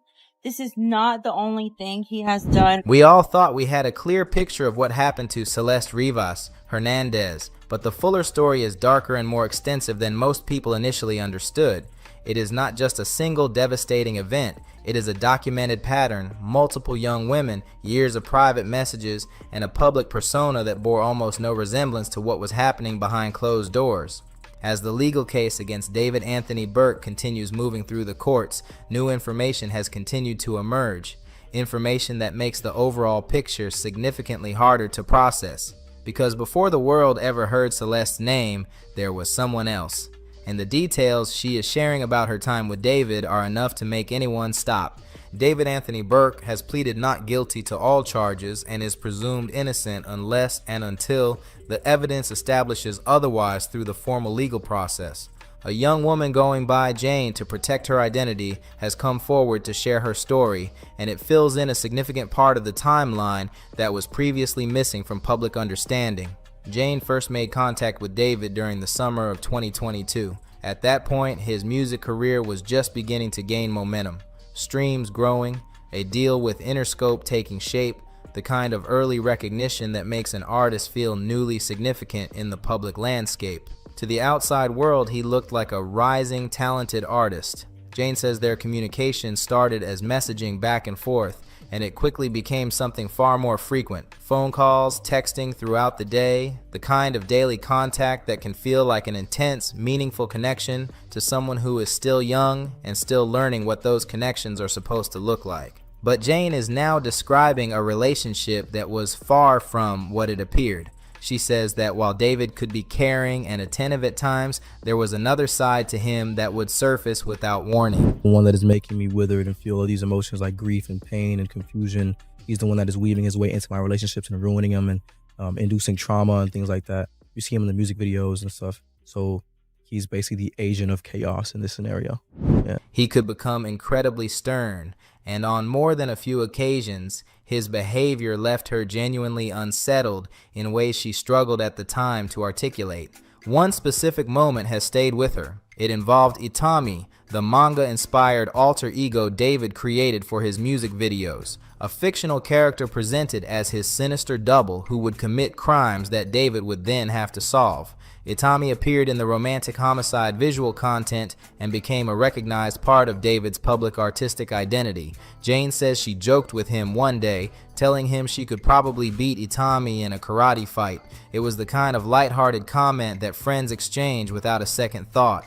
This is not the only thing he has done. We all thought we had a clear picture of what happened to Celeste Rivas Hernandez, but the fuller story is darker and more extensive than most people initially understood. It is not just a single devastating event. It is a documented pattern, multiple young women, years of private messages, and a public persona that bore almost no resemblance to what was happening behind closed doors. As the legal case against David Anthony Burke continues moving through the courts, new information has continued to emerge. Information that makes the overall picture significantly harder to process. Because before the world ever heard Celeste's name, there was someone else. And the details she is sharing about her time with David are enough to make anyone stop. David Anthony Burke has pleaded not guilty to all charges and is presumed innocent unless and until the evidence establishes otherwise through the formal legal process. A young woman going by Jane to protect her identity has come forward to share her story, and it fills in a significant part of the timeline that was previously missing from public understanding. Jane first made contact with David during the summer of 2022. At that point, his music career was just beginning to gain momentum. Streams growing, a deal with Interscope taking shape, the kind of early recognition that makes an artist feel newly significant in the public landscape. To the outside world, he looked like a rising, talented artist. Jane says their communication started as messaging back and forth, and it quickly became something far more frequent. Phone calls, texting throughout the day, the kind of daily contact that can feel like an intense, meaningful connection to someone who is still young and still learning what those connections are supposed to look like. But Jane is now describing a relationship that was far from what it appeared. She says that while David could be caring and attentive at times, there was another side to him that would surface without warning. One that is making me withered and feel all these emotions like grief and pain and confusion. He's the one that is weaving his way into my relationships and ruining them and inducing trauma and things like that. You see him in the music videos and stuff. So he's basically the agent of chaos in this scenario. Yeah. He could become incredibly stern, and on more than a few occasions, his behavior left her genuinely unsettled in ways she struggled at the time to articulate. One specific moment has stayed with her. It involved Itami, the manga-inspired alter ego David created for his music videos, a fictional character presented as his sinister double who would commit crimes that David would then have to solve. Itami appeared in the romantic homicide visual content and became a recognized part of David's public artistic identity. Jane says she joked with him one day, telling him she could probably beat Itami in a karate fight. It was the kind of lighthearted comment that friends exchange without a second thought.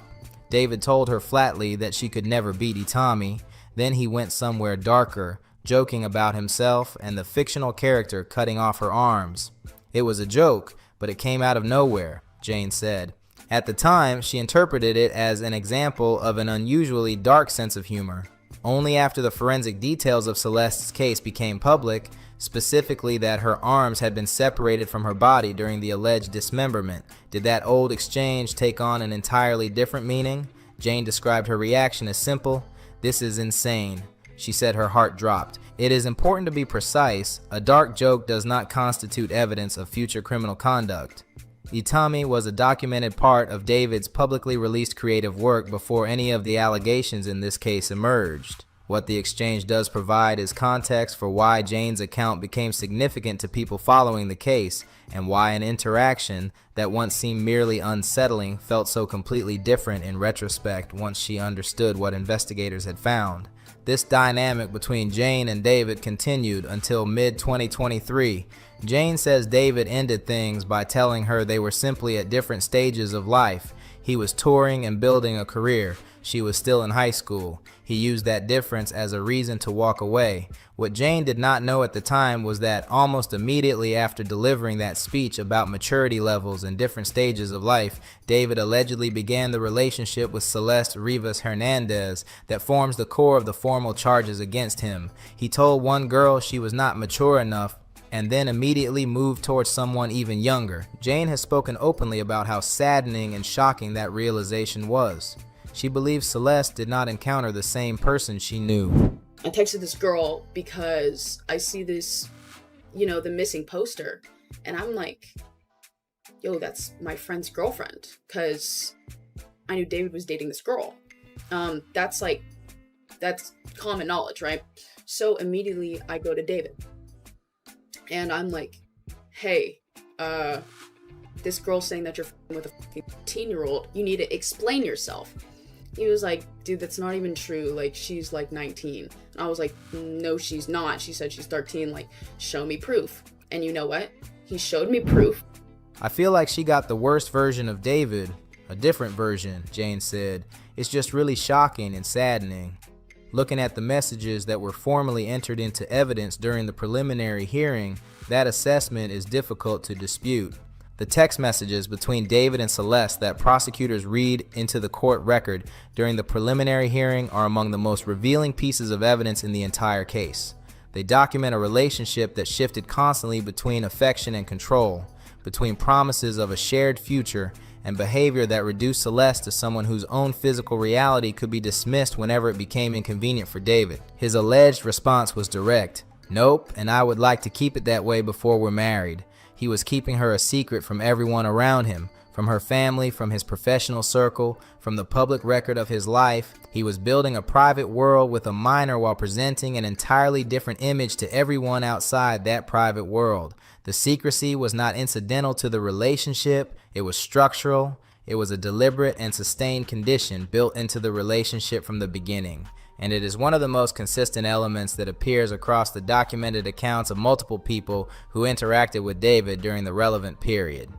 David told her flatly that she could never beat Itami. Then he went somewhere darker, joking about himself and the fictional character cutting off her arms. It was a joke, but it came out of nowhere, Jane said. At the time, she interpreted it as an example of an unusually dark sense of humor. Only after the forensic details of Celeste's case became public, specifically that her arms had been separated from her body during the alleged dismemberment, did that old exchange take on an entirely different meaning. Jane described her reaction as simple. "This is insane." She said her heart dropped. It is important to be precise. A dark joke does not constitute evidence of future criminal conduct. Itami was a documented part of David's publicly released creative work before any of the allegations in this case emerged. What the exchange does provide is context for why Jane's account became significant to people following the case, and why an interaction that once seemed merely unsettling felt so completely different in retrospect once she understood what investigators had found. This dynamic between Jane and David continued until mid-2023. Jane says David ended things by telling her they were simply at different stages of life. He was touring and building a career. She was still in high school. He used that difference as a reason to walk away. What Jane did not know at the time was that almost immediately after delivering that speech about maturity levels and different stages of life, David allegedly began the relationship with Celeste Rivas Hernandez that forms the core of the formal charges against him. He told one girl she was not mature enough and then immediately moved towards someone even younger. Jane has spoken openly about how saddening and shocking that realization was. She believes Celeste did not encounter the same person she knew. I texted this girl because I see this, the missing poster, and I'm like, yo, that's my friend's girlfriend, because I knew David was dating this girl. That's common knowledge, right? So immediately I go to David, and I'm like, hey, this girl's saying that you're with a 15-year-old. You need to explain yourself. He was like, dude, that's not even true. Like, she's like 19. And I was like, no, she's not. She said she's 13. Like, show me proof. And you know what? He showed me proof. I feel like she got the worst version of David, a different version, Jane said. It's just really shocking and saddening. Looking at the messages that were formally entered into evidence during the preliminary hearing, that assessment is difficult to dispute. The text messages between David and Celeste that prosecutors read into the court record during the preliminary hearing are among the most revealing pieces of evidence in the entire case. They document a relationship that shifted constantly between affection and control, between promises of a shared future and behavior that reduced Celeste to someone whose own physical reality could be dismissed whenever it became inconvenient for David. His alleged response was direct. "Nope, and I would like to keep it that way before we're married." He was keeping her a secret from everyone around him, from her family, from his professional circle, from the public record of his life. He was building a private world with a minor while presenting an entirely different image to everyone outside that private world. The secrecy was not incidental to the relationship, it was structural. It was a deliberate and sustained condition built into the relationship from the beginning. And it is one of the most consistent elements that appears across the documented accounts of multiple people who interacted with David during the relevant period.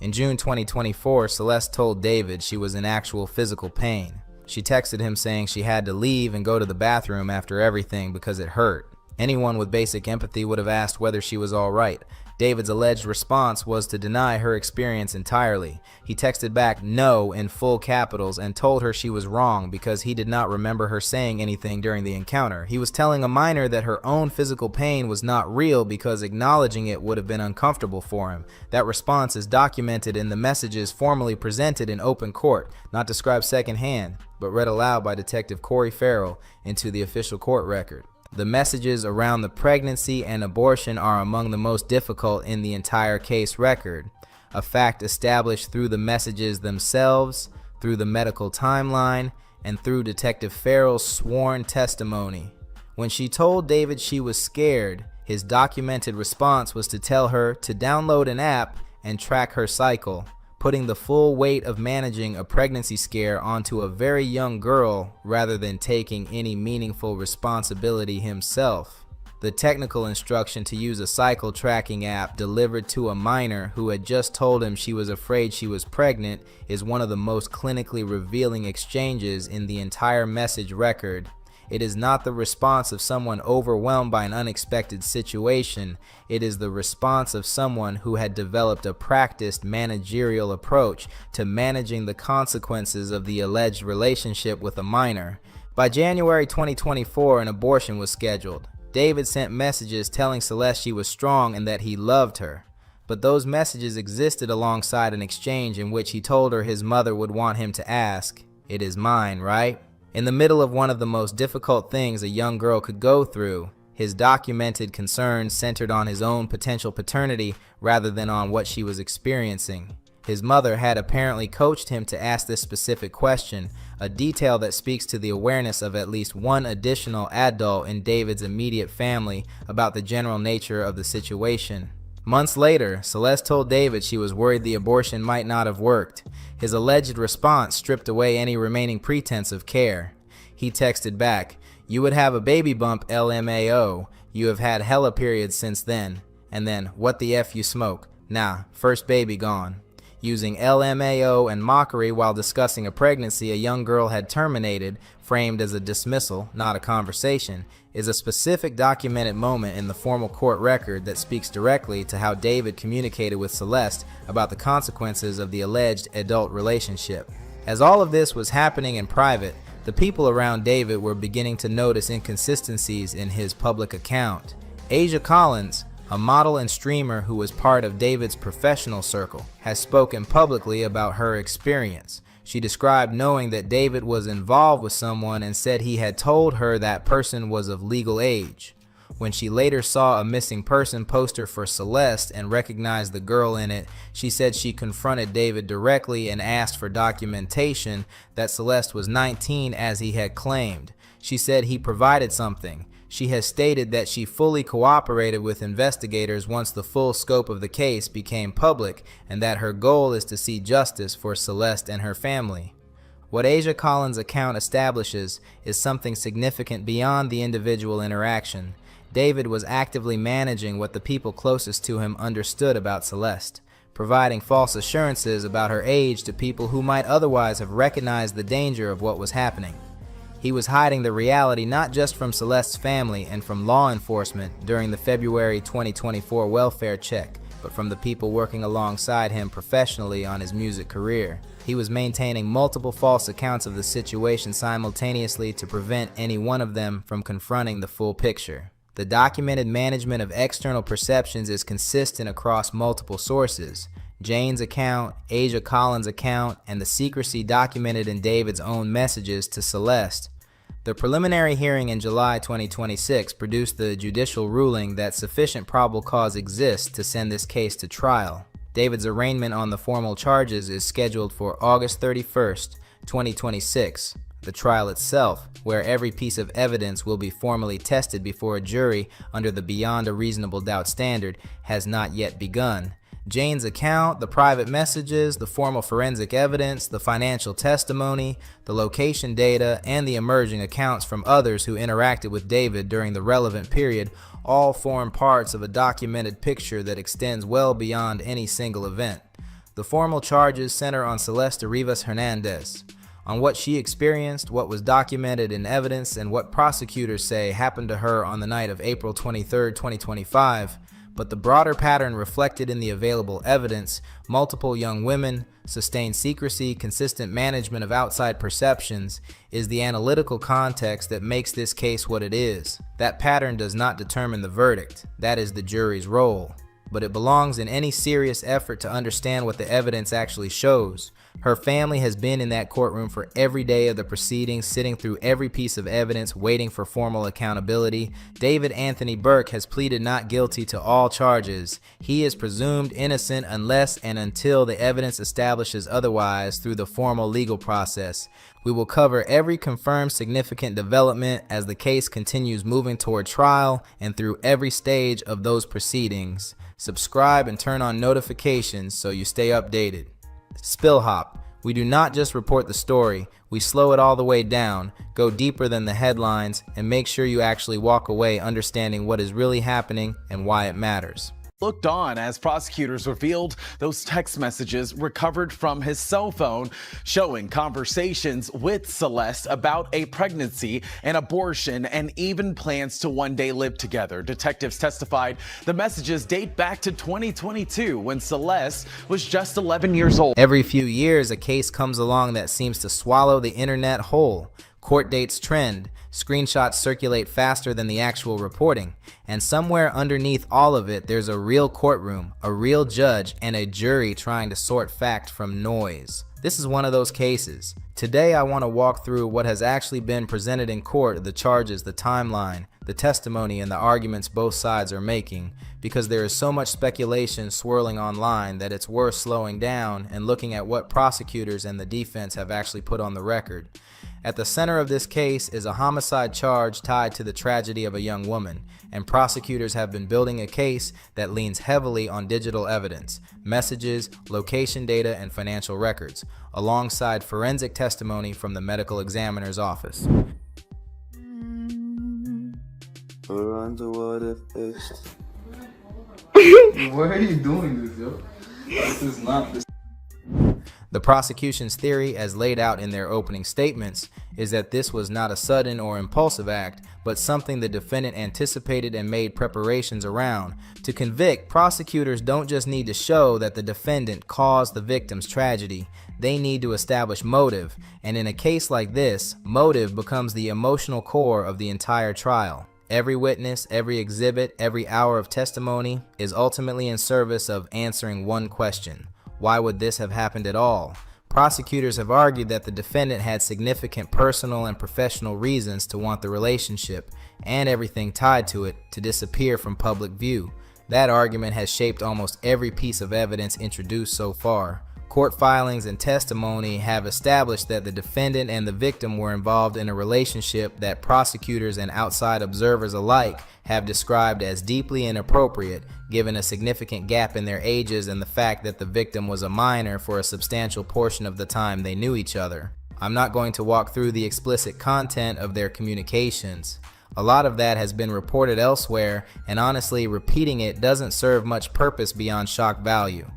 In June 2024, Celeste told David she was in actual physical pain. She texted him saying she had to leave and go to the bathroom after everything because it hurt. Anyone with basic empathy would have asked whether she was all right. David's alleged response was to deny her experience entirely. He texted back "no" in full capitals and told her she was wrong because he did not remember her saying anything during the encounter. He was telling a minor that her own physical pain was not real because acknowledging it would have been uncomfortable for him. That response is documented in the messages formally presented in open court, not described secondhand, but read aloud by Detective Corey Farrell into the official court record. The messages around the pregnancy and abortion are among the most difficult in the entire case record, a fact established through the messages themselves, through the medical timeline, and through Detective Farrell's sworn testimony. When she told David she was scared, his documented response was to tell her to download an app and track her cycle, putting the full weight of managing a pregnancy scare onto a very young girl rather than taking any meaningful responsibility himself. The technical instruction to use a cycle tracking app delivered to a minor who had just told him she was afraid she was pregnant is one of the most clinically revealing exchanges in the entire message record. It is not the response of someone overwhelmed by an unexpected situation. It is the response of someone who had developed a practiced managerial approach to managing the consequences of the alleged relationship with a minor. By January 2024, an abortion was scheduled. David sent messages telling Celeste she was strong and that he loved her. But those messages existed alongside an exchange in which he told her his mother would want him to ask, "It is mine, right?" In the middle of one of the most difficult things a young girl could go through, his documented concerns centered on his own potential paternity rather than on what she was experiencing. His mother had apparently coached him to ask this specific question, a detail that speaks to the awareness of at least one additional adult in David's immediate family about the general nature of the situation. Months later, Celeste told David she was worried the abortion might not have worked. His alleged response stripped away any remaining pretense of care. He texted back, "You would have a baby bump, LMAO. You have had hella periods since then." And then, "What the F you smoke? Nah, first baby gone." Using LMAO and mockery while discussing a pregnancy a young girl had terminated, framed as a dismissal, not a conversation, is a specific documented moment in the formal court record that speaks directly to how David communicated with Celeste about the consequences of the alleged adult relationship. As all of this was happening in private, the people around David were beginning to notice inconsistencies in his public account. Asia Collins, a model and streamer who was part of David's professional circle, has spoken publicly about her experience. She described knowing that David was involved with someone and said he had told her that person was of legal age. When she later saw a missing person poster for Celeste and recognized the girl in it, she said she confronted David directly and asked for documentation that Celeste was 19 as he had claimed. She said he provided something. She has stated that she fully cooperated with investigators once the full scope of the case became public and that her goal is to see justice for Celeste and her family. What Asia Collins' account establishes is something significant beyond the individual interaction. David was actively managing what the people closest to him understood about Celeste, providing false assurances about her age to people who might otherwise have recognized the danger of what was happening. He was hiding the reality not just from Celeste's family and from law enforcement during the February 2024 welfare check, but from the people working alongside him professionally on his music career. He was maintaining multiple false accounts of the situation simultaneously to prevent any one of them from confronting the full picture. The documented management of external perceptions is consistent across multiple sources. Jane's account, Asia Collins' account, and the secrecy documented in David's own messages to Celeste. The preliminary hearing in July 2026 produced the judicial ruling that sufficient probable cause exists to send this case to trial. David's arraignment on the formal charges is scheduled for August 31st, 2026. The trial itself, where every piece of evidence will be formally tested before a jury under the beyond a reasonable doubt standard, has not yet begun. Jane's account, the private messages, the formal forensic evidence, the financial testimony, the location data, and the emerging accounts from others who interacted with David during the relevant period all form parts of a documented picture that extends well beyond any single event. The formal charges center on Celeste Rivas Hernandez, on what she experienced, what was documented in evidence, and what prosecutors say happened to her on the night of April 23, 2025. But the broader pattern reflected in the available evidence, multiple young women, sustained secrecy, consistent management of outside perceptions, is the analytical context that makes this case what it is. That pattern does not determine the verdict. That is the jury's role. But it belongs in any serious effort to understand what the evidence actually shows. Her family has been in that courtroom for every day of the proceedings, sitting through every piece of evidence, waiting for formal accountability. David Anthony Burke has pleaded not guilty to all charges. He is presumed innocent unless and until the evidence establishes otherwise through the formal legal process. We will cover every confirmed significant development as the case continues moving toward trial and through every stage of those proceedings. Subscribe and turn on notifications so you stay updated. SpillHop. We do not just report the story, we slow it all the way down, go deeper than the headlines, and make sure you actually walk away understanding what is really happening and why it matters. looked on as prosecutors revealed those text messages recovered from his cell phone showing conversations with Celeste about a pregnancy, an abortion, and even plans to one day live together. Detectives testified the messages date back to 2022 when Celeste was just 11 years old. Every few years, a case comes along that seems to swallow the internet whole. Court dates trend, screenshots circulate faster than the actual reporting, and somewhere underneath all of it, there's a real courtroom, a real judge, and a jury trying to sort fact from noise. This is one of those cases. Today, I want to walk through what has actually been presented in court, the charges, the timeline, the testimony, and the arguments both sides are making, because there is so much speculation swirling online that it's worth slowing down and looking at what prosecutors and the defense have actually put on the record. At the center of this case is a homicide charge tied to the tragedy of a young woman, and prosecutors have been building a case that leans heavily on digital evidence, messages, location data, and financial records, alongside forensic testimony from the medical examiner's office. Why are you doing this, yo? This is not this. The prosecution's theory, as laid out in their opening statements, is that this was not a sudden or impulsive act, but something the defendant anticipated and made preparations around. To convict, prosecutors don't just need to show that the defendant caused the victim's tragedy. They need to establish motive, and in a case like this, motive becomes the emotional core of the entire trial. Every witness, every exhibit, every hour of testimony is ultimately in service of answering one question. Why would this have happened at all? Prosecutors have argued that the defendant had significant personal and professional reasons to want the relationship and everything tied to it to disappear from public view. That argument has shaped almost every piece of evidence introduced so far. Court filings and testimony have established that the defendant and the victim were involved in a relationship that prosecutors and outside observers alike have described as deeply inappropriate, given a significant gap in their ages and the fact that the victim was a minor for a substantial portion of the time they knew each other. I'm not going to walk through the explicit content of their communications. A lot of that has been reported elsewhere, and honestly, repeating it doesn't serve much purpose beyond shock value.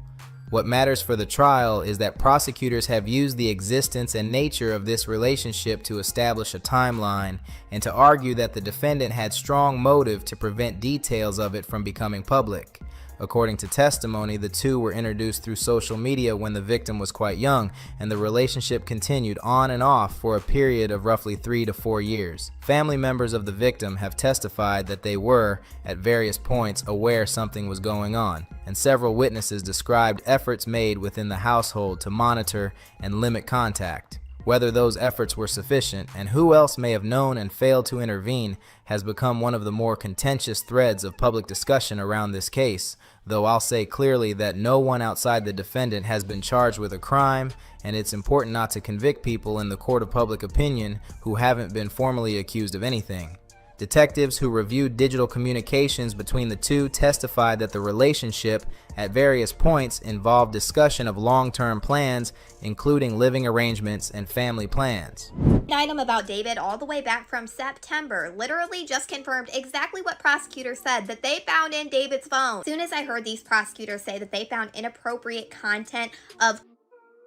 What matters for the trial is that prosecutors have used the existence and nature of this relationship to establish a timeline and to argue that the defendant had strong motive to prevent details of it from becoming public. According to testimony, the two were introduced through social media when the victim was quite young, and the relationship continued on and off for a period of roughly 3 to 4 years. Family members of the victim have testified that they were, at various points, aware something was going on, and several witnesses described efforts made within the household to monitor and limit contact. Whether those efforts were sufficient and who else may have known and failed to intervene has become one of the more contentious threads of public discussion around this case, though I'll say clearly that no one outside the defendant has been charged with a crime, and it's important not to convict people in the court of public opinion who haven't been formally accused of anything. Detectives who reviewed digital communications between the two testified that the relationship at various points involved discussion of long-term plans, including living arrangements and family plans. Item about David all the way back from September literally just confirmed exactly what prosecutors said that they found in David's phone. As soon as I heard these prosecutors say that they found inappropriate content of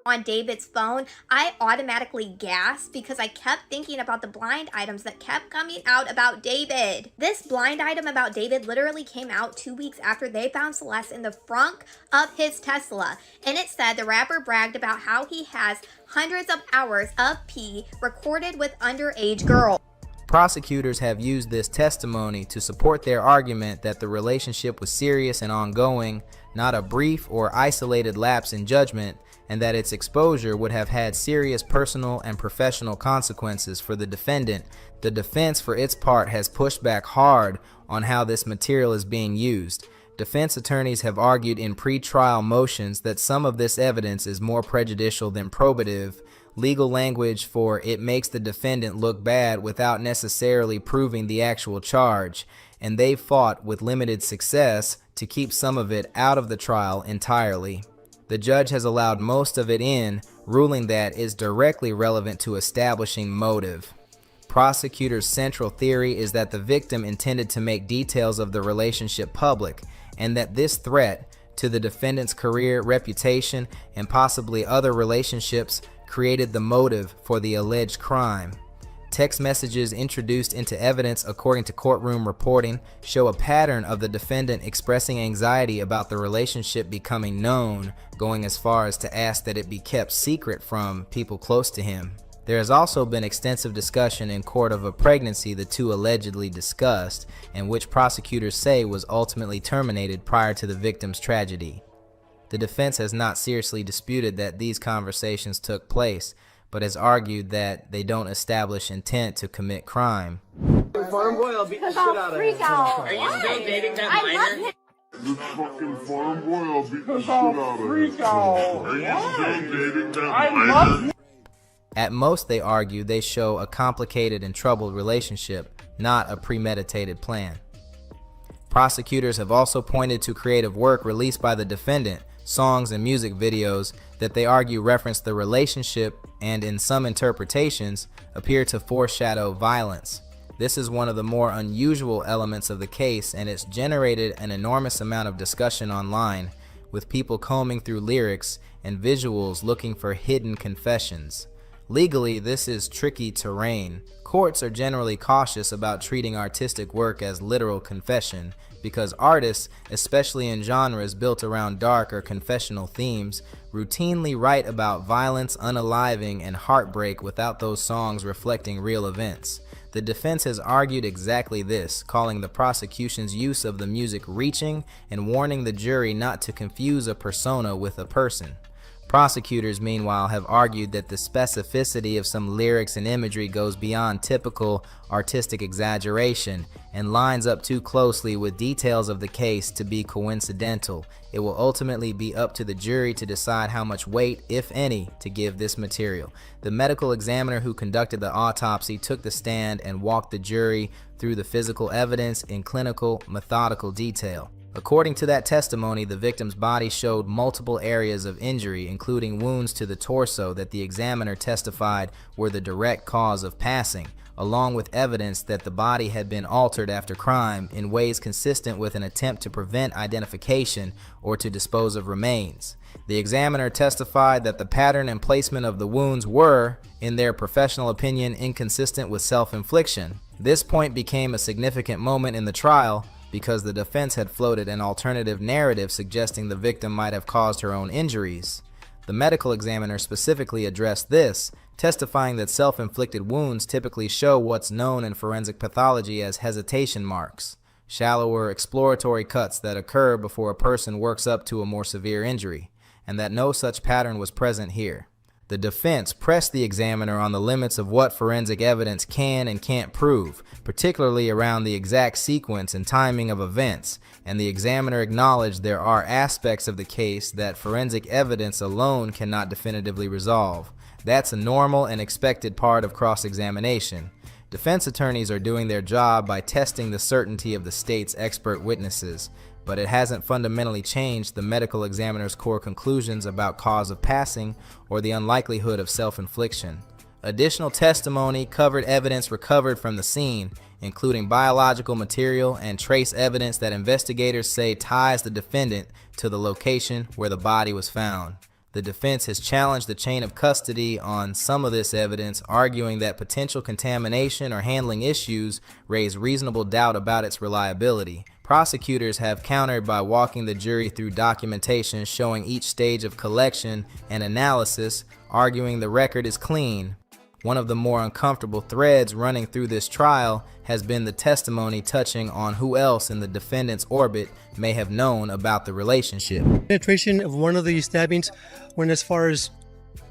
on David's phone, I automatically gasped because I kept thinking about the blind items that kept coming out about David. This blind item about David literally came out 2 weeks after they found Celeste in the frunk of his Tesla, and it said the rapper bragged about how he has hundreds of hours of pee recorded with underage girls. Prosecutors have used this testimony to support their argument that the relationship was serious and ongoing, not a brief or isolated lapse in judgment, and that its exposure would have had serious personal and professional consequences for the defendant. The defense, for its part, has pushed back hard on how this material is being used. Defense attorneys have argued in pre-trial motions that some of this evidence is more prejudicial than probative, legal language for it makes the defendant look bad without necessarily proving the actual charge, and they fought with limited success to keep some of it out of the trial entirely. The judge has allowed most of it in, ruling that is directly relevant to establishing motive. Prosecutors' central theory is that the victim intended to make details of the relationship public, and that this threat to the defendant's career, reputation, and possibly other relationships created the motive for the alleged crime. Text messages introduced into evidence, according to courtroom reporting, show a pattern of the defendant expressing anxiety about the relationship becoming known, going as far as to ask that it be kept secret from people close to him. There has also been extensive discussion in court of a pregnancy the two allegedly discussed, and which prosecutors say was ultimately terminated prior to the victim's tragedy. The defense has not seriously disputed that these conversations took place, but has argued that they don't establish intent to commit crime. Farm boy, I'll beat the shit out of him. Are you still dating that minor? This fucking farm boy, I'll beat the shit out of him. Are you still dating that minor? At most, they argue they show a complicated and troubled relationship, not a premeditated plan. Prosecutors have also pointed to creative work released by the defendant, songs and music videos that they argue reference the relationship and, in some interpretations, appear to foreshadow violence. This is one of the more unusual elements of the case, and it's generated an enormous amount of discussion online, with people combing through lyrics and visuals looking for hidden confessions. Legally, this is tricky terrain. Courts are generally cautious about treating artistic work as literal confession because artists, especially in genres built around dark or confessional themes, routinely write about violence, unaliving, and heartbreak without those songs reflecting real events. The defense has argued exactly this, calling the prosecution's use of the music reaching and warning the jury not to confuse a persona with a person. Prosecutors, meanwhile, have argued that the specificity of some lyrics and imagery goes beyond typical artistic exaggeration and lines up too closely with details of the case to be coincidental. It will ultimately be up to the jury to decide how much weight, if any, to give this material. The medical examiner who conducted the autopsy took the stand and walked the jury through the physical evidence in clinical, methodical detail. According to that testimony, the victim's body showed multiple areas of injury, including wounds to the torso that the examiner testified were the direct cause of passing, along with evidence that the body had been altered after crime in ways consistent with an attempt to prevent identification or to dispose of remains. The examiner testified that the pattern and placement of the wounds were, in their professional opinion, inconsistent with self-infliction. This point became a significant moment in the trial, because the defense had floated an alternative narrative suggesting the victim might have caused her own injuries. The medical examiner specifically addressed this, testifying that self-inflicted wounds typically show what's known in forensic pathology as hesitation marks, shallower exploratory cuts that occur before a person works up to a more severe injury, and that no such pattern was present here. The defense pressed the examiner on the limits of what forensic evidence can and can't prove, particularly around the exact sequence and timing of events, and the examiner acknowledged there are aspects of the case that forensic evidence alone cannot definitively resolve. That's a normal and expected part of cross-examination. Defense attorneys are doing their job by testing the certainty of the state's expert witnesses, but it hasn't fundamentally changed the medical examiner's core conclusions about cause of passing or the unlikelihood of self-infliction. Additional testimony covered evidence recovered from the scene, including biological material and trace evidence that investigators say ties the defendant to the location where the body was found. The defense has challenged the chain of custody on some of this evidence, arguing that potential contamination or handling issues raise reasonable doubt about its reliability. Prosecutors have countered by walking the jury through documentation showing each stage of collection and analysis, arguing the record is clean. One of the more uncomfortable threads running through this trial has been the testimony touching on who else in the defendant's orbit may have known about the relationship. Penetration of one of the stabbings went as far as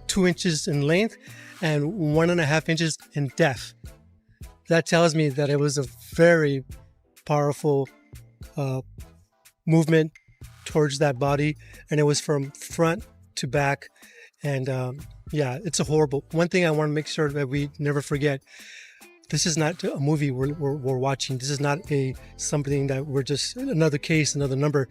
2 inches in length and 1.5 inches in depth. That tells me that it was a very powerful movement towards that body, and it was from front to back. And yeah, it's a horrible. One thing I want to make sure that we never forget: this is not a movie we're watching. This is not something that we're just another case, another number.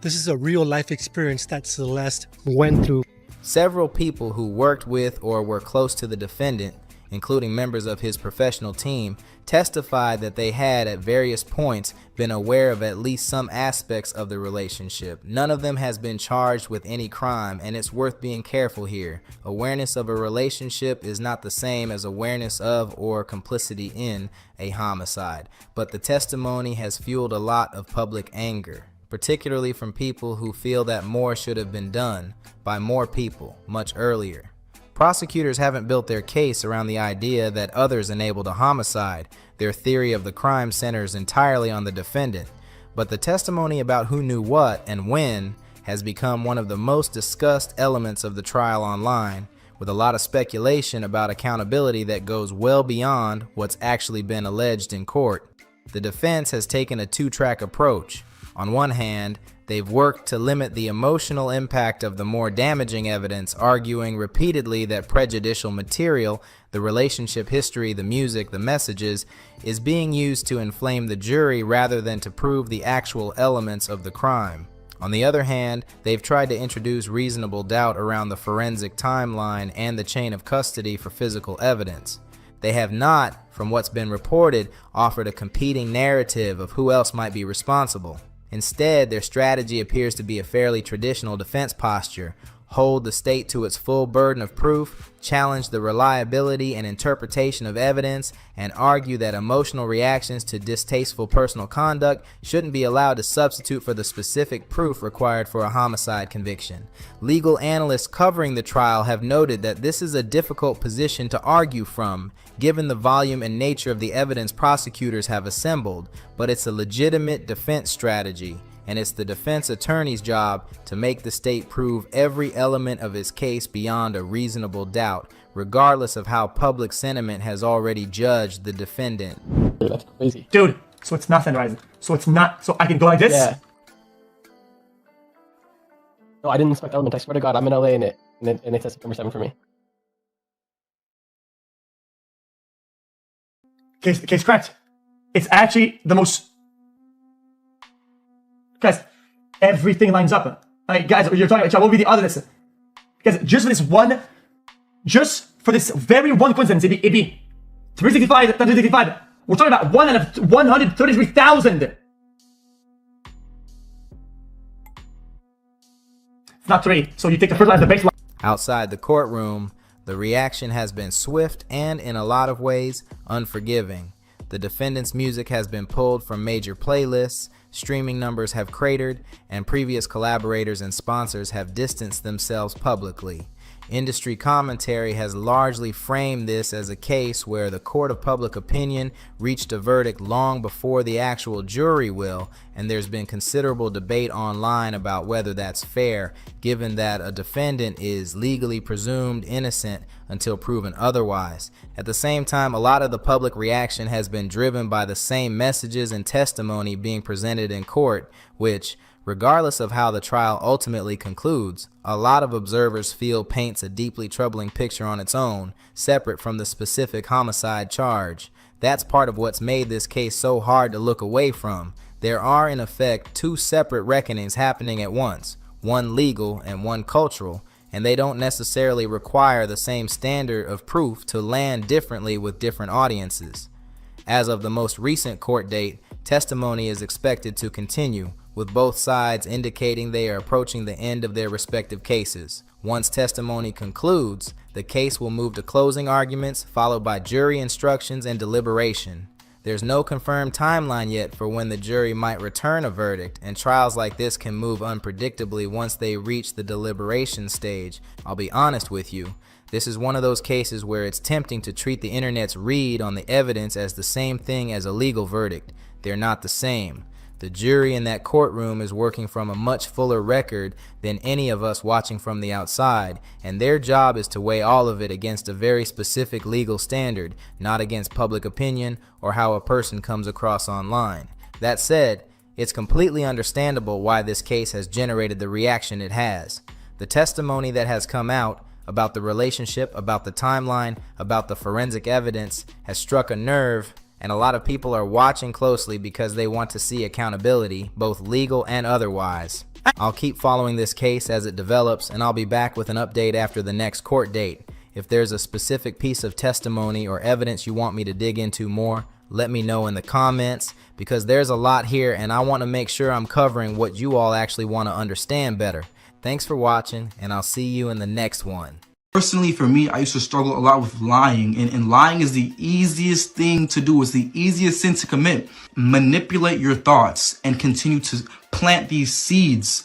This is a real life experience that Celeste went through. Several people who worked with or were close to the defendant, including members of his professional team, testified that they had at various points been aware of at least some aspects of the relationship. None of them has been charged with any crime, and it's worth being careful here. Awareness of a relationship is not the same as awareness of or complicity in a homicide, but the testimony has fueled a lot of public anger, particularly from people who feel that more should have been done by more people much earlier. Prosecutors haven't built their case around the idea that others enabled a homicide. Their theory of the crime centers entirely on the defendant. But the testimony about who knew what and when has become one of the most discussed elements of the trial online, with a lot of speculation about accountability that goes well beyond what's actually been alleged in court. The defense has taken a two-track approach. On one hand, they've worked to limit the emotional impact of the more damaging evidence, arguing repeatedly that prejudicial material, the relationship history, the music, the messages, is being used to inflame the jury rather than to prove the actual elements of the crime. On the other hand, they've tried to introduce reasonable doubt around the forensic timeline and the chain of custody for physical evidence. They have not, from what's been reported, offered a competing narrative of who else might be responsible. Instead, their strategy appears to be a fairly traditional defense posture: hold the state to its full burden of proof, challenge the reliability and interpretation of evidence, and argue that emotional reactions to distasteful personal conduct shouldn't be allowed to substitute for the specific proof required for a homicide conviction. Legal analysts covering the trial have noted that this is a difficult position to argue from, given the volume and nature of the evidence prosecutors have assembled, but it's a legitimate defense strategy, and it's the defense attorney's job to make the state prove every element of its case beyond a reasonable doubt, regardless of how public sentiment has already judged the defendant. That's crazy. Dude, so it's not standardized. So it's not, so I can go like this? Yeah. No, I didn't inspect element. I swear to God, I'm in LA and it says September 7 for me. Case correct. It's actually the most... Guys, everything lines up. Like, guys, you're talking about what would be the other list? Guys, just for this very one coincidence, it'd be 365, 365. We're talking about 1 out of 133,000. It's not 3, so you take the first line as the baseline. Outside the courtroom, the reaction has been swift and, in a lot of ways, unforgiving. The defendant's music has been pulled from major playlists, streaming numbers have cratered, and previous collaborators and sponsors have distanced themselves publicly. Industry commentary has largely framed this as a case where the court of public opinion reached a verdict long before the actual jury will, and there's been considerable debate online about whether that's fair, given that a defendant is legally presumed innocent until proven otherwise. At the same time, a lot of the public reaction has been driven by the same messages and testimony being presented in court, which, regardless of how the trial ultimately concludes, a lot of observers feel paints a deeply troubling picture on its own, separate from the specific homicide charge. That's part of what's made this case so hard to look away from. There are, in effect, two separate reckonings happening at once, one legal and one cultural, and they don't necessarily require the same standard of proof to land differently with different audiences. As of the most recent court date, testimony is expected to continue, with both sides indicating they are approaching the end of their respective cases. Once testimony concludes, the case will move to closing arguments, followed by jury instructions and deliberation. There's no confirmed timeline yet for when the jury might return a verdict, and trials like this can move unpredictably once they reach the deliberation stage. I'll be honest with you, this is one of those cases where it's tempting to treat the internet's read on the evidence as the same thing as a legal verdict. They're not the same. The jury in that courtroom is working from a much fuller record than any of us watching from the outside, and their job is to weigh all of it against a very specific legal standard, not against public opinion or how a person comes across online. That said, it's completely understandable why this case has generated the reaction it has. The testimony that has come out about the relationship, about the timeline, about the forensic evidence has struck a nerve, and a lot of people are watching closely because they want to see accountability, both legal and otherwise. I'll keep following this case as it develops, and I'll be back with an update after the next court date. If there's a specific piece of testimony or evidence you want me to dig into more, let me know in the comments, because there's a lot here and I want to make sure I'm covering what you all actually want to understand better. Thanks for watching, and I'll see you in the next one. Personally, for me, I used to struggle a lot with lying, and lying is the easiest thing to do. It's the easiest sin to commit. Manipulate your thoughts and continue to plant these seeds.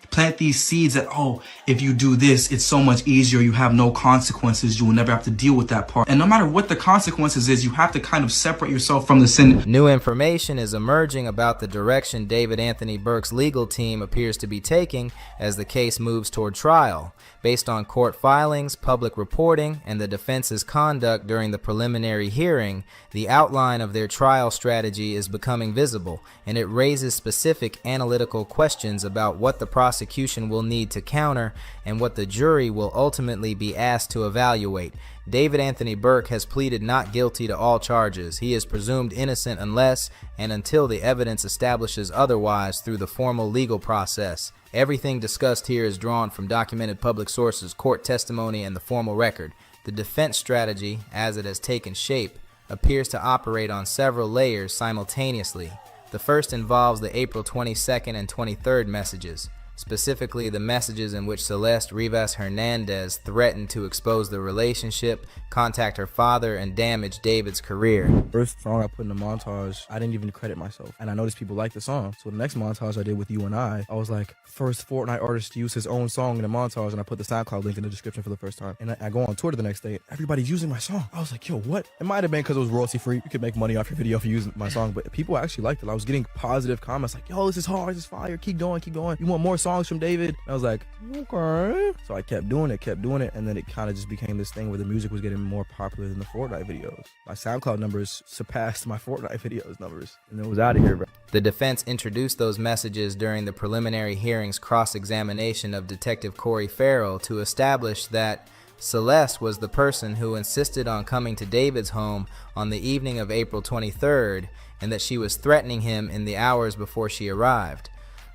Plant these seeds that, oh, if you do this, it's so much easier. You have no consequences. You will never have to deal with that part. And no matter what the consequences is, you have to kind of separate yourself from the sin. New information is emerging about the direction David Anthony Burke's legal team appears to be taking as the case moves toward trial. Based on court filings, public reporting, and the defense's conduct during the preliminary hearing, the outline of their trial strategy is becoming visible, and it raises specific analytical questions about what the prosecution will need to counter and what the jury will ultimately be asked to evaluate. David Anthony Burke has pleaded not guilty to all charges. He is presumed innocent unless and until the evidence establishes otherwise through the formal legal process. Everything discussed here is drawn from documented public sources, court testimony, and the formal record. The defense strategy, as it has taken shape, appears to operate on several layers simultaneously. The first involves the April 22nd and 23rd messages, specifically the messages in which Celeste Rivas Hernandez threatened to expose the relationship, contact her father, and damage David's career. First song I put in the montage, I didn't even credit myself, and I noticed people liked the song. So the next montage I did with You and I was like, first Fortnite artist to use his own song in the montage, and I put the SoundCloud link in the description for the first time. And I go on tour the next day, everybody's using my song. I was like, yo, what? It might have been because it was royalty free. You could make money off your video for using my song, but people actually liked it. I was getting positive comments like, yo, this is hard, this is fire, keep going, keep going. You want more songs from David? And I was like, okay. So I kept doing it, and then it kind of just became this thing where the music was getting more popular than the Fortnite videos. My SoundCloud numbers surpassed my Fortnite videos numbers, and it was out of here, bro. The defense introduced those messages during the preliminary hearing's cross-examination of Detective Corey Farrell to establish that Celeste was the person who insisted on coming to David's home on the evening of April 23rd, and that she was threatening him in the hours before she arrived.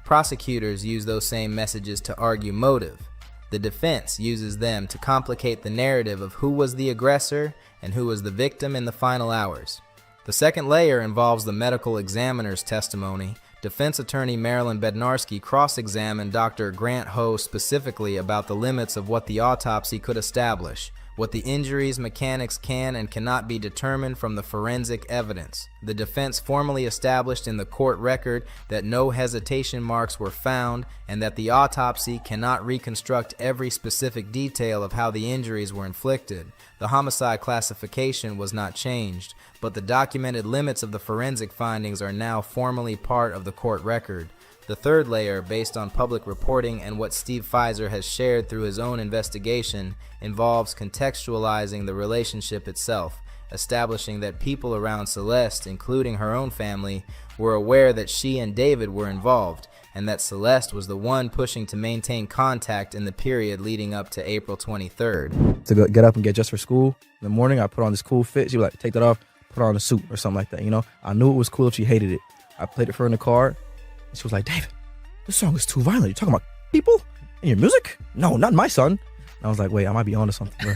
Prosecutors use those same messages to argue motive. The defense uses them to complicate the narrative of who was the aggressor and who was the victim in the final hours. The second layer involves the medical examiner's testimony. Defense attorney Marilyn Bednarski cross-examined Dr. Grant Ho specifically about the limits of what the autopsy could establish, what the injuries' mechanics can and cannot be determined from the forensic evidence. The defense formally established in the court record that no hesitation marks were found and that the autopsy cannot reconstruct every specific detail of how the injuries were inflicted. The homicide classification was not changed, but the documented limits of the forensic findings are now formally part of the court record. The third layer, based on public reporting and what Steve Pfizer has shared through his own investigation, involves contextualizing the relationship itself, establishing that people around Celeste, including her own family, were aware that she and David were involved, and that Celeste was the one pushing to maintain contact in the period leading up to April 23rd. To go get up and get dressed for school in the morning, I put on this cool fit. She was like, take that off, put on a suit or something like that, you know? I knew it was cool if she hated it. I played it for her in the car. She was like, David, this song is too violent. You're talking about people in your music? No, not my son. And I was like, wait, I might be onto something, bro.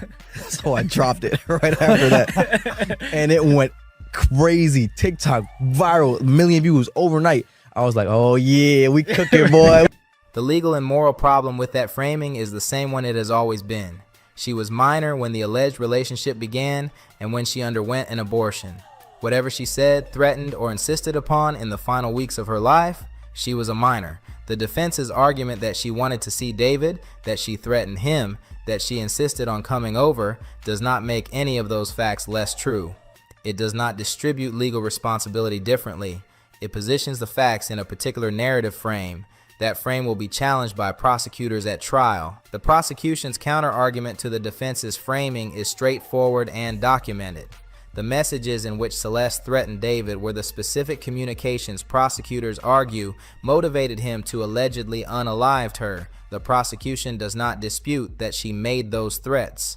So I dropped it right after that. And it went crazy. TikTok, viral, 1 million views overnight. I was like, oh yeah, we cooking, boy. The legal and moral problem with that framing is the same one it has always been. She was minor when the alleged relationship began and when she underwent an abortion. Whatever she said, threatened, or insisted upon in the final weeks of her life, she was a minor. The defense's argument that she wanted to see David, that she threatened him, that she insisted on coming over, does not make any of those facts less true. It does not distribute legal responsibility differently. It positions the facts in a particular narrative frame. That frame will be challenged by prosecutors at trial. The prosecution's counter-argument to the defense's framing is straightforward and documented. The messages in which Celeste threatened David were the specific communications prosecutors argue motivated him to allegedly unalive her. The prosecution does not dispute that she made those threats.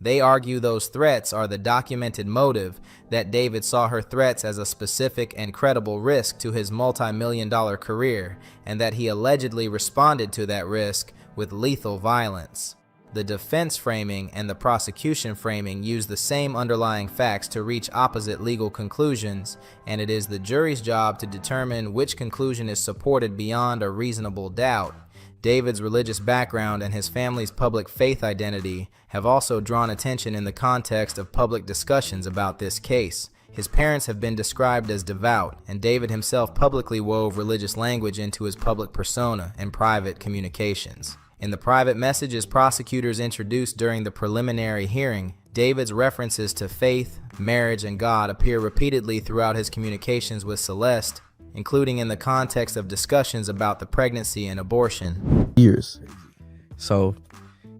They argue those threats are the documented motive, that David saw her threats as a specific and credible risk to his multi-million-dollar career, and that he allegedly responded to that risk with lethal violence. The defense framing and the prosecution framing use the same underlying facts to reach opposite legal conclusions, and it is the jury's job to determine which conclusion is supported beyond a reasonable doubt. David's religious background and his family's public faith identity have also drawn attention in the context of public discussions about this case. His parents have been described as devout, and David himself publicly wove religious language into his public persona and private communications. In the private messages prosecutors introduced during the preliminary hearing, David's references to faith, marriage, and God appear repeatedly throughout his communications with Celeste, including in the context of discussions about the pregnancy and abortion. Years. So,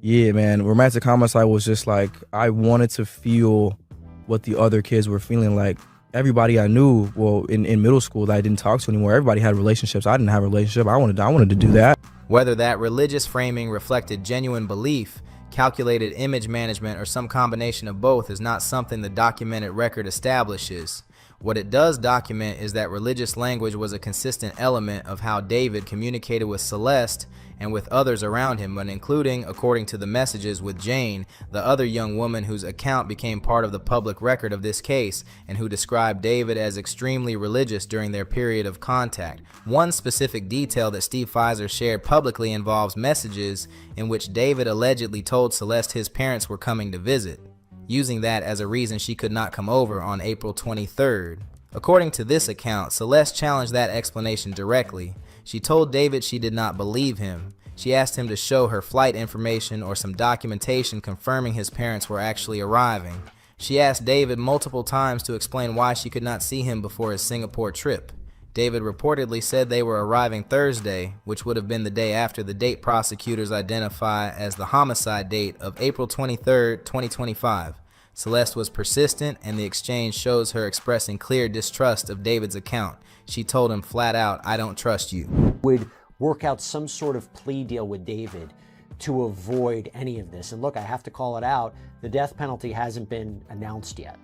yeah, man, romantic homicide was just like, I wanted to feel what the other kids were feeling. Like, everybody I knew, well, in middle school that I didn't talk to anymore, everybody had relationships. I didn't have a relationship. I wanted to do that. Whether that religious framing reflected genuine belief, calculated image management, or some combination of both is not something the documented record establishes. What it does document is that religious language was a consistent element of how David communicated with Celeste and with others around him, but including, according to the messages, with Jane, the other young woman whose account became part of the public record of this case and who described David as extremely religious during their period of contact. One specific detail that Steve Pfizer shared publicly involves messages in which David allegedly told Celeste his parents were coming to visit, using that as a reason she could not come over on April 23rd. According to this account, Celeste challenged that explanation directly. She told David she did not believe him. She asked him to show her flight information or some documentation confirming his parents were actually arriving. She asked David multiple times to explain why she could not see him before his Singapore trip. David reportedly said they were arriving Thursday, which would have been the day after the date prosecutors identify as the homicide date of April 23, 2025. Celeste was persistent, and the exchange shows her expressing clear distrust of David's account. She told him flat out, "I don't trust you." Would work out some sort of plea deal with David to avoid any of this. And look, I have to call it out, the death penalty hasn't been announced yet.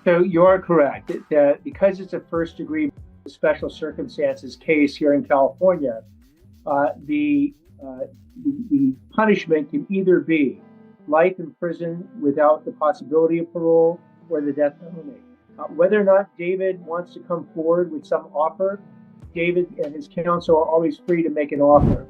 So you're correct that because it's a first degree special circumstances case here in California, the punishment can either be life in prison without the possibility of parole or the death penalty. Whether or not David wants to come forward with some offer, David and his counsel are always free to make an offer.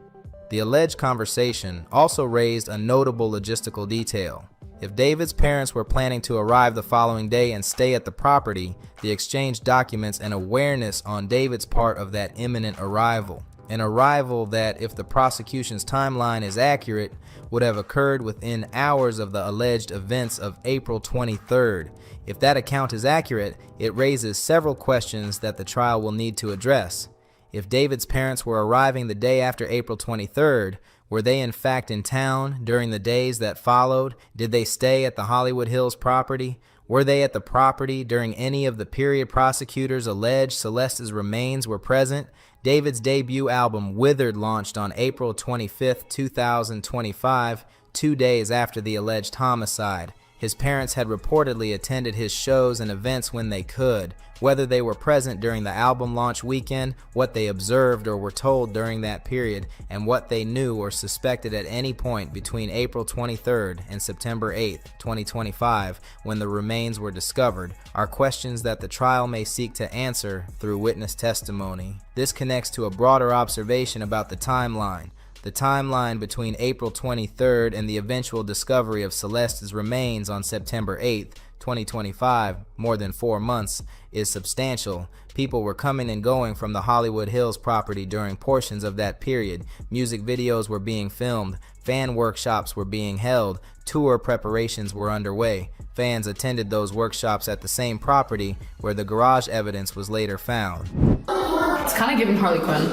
The alleged conversation also raised a notable logistical detail. If David's parents were planning to arrive the following day and stay at the property, the exchange documents an awareness on David's part of that imminent arrival. An arrival that, if the prosecution's timeline is accurate, would have occurred within hours of the alleged events of April 23rd. If that account is accurate, it raises several questions that the trial will need to address. If David's parents were arriving the day after April 23rd, were they in fact in town during the days that followed? Did they stay at the Hollywood Hills property? Were they at the property during any of the period prosecutors alleged Celeste's remains were present? David's debut album Withered launched on April 25, 2025, 2 days after the alleged homicide. His parents had reportedly attended his shows and events when they could. Whether they were present during the album launch weekend, what they observed or were told during that period, and what they knew or suspected at any point between April 23rd and September 8th, 2025, when the remains were discovered, are questions that the trial may seek to answer through witness testimony. This connects to a broader observation about the timeline. The timeline between April 23rd and the eventual discovery of Celeste's remains on September 8th, 2025, more than 4 months, is substantial. People were coming and going from the Hollywood Hills property during portions of that period. Music videos were being filmed, fan workshops were being held, tour preparations were underway. Fans attended those workshops at the same property where the garage evidence was later found. It's kind of giving Harley Quinn.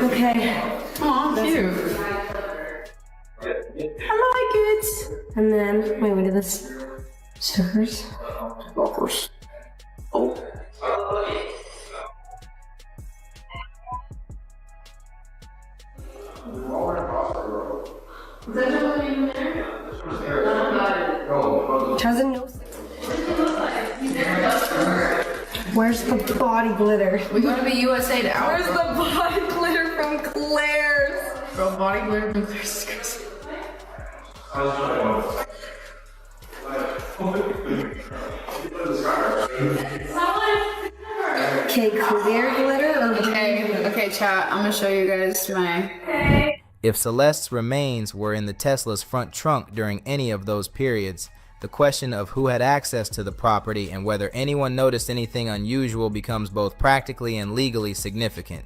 Okay. Aw, cute. I like it. And then, wait, look at this. Stickers. Lockers. Oh. Is that just in there? Cousin knows. Where's the body glitter? We gotta be USA now. Where's the body glitter from Claire's? Bro, body glare been crazy. Okay, clear glitter. Okay, chat. I'm gonna show you guys my. If Celeste's remains were in the Tesla's front trunk during any of those periods, the question of who had access to the property and whether anyone noticed anything unusual becomes both practically and legally significant.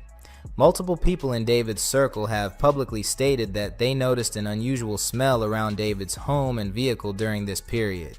Multiple people in David's circle have publicly stated that they noticed an unusual smell around David's home and vehicle during this period.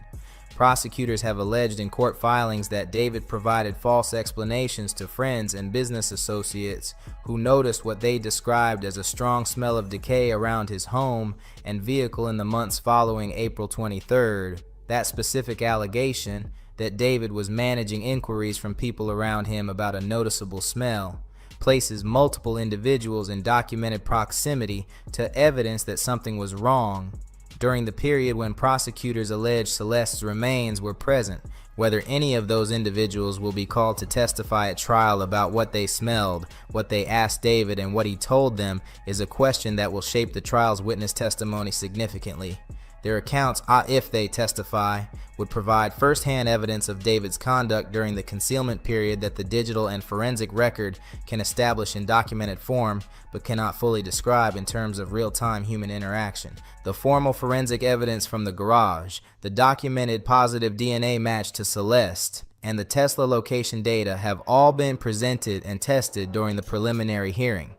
Prosecutors have alleged in court filings that David provided false explanations to friends and business associates who noticed what they described as a strong smell of decay around his home and vehicle in the months following April 23rd. That specific allegation, that David was managing inquiries from people around him about a noticeable smell, places multiple individuals in documented proximity to evidence that something was wrong during the period when prosecutors allege Celeste's remains were present. Whether any of those individuals will be called to testify at trial about what they smelled, what they asked David, and what he told them is a question that will shape the trial's witness testimony significantly. Their accounts, if they testify, would provide first-hand evidence of David's conduct during the concealment period that the digital and forensic record can establish in documented form, but cannot fully describe in terms of real-time human interaction. The formal forensic evidence from the garage, the documented positive DNA match to Celeste, and the Tesla location data have all been presented and tested during the preliminary hearing.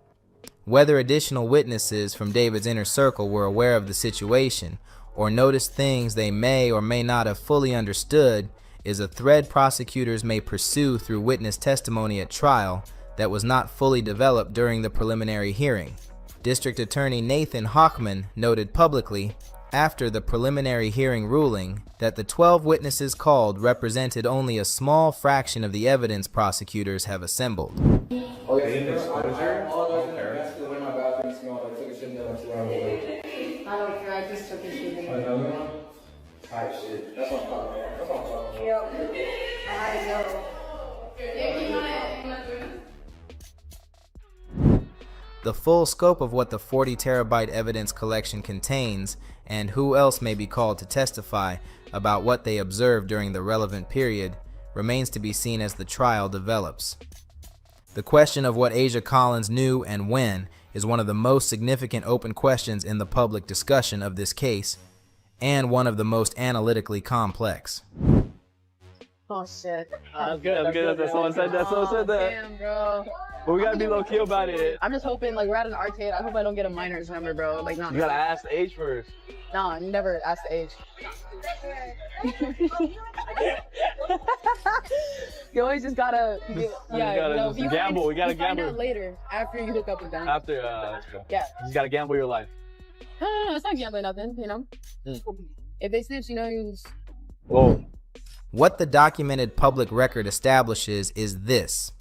Whether additional witnesses from David's inner circle were aware of the situation or noticed things they may or may not have fully understood is a thread prosecutors may pursue through witness testimony at trial that was not fully developed during the preliminary hearing. District Attorney Nathan Hochman noted publicly after the preliminary hearing ruling that the 12 witnesses called represented only a small fraction of the evidence prosecutors have assembled. I just took his shit. Another one? Type shit. That's what I'm talking about. That's what I'm talking about. I had to go. The full scope of what the 40 terabyte evidence collection contains and who else may be called to testify about what they observed during the relevant period remains to be seen as the trial develops. The question of what Asia Collins knew and when is one of the most significant open questions in the public discussion of this case, and one of the most analytically complex. Oh shit. I'm good. That's someone said that. Damn, bro. But we gotta be low key about it. I'm just hoping, like, we're at an arcade. I hope I don't get a minor's number, bro. Like, no. You gotta ask the age first. No, you never ask the age. You always just gotta, gamble. We gotta gamble. Find out later, after you hook up with them. After, yeah. You just gotta gamble your life. No, it's not gambling nothing, you know? If they snitch, you know, Whoa. What the documented public record establishes is this.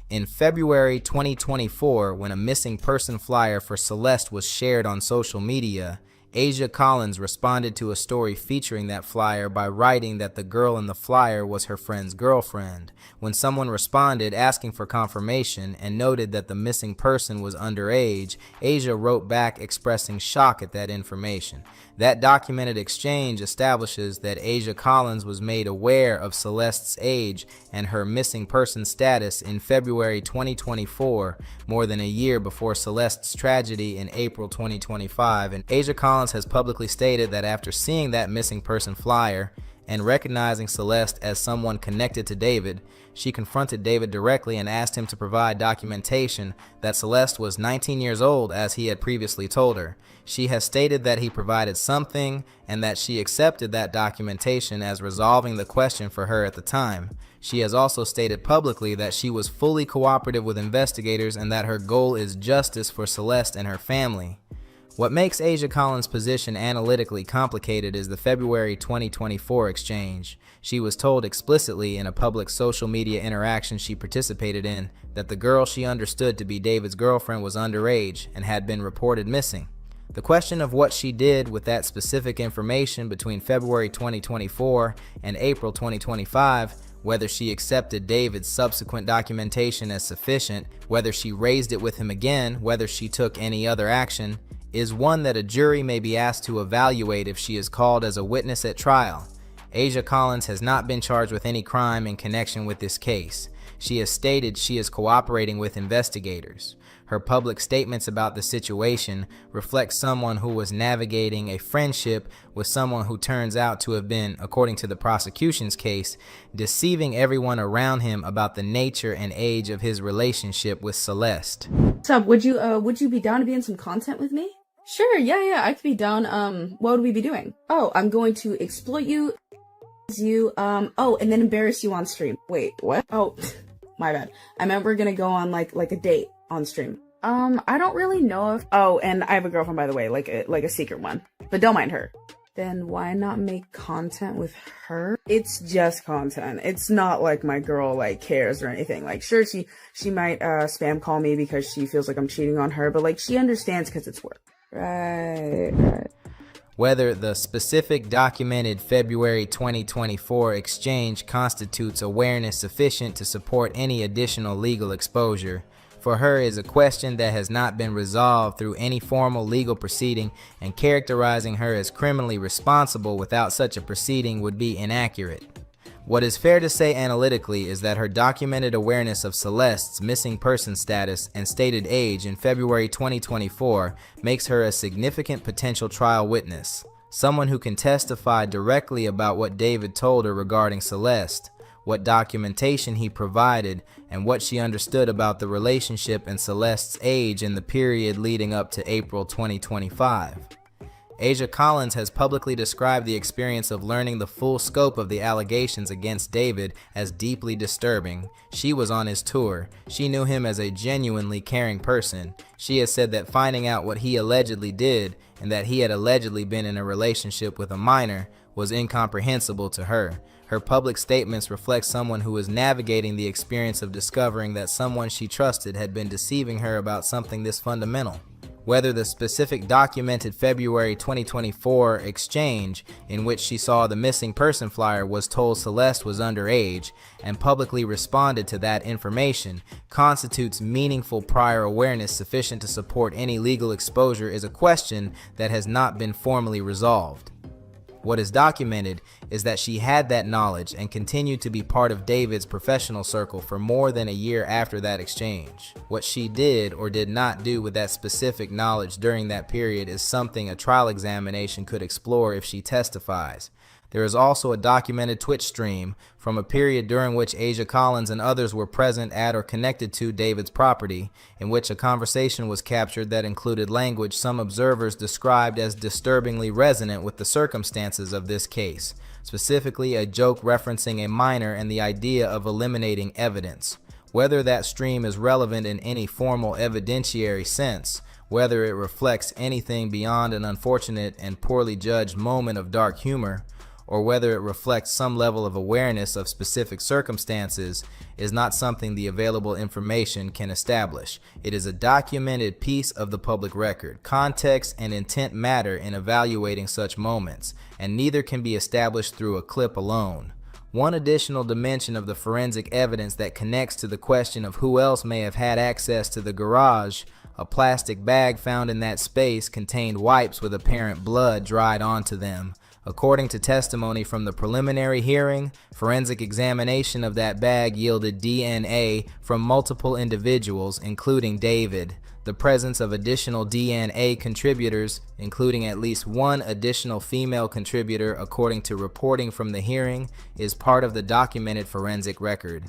In February 2024, when a missing person flyer for Celeste was shared on social media, Asia Collins responded to a story featuring that flyer by writing that the girl in the flyer was her friend's girlfriend. When someone responded asking for confirmation and noted that the missing person was underage, Asia wrote back expressing shock at that information. That documented exchange establishes that Asia Collins was made aware of Celeste's age and her missing person status in February 2024, more than a year before Celeste's tragedy in April 2025, and Asia Collins has publicly stated that after seeing that missing person flyer and recognizing Celeste as someone connected to David, she confronted David directly and asked him to provide documentation that Celeste was 19 years old as he had previously told her. She has stated that he provided something and that she accepted that documentation as resolving the question for her at the time. She has also stated publicly that she was fully cooperative with investigators and that her goal is justice for Celeste and her family. What makes Asia Collins' position analytically complicated is the February 2024 exchange. She was told explicitly in a public social media interaction she participated in that the girl she understood to be David's girlfriend was underage and had been reported missing. The question of what she did with that specific information between February 2024 and April 2025 whether she accepted David's subsequent documentation as sufficient, whether she raised it with him again, whether she took any other action, is one that a jury may be asked to evaluate if she is called as a witness at trial. Asia Collins has not been charged with any crime in connection with this case. She has stated she is cooperating with investigators. Her public statements about the situation reflect someone who was navigating a friendship with someone who turns out to have been, according to the prosecution's case, deceiving everyone around him about the nature and age of his relationship with Celeste. What's up? Would you be down to be in some content with me? Sure, yeah, I could be down. What would we be doing? Oh, I'm going to exploit you, and then embarrass you on stream. Wait, what? Oh, my bad. I meant we're gonna go on like a date on stream. I don't really know if. Oh, and I have a girlfriend, by the way, like a secret one. But don't mind her. Then why not make content with her? It's just content. It's not like my girl like cares or anything. Like, sure, she might spam call me because she feels like I'm cheating on her, but like she understands because it's work. Right. Whether the specific documented February 2024 exchange constitutes awareness sufficient to support any additional legal exposure, for her is a question that has not been resolved through any formal legal proceeding, and characterizing her as criminally responsible without such a proceeding would be inaccurate. What is fair to say analytically is that her documented awareness of Celeste's missing person status and stated age in February 2024 makes her a significant potential trial witness, someone who can testify directly about what David told her regarding Celeste, what documentation he provided, and what she understood about the relationship and Celeste's age in the period leading up to April 2025. Asia Collins has publicly described the experience of learning the full scope of the allegations against David as deeply disturbing. She was on his tour. She knew him as a genuinely caring person. She has said that finding out what he allegedly did and that he had allegedly been in a relationship with a minor was incomprehensible to her. Her public statements reflect someone who is navigating the experience of discovering that someone she trusted had been deceiving her about something this fundamental. Whether the specific documented February 2024 exchange in which she saw the missing person flyer was told Celeste was underage and publicly responded to that information constitutes meaningful prior awareness sufficient to support any legal exposure is a question that has not been formally resolved. What is documented is that she had that knowledge and continued to be part of David's professional circle for more than a year after that exchange. What she did or did not do with that specific knowledge during that period is something a trial examination could explore if she testifies. There is also a documented Twitch stream from a period during which Asia Collins and others were present at or connected to David's property, in which a conversation was captured that included language some observers described as disturbingly resonant with the circumstances of this case, specifically a joke referencing a minor and the idea of eliminating evidence. Whether that stream is relevant in any formal evidentiary sense, whether it reflects anything beyond an unfortunate and poorly judged moment of dark humor, or whether it reflects some level of awareness of specific circumstances, is not something the available information can establish. It is a documented piece of the public record. Context and intent matter in evaluating such moments, and neither can be established through a clip alone. One additional dimension of the forensic evidence that connects to the question of who else may have had access to the garage: a plastic bag found in that space contained wipes with apparent blood dried onto them. According to testimony from the preliminary hearing, forensic examination of that bag yielded DNA from multiple individuals, including David. The presence of additional DNA contributors, including at least one additional female contributor according to reporting from the hearing, is part of the documented forensic record.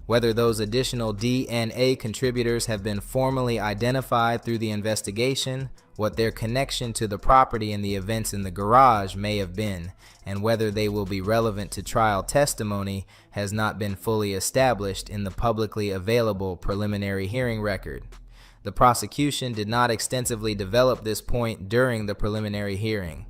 Whether those additional DNA contributors have been formally identified through the investigation, what their connection to the property and the events in the garage may have been, and whether they will be relevant to trial testimony has not been fully established in the publicly available preliminary hearing record. The prosecution did not extensively develop this point during the preliminary hearing.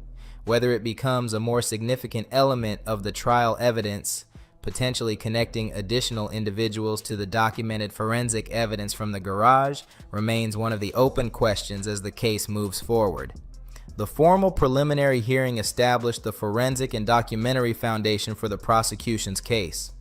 Whether it becomes a more significant element of the trial evidence, potentially connecting additional individuals to the documented forensic evidence from the garage, remains one of the open questions as the case moves forward. The formal preliminary hearing established the forensic and documentary foundation for the prosecution's case.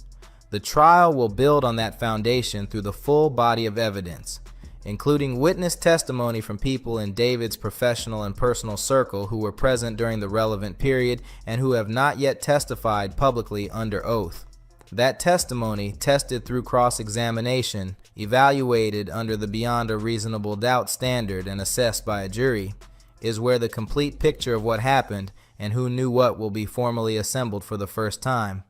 The trial will build on that foundation through the full body of evidence, including witness testimony from people in David's professional and personal circle who were present during the relevant period and who have not yet testified publicly under oath. That testimony, tested through cross-examination, evaluated under the beyond a reasonable doubt standard and assessed by a jury, is where the complete picture of what happened and who knew what will be formally assembled for the first time.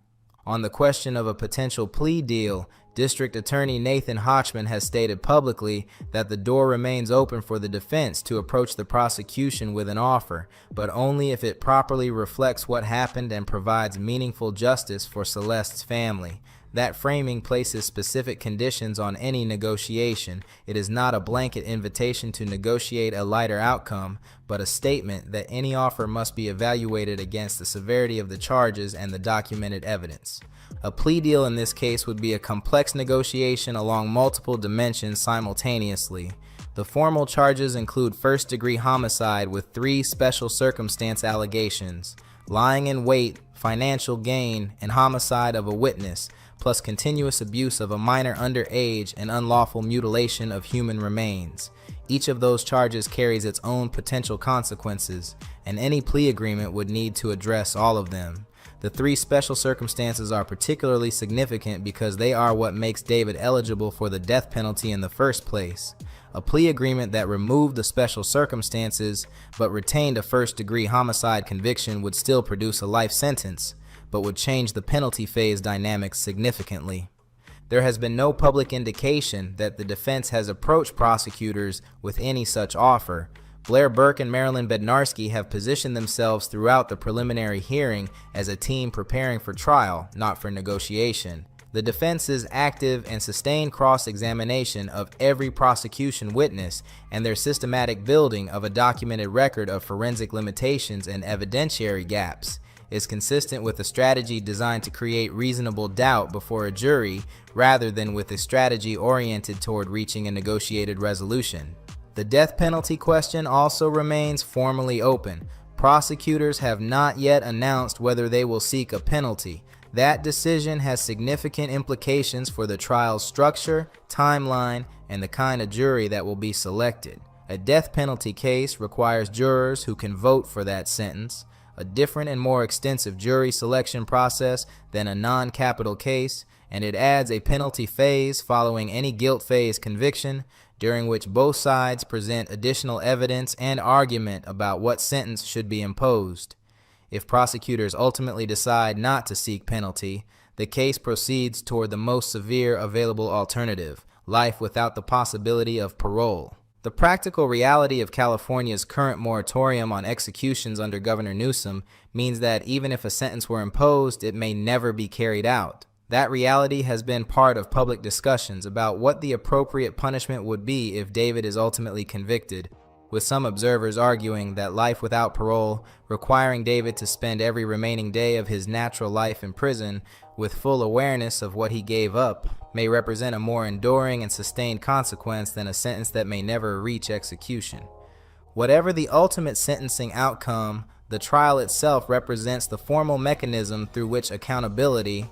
On the question of a potential plea deal, District Attorney Nathan Hochman has stated publicly that the door remains open for the defense to approach the prosecution with an offer, but only if it properly reflects what happened and provides meaningful justice for Celeste's family. That framing places specific conditions on any negotiation. It is not a blanket invitation to negotiate a lighter outcome, but a statement that any offer must be evaluated against the severity of the charges and the documented evidence. A plea deal in this case would be a complex negotiation along multiple dimensions simultaneously. The formal charges include first-degree homicide with 3 special circumstance allegations: lying in wait, financial gain, and homicide of a witness, plus continuous abuse of a minor underage and unlawful mutilation of human remains. Each of those charges carries its own potential consequences, and any plea agreement would need to address all of them. The 3 special circumstances are particularly significant because they are what makes David eligible for the death penalty in the first place. A plea agreement that removed the special circumstances but retained a first-degree homicide conviction would still produce a life sentence, but would change the penalty phase dynamics significantly. There has been no public indication that the defense has approached prosecutors with any such offer. Blair Burke and Marilyn Bednarski have positioned themselves throughout the preliminary hearing as a team preparing for trial, not for negotiation. The defense's active and sustained cross-examination of every prosecution witness and their systematic building of a documented record of forensic limitations and evidentiary gaps is consistent with a strategy designed to create reasonable doubt before a jury rather than with a strategy oriented toward reaching a negotiated resolution. The death penalty question also remains formally open. Prosecutors have not yet announced whether they will seek a penalty. That decision has significant implications for the trial's structure, timeline, and the kind of jury that will be selected. A death penalty case requires jurors who can vote for that sentence, a different and more extensive jury selection process than a non-capital case, and it adds a penalty phase following any guilt phase conviction, during which both sides present additional evidence and argument about what sentence should be imposed. If prosecutors ultimately decide not to seek penalty, the case proceeds toward the most severe available alternative, life without the possibility of parole. The practical reality of California's current moratorium on executions under Governor Newsom means that even if a sentence were imposed, it may never be carried out. That reality has been part of public discussions about what the appropriate punishment would be if David is ultimately convicted, with some observers arguing that life without parole, requiring David to spend every remaining day of his natural life in prison with full awareness of what he gave up, may represent a more enduring and sustained consequence than a sentence that may never reach execution. Whatever the ultimate sentencing outcome, the trial itself represents the formal mechanism through which accountability,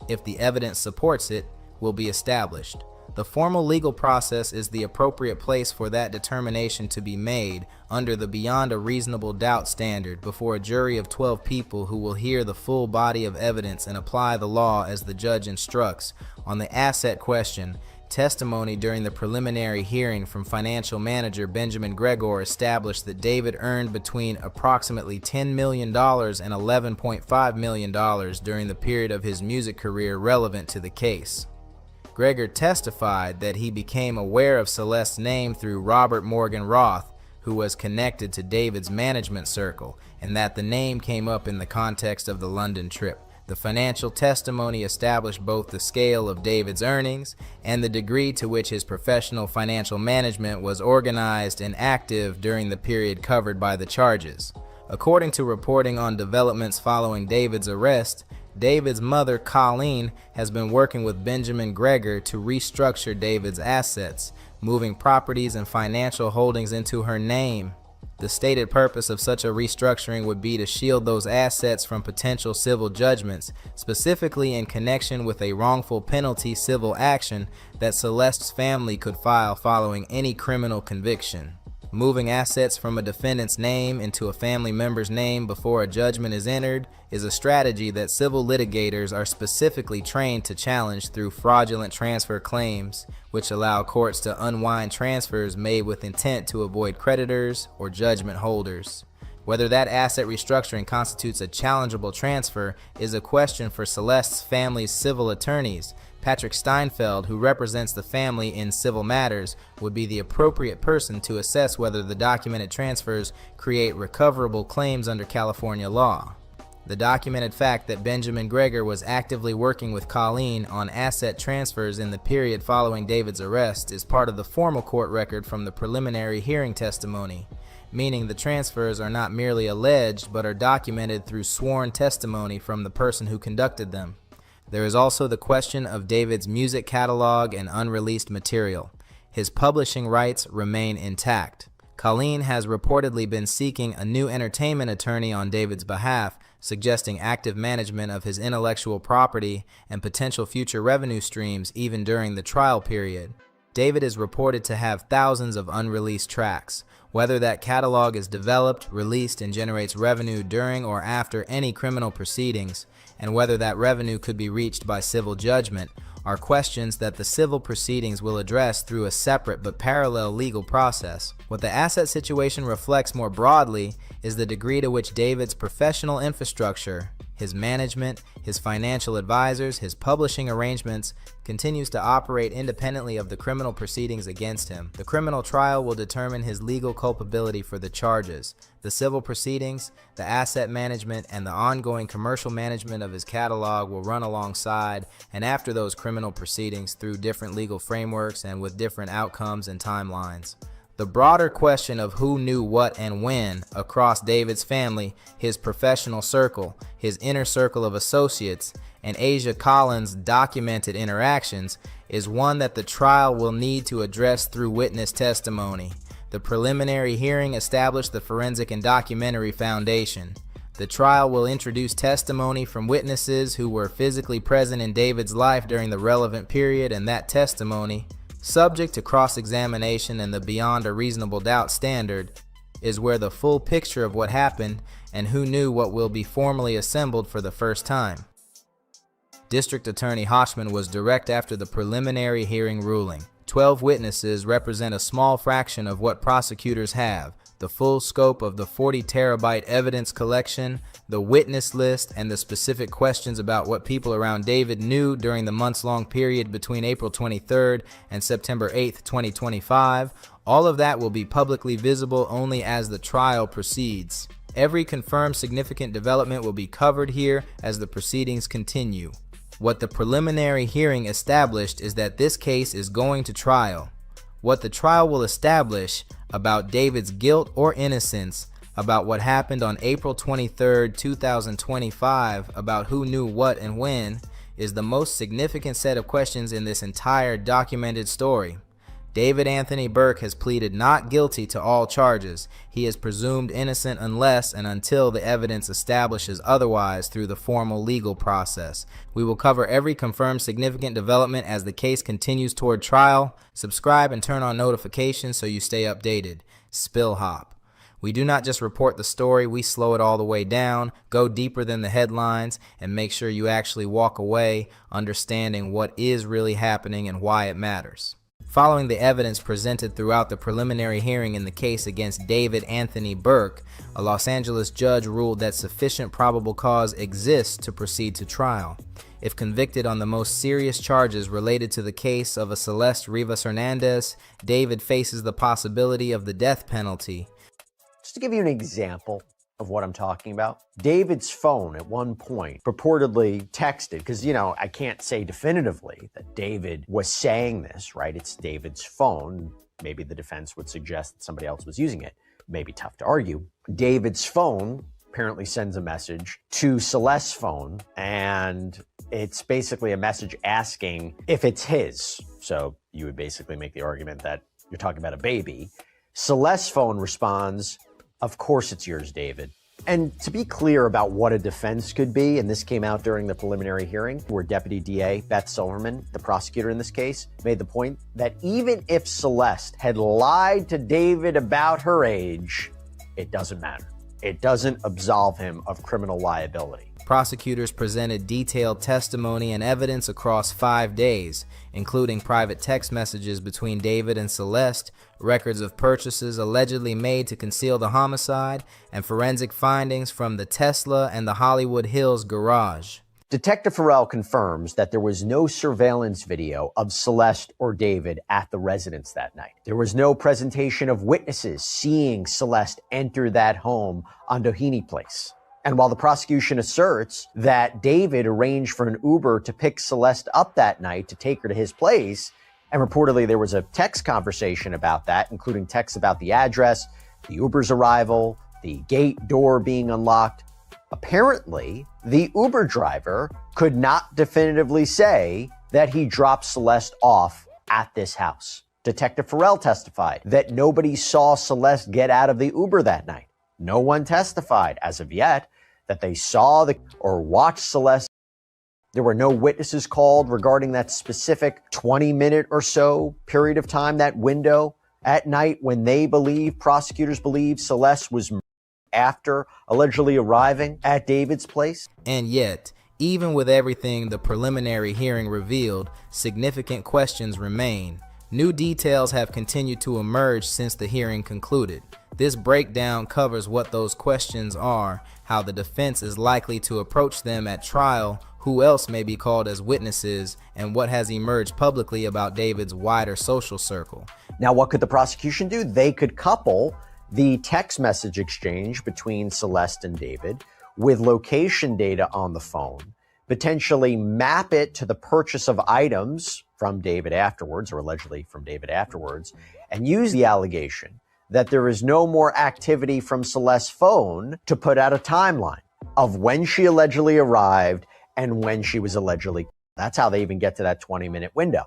if the evidence supports it, will be established. The formal legal process is the appropriate place for that determination to be made under the beyond a reasonable doubt standard before a jury of 12 people who will hear the full body of evidence and apply the law as the judge instructs. On the asset question, testimony during the preliminary hearing from financial manager Benjamin Gregor established that David earned between approximately $10 million and $11.5 million during the period of his music career relevant to the case. Gregor testified that he became aware of Celeste's name through Robert Morgan Roth, who was connected to David's management circle, and that the name came up in the context of the London trip. The financial testimony established both the scale of David's earnings and the degree to which his professional financial management was organized and active during the period covered by the charges. According to reporting on developments following David's arrest, David's mother, Colleen, has been working with Benjamin Gregor to restructure David's assets, moving properties and financial holdings into her name. The stated purpose of such a restructuring would be to shield those assets from potential civil judgments, specifically in connection with a wrongful penalty civil action that Celeste's family could file following any criminal conviction. Moving assets from a defendant's name into a family member's name before a judgment is entered is a strategy that civil litigators are specifically trained to challenge through fraudulent transfer claims, which allow courts to unwind transfers made with intent to avoid creditors or judgment holders. Whether that asset restructuring constitutes a challengeable transfer is a question for Celeste's family's civil attorneys. Patrick Steinfeld, who represents the family in civil matters, would be the appropriate person to assess whether the documented transfers create recoverable claims under California law. The documented fact that Benjamin Greger was actively working with Colleen on asset transfers in the period following David's arrest is part of the formal court record from the preliminary hearing testimony, meaning the transfers are not merely alleged but are documented through sworn testimony from the person who conducted them. There is also the question of David's music catalog and unreleased material. His publishing rights remain intact. Colleen has reportedly been seeking a new entertainment attorney on David's behalf, suggesting active management of his intellectual property and potential future revenue streams even during the trial period. David is reported to have thousands of unreleased tracks. Whether that catalog is developed, released, and generates revenue during or after any criminal proceedings, and whether that revenue could be reached by civil judgment, are questions that the civil proceedings will address through a separate but parallel legal process. What the asset situation reflects more broadly is the degree to which David's professional infrastructure, his management, his financial advisors, his publishing arrangements, continues to operate independently of the criminal proceedings against him. The criminal trial will determine his legal culpability for the charges. The civil proceedings, the asset management, and the ongoing commercial management of his catalog will run alongside and after those criminal proceedings through different legal frameworks and with different outcomes and timelines. The broader question of who knew what and when across David's family, his professional circle, his inner circle of associates, and Asia Collins' documented interactions is one that the trial will need to address through witness testimony. The preliminary hearing established the Forensic and Documentary Foundation. The trial will introduce testimony from witnesses who were physically present in David's life during the relevant period, and that testimony, subject to cross-examination and the beyond a reasonable doubt standard, is where the full picture of what happened and who knew what will be formally assembled for the first time. District Attorney Hochman was direct after the preliminary hearing ruling. 12 witnesses represent a small fraction of what prosecutors have. The full scope of the 40 terabyte evidence collection, the witness list, and the specific questions about what people around David knew during the months-long period between April 23rd and September 8th, 2025, all of that will be publicly visible only as the trial proceeds. Every confirmed significant development will be covered here as the proceedings continue. What the preliminary hearing established is that this case is going to trial. What the trial will establish about David's guilt or innocence, about what happened on April 23, 2025, about who knew what and when, is the most significant set of questions in this entire documented story. David Anthony Burke has pleaded not guilty to all charges. He is presumed innocent unless and until the evidence establishes otherwise through the formal legal process. We will cover every confirmed significant development as the case continues toward trial. Subscribe and turn on notifications so you stay updated. SpillHop. We do not just report the story, we slow it all the way down, go deeper than the headlines, and make sure you actually walk away understanding what is really happening and why it matters. Following the evidence presented throughout the preliminary hearing in the case against David Anthony Burke, a Los Angeles judge ruled that sufficient probable cause exists to proceed to trial. If convicted on the most serious charges related to the case of a Celeste Rivas Hernandez, David faces the possibility of the death penalty. Just to give you an example of what I'm talking about, David's phone at one point purportedly texted, because, I can't say definitively that David was saying this, right? It's David's phone. Maybe the defense would suggest that somebody else was using it. Maybe tough to argue. David's phone apparently sends a message to Celeste's phone, and it's basically a message asking if it's his. So you would basically make the argument that you're talking about a baby. Celeste's phone responds, Of course it's yours, David. And to be clear about what a defense could be, and this came out during the preliminary hearing where Deputy DA Beth Silverman, the prosecutor in this case, made the point that even if Celeste had lied to David about her age, it doesn't matter. It doesn't absolve him of criminal liability. Prosecutors presented detailed testimony and evidence across 5 days, including private text messages between David and Celeste, records of purchases allegedly made to conceal the homicide, and forensic findings from the Tesla and the Hollywood Hills garage. Detective Farrell confirms that there was no surveillance video of Celeste or David at the residence that night. There was no presentation of witnesses seeing Celeste enter that home on Doheny Place. And while the prosecution asserts that David arranged for an Uber to pick Celeste up that night to take her to his place, and reportedly there was a text conversation about that, including texts about the address, the Uber's arrival, the gate door being unlocked, apparently the Uber driver could not definitively say that he dropped Celeste off at this house. Detective Farrell testified that nobody saw Celeste get out of the Uber that night. No one testified, as of yet, that they saw or watched Celeste. There were no witnesses called regarding that specific 20-minute or so period of time, that window at night when prosecutors believe Celeste was murdered after allegedly arriving at David's place. And yet, even with everything the preliminary hearing revealed, significant questions remain. New details have continued to emerge since the hearing concluded. This breakdown covers what those questions are, how the defense is likely to approach them at trial, who else may be called as witnesses, and what has emerged publicly about David's wider social circle. Now, what could the prosecution do? They could couple the text message exchange between Celeste and David with location data on the phone, potentially map it to the purchase of items from David afterwards, or allegedly from David afterwards, and use the allegation that there is no more activity from Celeste's phone to put out a timeline of when she allegedly arrived and when she was allegedly. That's how they even get to that 20-minute window.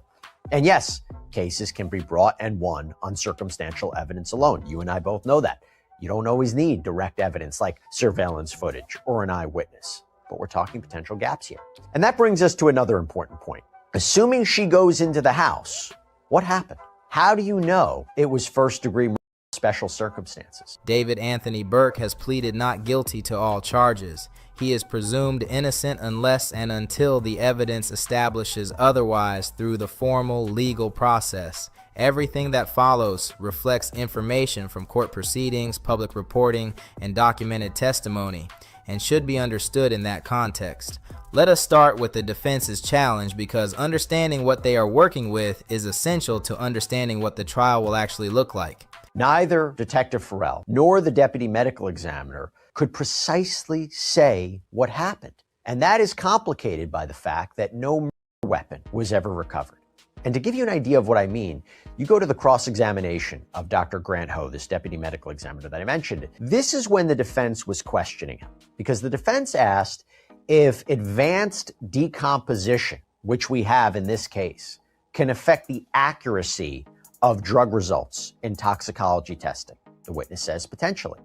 And yes, cases can be brought and won on circumstantial evidence alone. You and I both know that. You don't always need direct evidence like surveillance footage or an eyewitness, but we're talking potential gaps here. And that brings us to another important point. Assuming she goes into the house, what happened? How do you know it was first-degree murder? Special circumstances. David Anthony Burke has pleaded not guilty to all charges. He is presumed innocent unless and until the evidence establishes otherwise through the formal legal process. Everything that follows reflects information from court proceedings, public reporting, and documented testimony, and should be understood in that context. Let us start with the defense's challenge, because understanding what they are working with is essential to understanding what the trial will actually look like. Neither Detective Farrell nor the deputy medical examiner could precisely say what happened. And that is complicated by the fact that no murder weapon was ever recovered. And to give you an idea of what I mean, you go to the cross-examination of Dr. Grant Ho, this deputy medical examiner that I mentioned. This is when the defense was questioning him, because the defense asked if advanced decomposition, which we have in this case, can affect the accuracy of drug results in toxicology testing. The witness says potentially.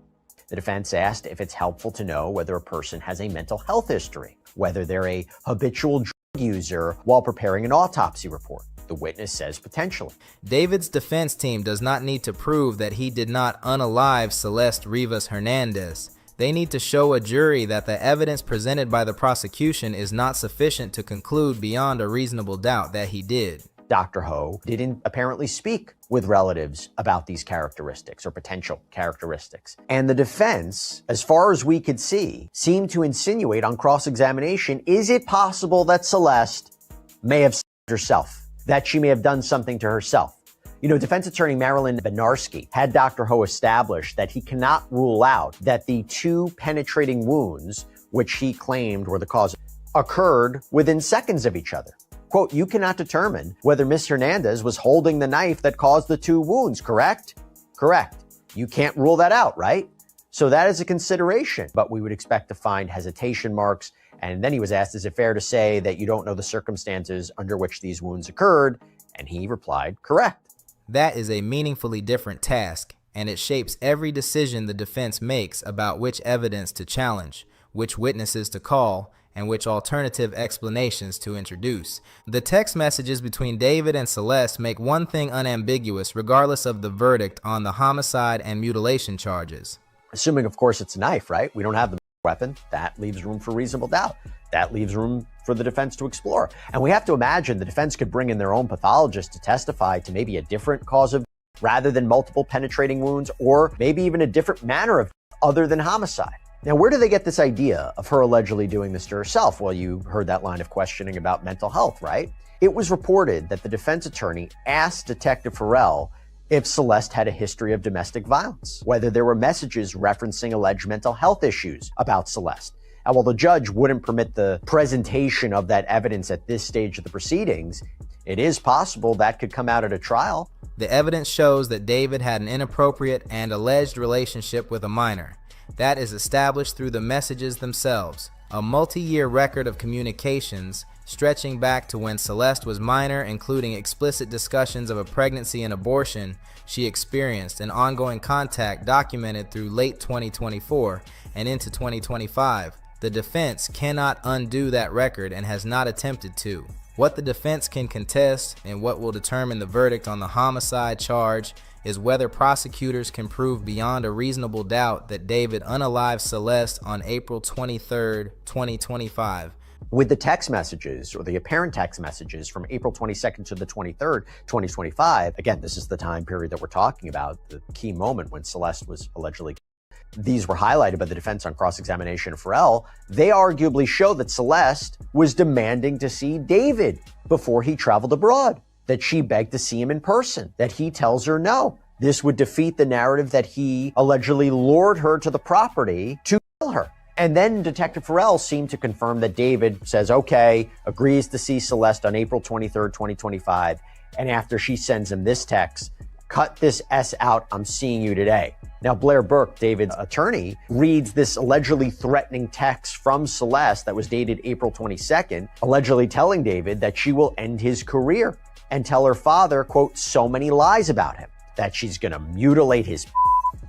The defense asked if it's helpful to know whether a person has a mental health history, whether they're a habitual drug user while preparing an autopsy report. The witness says potentially. David's defense team does not need to prove that he did not unalive Celeste Rivas Hernandez. They need to show a jury that the evidence presented by the prosecution is not sufficient to conclude beyond a reasonable doubt that he did. Dr. Ho didn't apparently speak with relatives about these characteristics or potential characteristics. And the defense, as far as we could see, seemed to insinuate on cross-examination, is it possible that Celeste may have stabbed herself, that she may have done something to herself? You know, defense attorney Marilyn Benarski had Dr. Ho establish that he cannot rule out that the two penetrating wounds, which he claimed were the cause, occurred within seconds of each other. Quote, you cannot determine whether Miss Hernandez was holding the knife that caused the two wounds, correct? Correct. You can't rule that out, right? So that is a consideration, but we would expect to find hesitation marks. And then he was asked, is it fair to say that you don't know the circumstances under which these wounds occurred? And he replied, correct. That is a meaningfully different task. and it shapes every decision the defense makes about which evidence to challenge, which witnesses to call, and which alternative explanations to introduce. The text messages between David and Celeste make one thing unambiguous regardless of the verdict on the homicide and mutilation charges. Assuming, of course, it's a knife, right? We don't have the weapon. That leaves room for reasonable doubt. That leaves room for the defense to explore. And we have to imagine the defense could bring in their own pathologist to testify to maybe a different cause of rather than multiple penetrating wounds, or maybe even a different manner of other than homicide. Now, where do they get this idea of her allegedly doing this to herself? Well, you heard that line of questioning about mental health, right? It was reported that the defense attorney asked Detective Farrell if Celeste had a history of domestic violence, whether there were messages referencing alleged mental health issues about Celeste. And while the judge wouldn't permit the presentation of that evidence at this stage of the proceedings, it is possible that could come out at a trial. The evidence shows that David had an inappropriate and alleged relationship with a minor. That is established through the messages themselves, a multi-year record of communications stretching back to when Celeste was minor, including explicit discussions of a pregnancy and abortion she experienced, and ongoing contact documented through late 2024 and into 2025. The defense cannot undo that record and has not attempted to. What the defense can contest and what will determine the verdict on the homicide charge is whether prosecutors can prove beyond a reasonable doubt that David unalived Celeste on April 23, 2025. With the text messages, or the apparent text messages from April 22nd to the 23rd, 2025, again, this is the time period that we're talking about, the key moment when Celeste was allegedly killed. These were highlighted by the defense on cross-examination of Farrell. They arguably show that Celeste was demanding to see David before he traveled abroad, that she begged to see him in person, that he tells her no. This would defeat the narrative that he allegedly lured her to the property to kill her. And then Detective Farrell seemed to confirm that David says, okay, agrees to see Celeste on April 23rd, 2025. And after she sends him this text, cut this S out, I'm seeing you today. Now, Blair Burke, David's attorney, reads this allegedly threatening text from Celeste that was dated April 22nd, allegedly telling David that she will end his career and tell her father, quote, so many lies about him, that she's gonna mutilate his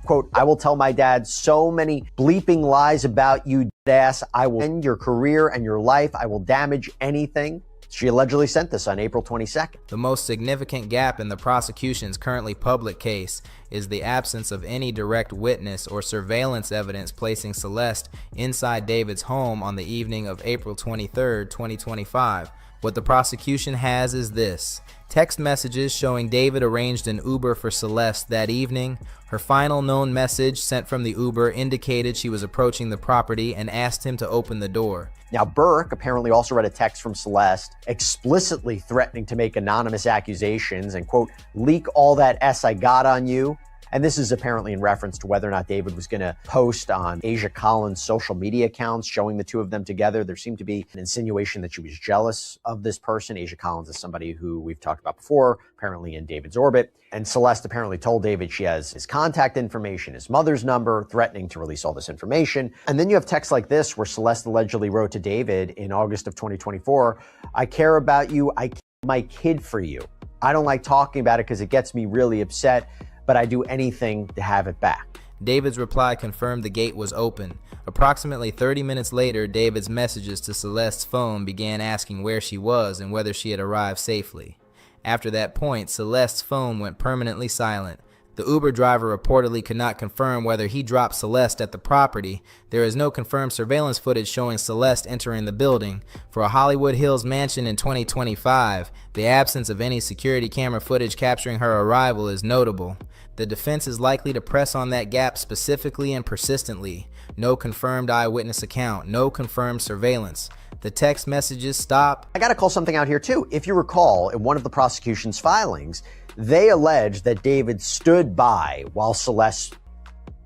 quote, I will tell my dad so many bleeping lies about you, ass. I will end your career and your life. I will damage anything. She allegedly sent this on April 22nd. The most significant gap in the prosecution's currently public case is the absence of any direct witness or surveillance evidence placing Celeste inside David's home on the evening of April 23rd, 2025. What the prosecution has is this: text messages showing David arranged an Uber for Celeste that evening. Her final known message sent from the Uber indicated she was approaching the property and asked him to open the door. Now, Burke apparently also read a text from Celeste explicitly threatening to make anonymous accusations and, quote, leak all that S I got on you. And this is apparently in reference to whether or not David was going to post on Asia Collins' social media accounts showing the two of them together. There seemed to be an insinuation that she was jealous of this person. Asia Collins is somebody who we've talked about before, apparently in David's orbit. And Celeste apparently told David she has his contact information, his mother's number, threatening to release all this information. And then you have texts like this where Celeste allegedly wrote to David in August of 2024, I care about you. I killed my kid for you. I don't like talking about it because it gets me really upset, but I do anything to have it back. David's reply confirmed the gate was open. Approximately 30 minutes later, David's messages to Celeste's phone began asking where she was and whether she had arrived safely. After that point, Celeste's phone went permanently silent. The Uber driver reportedly could not confirm whether he dropped Celeste at the property. There is no confirmed surveillance footage showing Celeste entering the building. For a Hollywood Hills mansion in 2025, the absence of any security camera footage capturing her arrival is notable. The defense is likely to press on that gap specifically and persistently. No confirmed eyewitness account, no confirmed surveillance. The text messages stop. I gotta call something out here too. If you recall, in one of the prosecution's filings, they allege that David stood by while Celeste.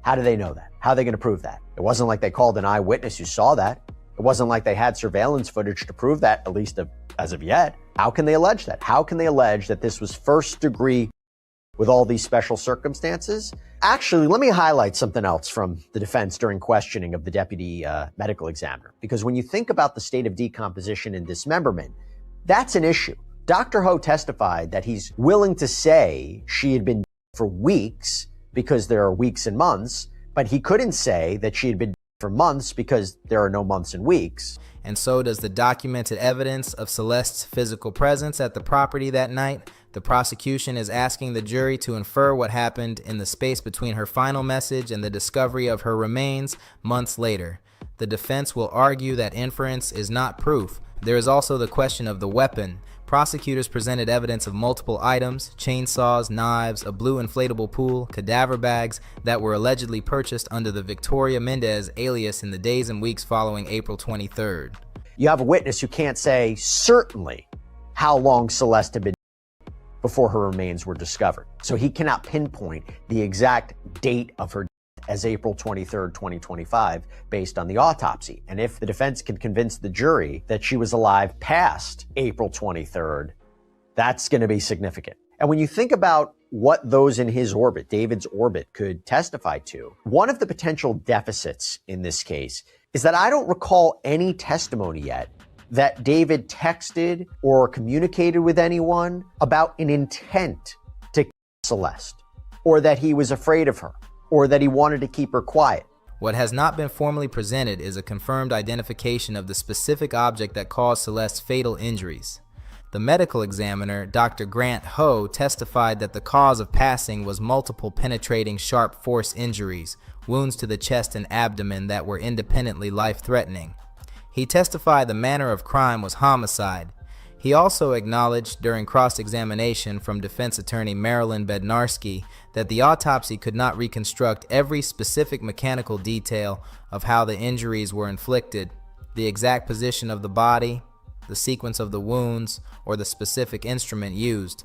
How do they know that? How are they going to prove that? It wasn't like they called an eyewitness who saw that. It wasn't like they had surveillance footage to prove that, at least as of yet. How can they allege that? How can they allege that this was first degree with all these special circumstances? Actually, let me highlight something else from the defense during questioning of the deputy medical examiner. Because when you think about the state of decomposition and dismemberment, that's an issue. Dr. Ho testified that he's willing to say she had been for weeks because there are weeks and months, but he couldn't say that she had been for months because there are no months and weeks. And so does the documented evidence of Celeste's physical presence at the property that night. The prosecution is asking the jury to infer what happened in the space between her final message and the discovery of her remains months later. The defense will argue that inference is not proof. There is also the question of the weapon. Prosecutors presented evidence of multiple items, chainsaws, knives, a blue inflatable pool, cadaver bags that were allegedly purchased under the Victoria Mendez alias in the days and weeks following April 23rd. You have a witness who can't say certainly how long Celeste had been before her remains were discovered. So he cannot pinpoint the exact date of her death as April 23rd, 2025, based on the autopsy. And if the defense can convince the jury that she was alive past April 23rd, that's going to be significant. And when you think about what those in his orbit, David's orbit, could testify to, one of the potential deficits in this case is that I don't recall any testimony yet that David texted or communicated with anyone about an intent to kill Celeste, or that he was afraid of her, or that he wanted to keep her quiet. What has not been formally presented is a confirmed identification of the specific object that caused Celeste's fatal injuries. The medical examiner, Dr. Grant Ho, testified that the cause of passing was multiple penetrating sharp force injuries, wounds to the chest and abdomen that were independently life-threatening. He testified the manner of crime was homicide. He also acknowledged during cross-examination from defense attorney Marilyn Bednarski that the autopsy could not reconstruct every specific mechanical detail of how the injuries were inflicted, the exact position of the body, the sequence of the wounds, or the specific instrument used.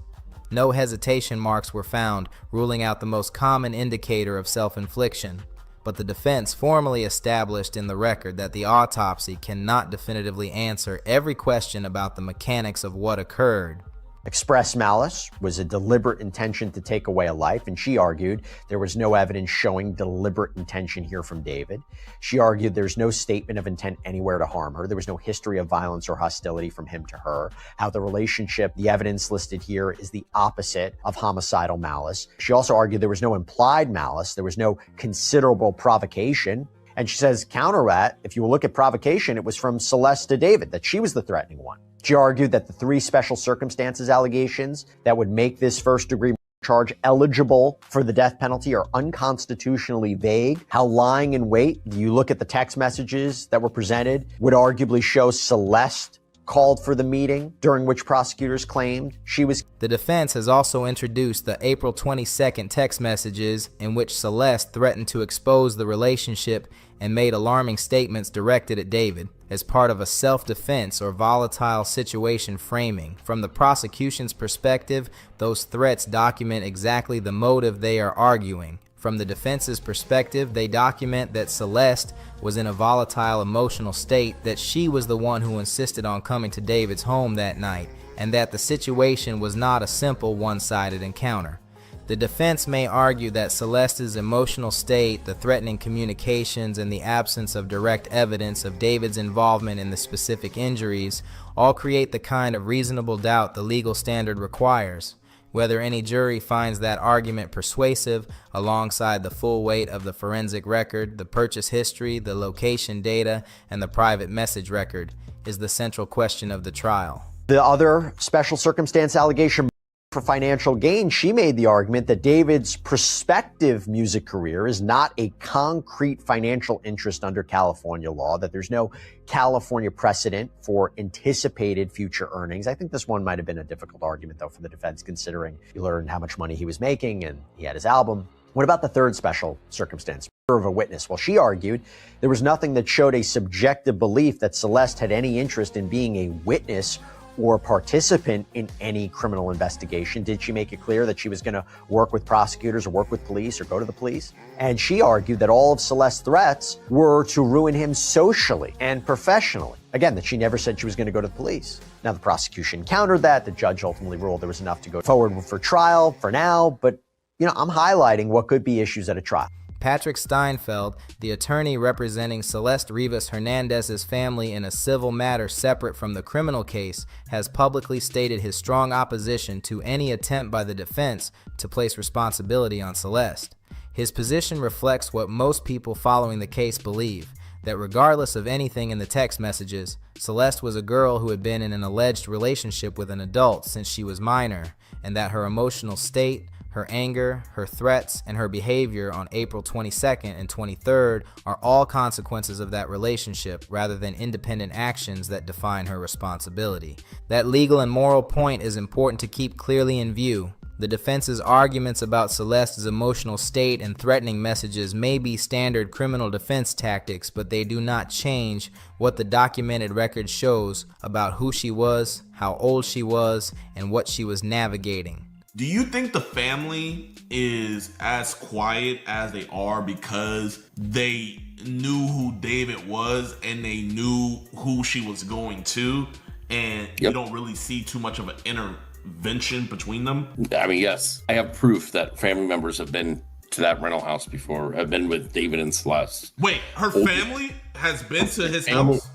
No hesitation marks were found, ruling out the most common indicator of self-infliction. But the defense formally established in the record that the autopsy cannot definitively answer every question about the mechanics of what occurred. Express malice was a deliberate intention to take away a life, and she argued there was no evidence showing deliberate intention here from David. She argued there's no statement of intent anywhere to harm her. There was no history of violence or hostility from him to her. How the relationship, the evidence listed here, is the opposite of homicidal malice. She also argued there was no implied malice. There was no considerable provocation. And she says, counter that, if you look at provocation, it was from Celeste to David, that she was the threatening one. She argued that the 3 special circumstances allegations that would make this first-degree charge eligible for the death penalty are unconstitutionally vague. How lying in wait, you look at the text messages that were presented, would arguably show Celeste called for the meeting during which prosecutors claimed she was. The defense has also introduced the April 22nd text messages in which Celeste threatened to expose the relationship and made alarming statements directed at David as part of a self-defense or volatile situation framing. From the prosecution's perspective, those threats document exactly the motive they are arguing. From the defense's perspective, they document that Celeste was in a volatile emotional state, that she was the one who insisted on coming to David's home that night, and that the situation was not a simple one-sided encounter. The defense may argue that Celeste's emotional state, the threatening communications, and the absence of direct evidence of David's involvement in the specific injuries all create the kind of reasonable doubt the legal standard requires. Whether any jury finds that argument persuasive, alongside the full weight of the forensic record, the purchase history, the location data, and the private message record, is the central question of the trial. The other special circumstance allegation for financial gain, she made the argument that David's prospective music career is not a concrete financial interest under California law, that there's no California precedent for anticipated future earnings. I think this one might have been a difficult argument, though, for the defense, considering you learned how much money he was making and he had his album. What about the third special circumstance, murder of a witness? Well, she argued there was nothing that showed a subjective belief that Celeste had any interest in being a witness or participant in any criminal investigation. Did she make it clear that she was going to work with prosecutors or work with police or go to the police? And she argued that all of Celeste's threats were to ruin him socially and professionally. Again, that she never said she was going to go to the police. Now, the prosecution countered that. The judge ultimately ruled there was enough to go forward for trial for now. But, you know, I'm highlighting what could be issues at a trial. Patrick Steinfeld, the attorney representing Celeste Rivas Hernandez's family in a civil matter separate from the criminal case, has publicly stated his strong opposition to any attempt by the defense to place responsibility on Celeste. His position reflects what most people following the case believe, that regardless of anything in the text messages, Celeste was a girl who had been in an alleged relationship with an adult since she was minor, and that her emotional state, her anger, her threats, and her behavior on April 22nd and 23rd are all consequences of that relationship rather than independent actions that define her responsibility. That legal and moral point is important to keep clearly in view. The defense's arguments about Celeste's emotional state and threatening messages may be standard criminal defense tactics, but they do not change what the documented record shows about who she was, how old she was, and what she was navigating. Do you think the family is as quiet as they are because they knew who David was and they knew who she was going to, and you don't really see too much of an intervention between them? I mean, yes. I have proof that family members have been to that rental house before. Have been with David and Celeste. Wait, her family has been to his house?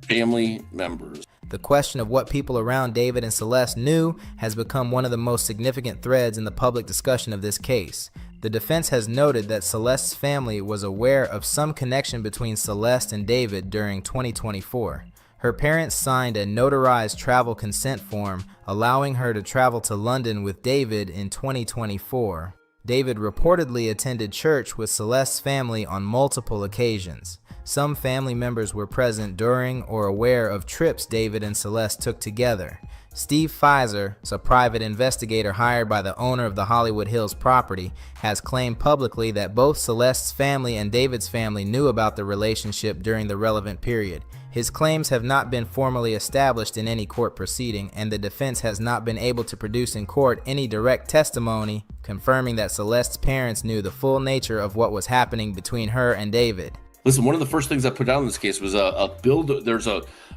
Family members. The question of what people around David and Celeste knew has become one of the most significant threads in the public discussion of this case. The defense has noted that Celeste's family was aware of some connection between Celeste and David during 2024. Her parents signed a notarized travel consent form allowing her to travel to London with David in 2024. David reportedly attended church with Celeste's family on multiple occasions. Some family members were present during or aware of trips David and Celeste took together. Steve Pfizer, a private investigator hired by the owner of the Hollywood Hills property, has claimed publicly that both Celeste's family and David's family knew about the relationship during the relevant period. His claims have not been formally established in any court proceeding, and the defense has not been able to produce in court any direct testimony confirming that Celeste's parents knew the full nature of what was happening between her and David. Listen, one of the first things I put down in this case was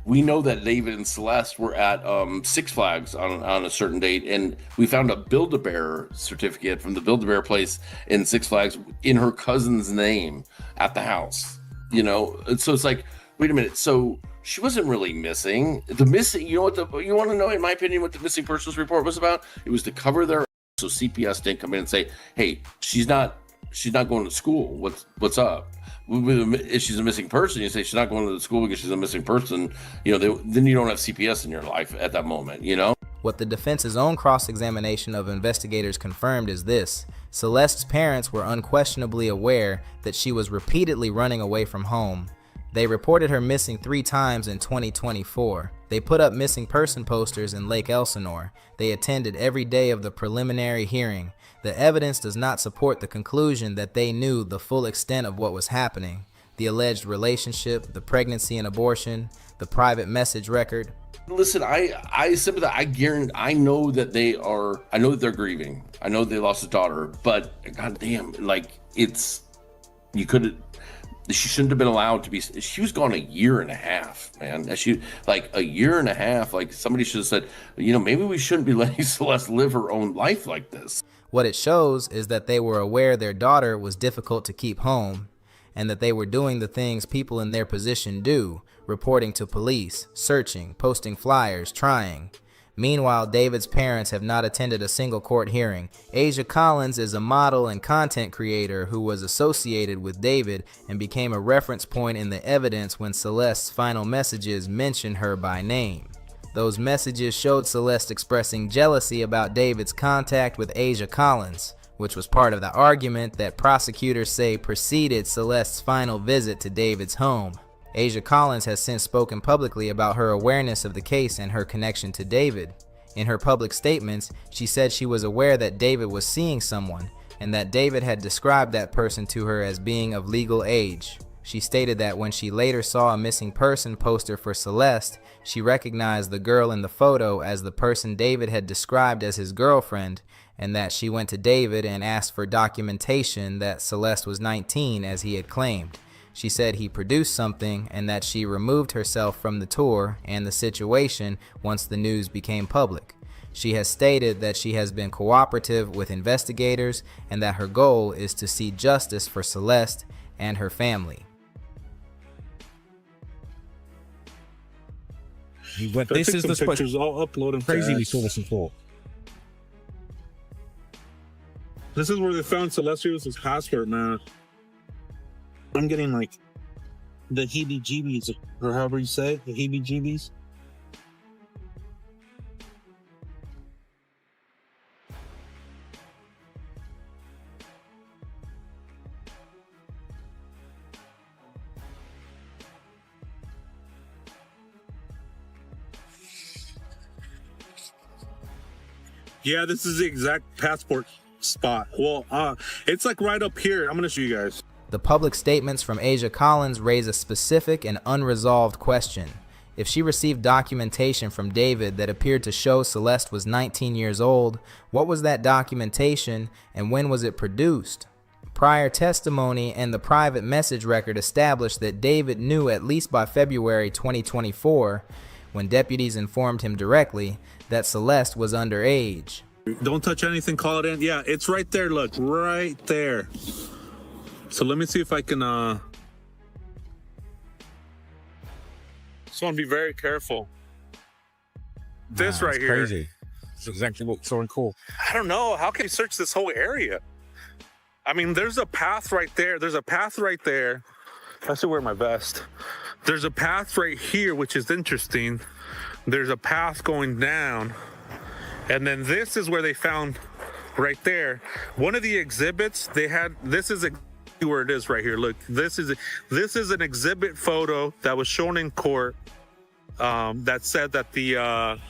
we know that David and Celeste were at Six Flags on a certain date, and we found a Build-A-Bear certificate from the Build-A-Bear place in Six Flags in her cousin's name at the house. You know, and so it's like, wait a minute, so she wasn't really missing. You know what you want to know, in my opinion, what the missing persons report was about? It was to cover their so CPS didn't come in and say, hey, she's not going to school. What's up? If she's a missing person, you say she's not going to the school because she's a missing person, you know, then you don't have CPS in your life at that moment, you know? What the defense's own cross-examination of investigators confirmed is this: Celeste's parents were unquestionably aware that she was repeatedly running away from home. They reported her missing 3 times in 2024. They put up missing person posters in Lake Elsinore. They attended every day of the preliminary hearing. The evidence does not support the conclusion that they knew the full extent of what was happening. The alleged relationship, the pregnancy and abortion, the private message record. Listen, I sympathize. I know that they're grieving. I know they lost a daughter, but goddamn, like she shouldn't have been allowed to be. She was gone 1.5 years, man. A year and a half. Like, somebody should have said, you know, maybe we shouldn't be letting Celeste live her own life like this. What it shows is that they were aware their daughter was difficult to keep home, and that they were doing the things people in their position do: reporting to police, searching, posting flyers, trying. Meanwhile, David's parents have not attended a single court hearing. Asia Collins is a model and content creator who was associated with David and became a reference point in the evidence when Celeste's final messages mentioned her by name. Those messages showed Celeste expressing jealousy about David's contact with Asia Collins, which was part of the argument that prosecutors say preceded Celeste's final visit to David's home. Asia Collins has since spoken publicly about her awareness of the case and her connection to David. In her public statements, she said she was aware that David was seeing someone, and that David had described that person to her as being of legal age. She stated that when she later saw a missing person poster for Celeste, she recognized the girl in the photo as the person David had described as his girlfriend, and that she went to David and asked for documentation that Celeste was 19 as he had claimed. She said he produced something and that she removed herself from the tour and the situation once the news became public. She has stated that she has been cooperative with investigators and that her goal is to see justice for Celeste and her family. This is the pictures. I'll upload them. Crazy we saw this before. This is where they found Celeste Rivas' passport, man. I'm getting like the heebie-jeebies, or however you say it, the heebie-jeebies. Yeah, this is the exact passport spot. Well, it's like right up here. I'm gonna show you guys. The public statements from Asia Collins raise a specific and unresolved question. If she received documentation from David that appeared to show Celeste was 19 years old, what was that documentation and when was it produced? Prior testimony and the private message record established that David knew at least by February 2024, when deputies informed him directly, that Celeste was underage. Don't touch anything, call it in. Yeah, it's right there, look, right there. So let me see if I can, just want to be very careful. This right here. Crazy. It's exactly what's so cool. I don't know, how can you search this whole area? I mean, there's a path right there. There's a path right there. I should wear my vest. There's a path right here, which is interesting. There's a path going down. And then this is where they found right there. One of the exhibits they had, this is where it is right here. Look, this is an exhibit photo that was shown in court that said that the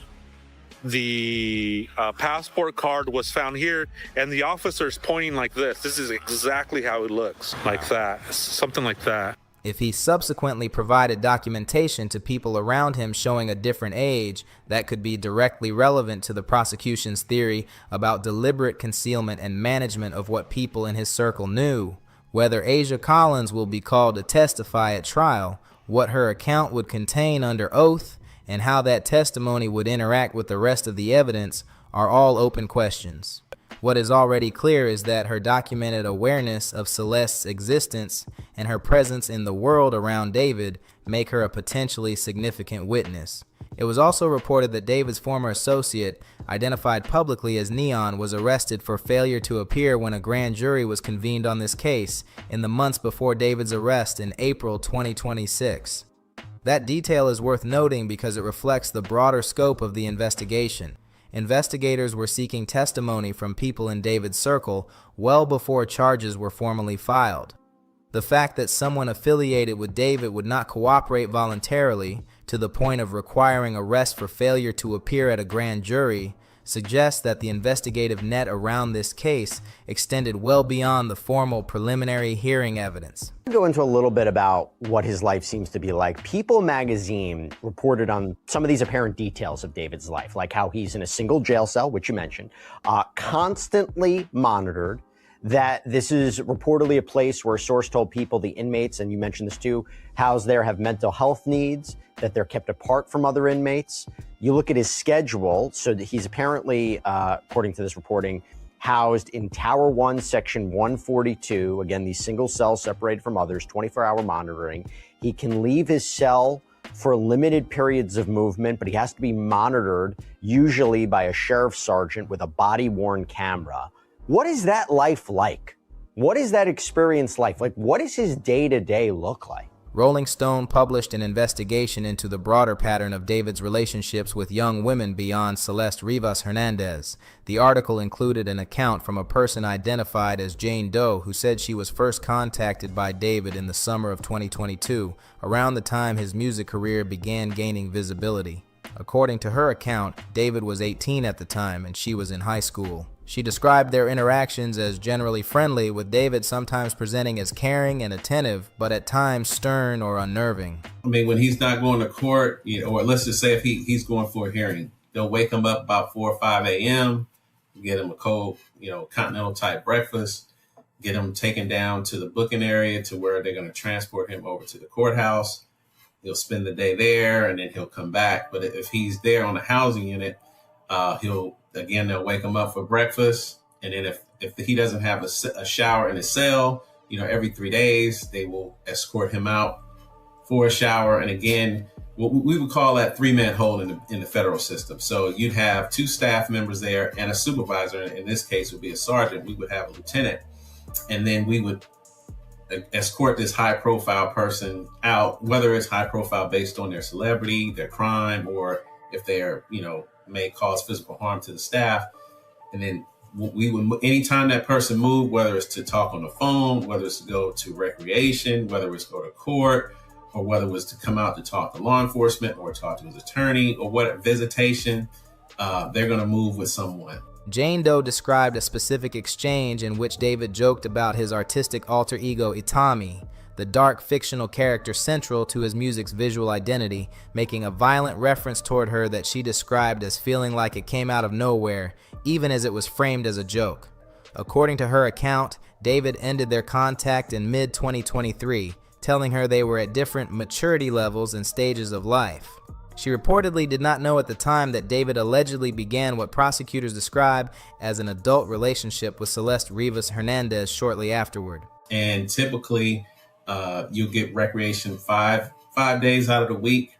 passport card was found here, and the officer's pointing like this. This is exactly how it looks, like that, something like that. If he subsequently provided documentation to people around him showing a different age, that could be directly relevant to the prosecution's theory about deliberate concealment and management of what people in his circle knew. Whether Asia Collins will be called to testify at trial, what her account would contain under oath, and how that testimony would interact with the rest of the evidence are all open questions. What is already clear is that her documented awareness of Celeste's existence and her presence in the world around David make her a potentially significant witness. It was also reported that David's former associate, identified publicly as Neon, was arrested for failure to appear when a grand jury was convened on this case in the months before David's arrest in April 2026. That detail is worth noting because it reflects the broader scope of the investigation. Investigators were seeking testimony from people in David's circle well before charges were formally filed. The fact that someone affiliated with David would not cooperate voluntarily, to the point of requiring arrest for failure to appear at a grand jury, suggests that the investigative net around this case extended well beyond the formal preliminary hearing evidence. I'll go into a little bit about what his life seems to be like. People magazine reported on some of these apparent details of David's life, like how he's in a single jail cell, which you mentioned, constantly monitored, that this is reportedly a place where a source told people the inmates, and you mentioned this too, housed there have mental health needs, that they're kept apart from other inmates. You look at his schedule, so that he's apparently, according to this reporting, housed in Tower 1, Section 142. Again, these single cells separated from others, 24-hour monitoring. He can leave his cell for limited periods of movement, but he has to be monitored, usually by a sheriff's sergeant with a body-worn camera. What is that life like? What is that experience like? Like, what does his day-to-day look like? Rolling Stone published an investigation into the broader pattern of David's relationships with young women beyond Celeste Rivas Hernandez. The article included an account from a person identified as Jane Doe, who said she was first contacted by David in the summer of 2022, around the time his music career began gaining visibility. According to her account, David was 18 at the time and she was in high school. She described their interactions as generally friendly, with David sometimes presenting as caring and attentive, but at times stern or unnerving. I mean, when he's not going to court, or let's just say if he's going for a hearing, they'll wake him up about 4 or 5 a.m., get him a cold, continental type breakfast, get him taken down to the booking area to where they're going to transport him over to the courthouse. He'll spend the day there and then he'll come back. But if he's there on the housing unit, they'll wake him up for breakfast. And then if he doesn't have a shower in his cell, every 3 days, they will escort him out for a shower. And again, what we would call that 3-man hold in the federal system. So you'd have 2 staff members there and a supervisor. In this case, would be a sergeant. We would have a lieutenant, and then we would escort this high-profile person out, whether it's high-profile based on their celebrity, their crime, or if they're, may cause physical harm to the staff. And then we would, anytime that person moved, whether it's to talk on the phone, whether it's to go to recreation, whether it's to go to court, or whether it was to come out to talk to law enforcement or talk to his attorney or what visitation, they're going to move with someone. Jane Doe described a specific exchange in which David joked about his artistic alter ego Itami, the dark fictional character central to his music's visual identity, making a violent reference toward her that she described as feeling like it came out of nowhere, even as it was framed as a joke. According to her account, David ended their contact in mid-2023, telling her they were at different maturity levels and stages of life. She reportedly did not know at the time that David allegedly began what prosecutors describe as an adult relationship with Celeste Rivas Hernandez shortly afterward. And typically, you'll get recreation five days out of the week.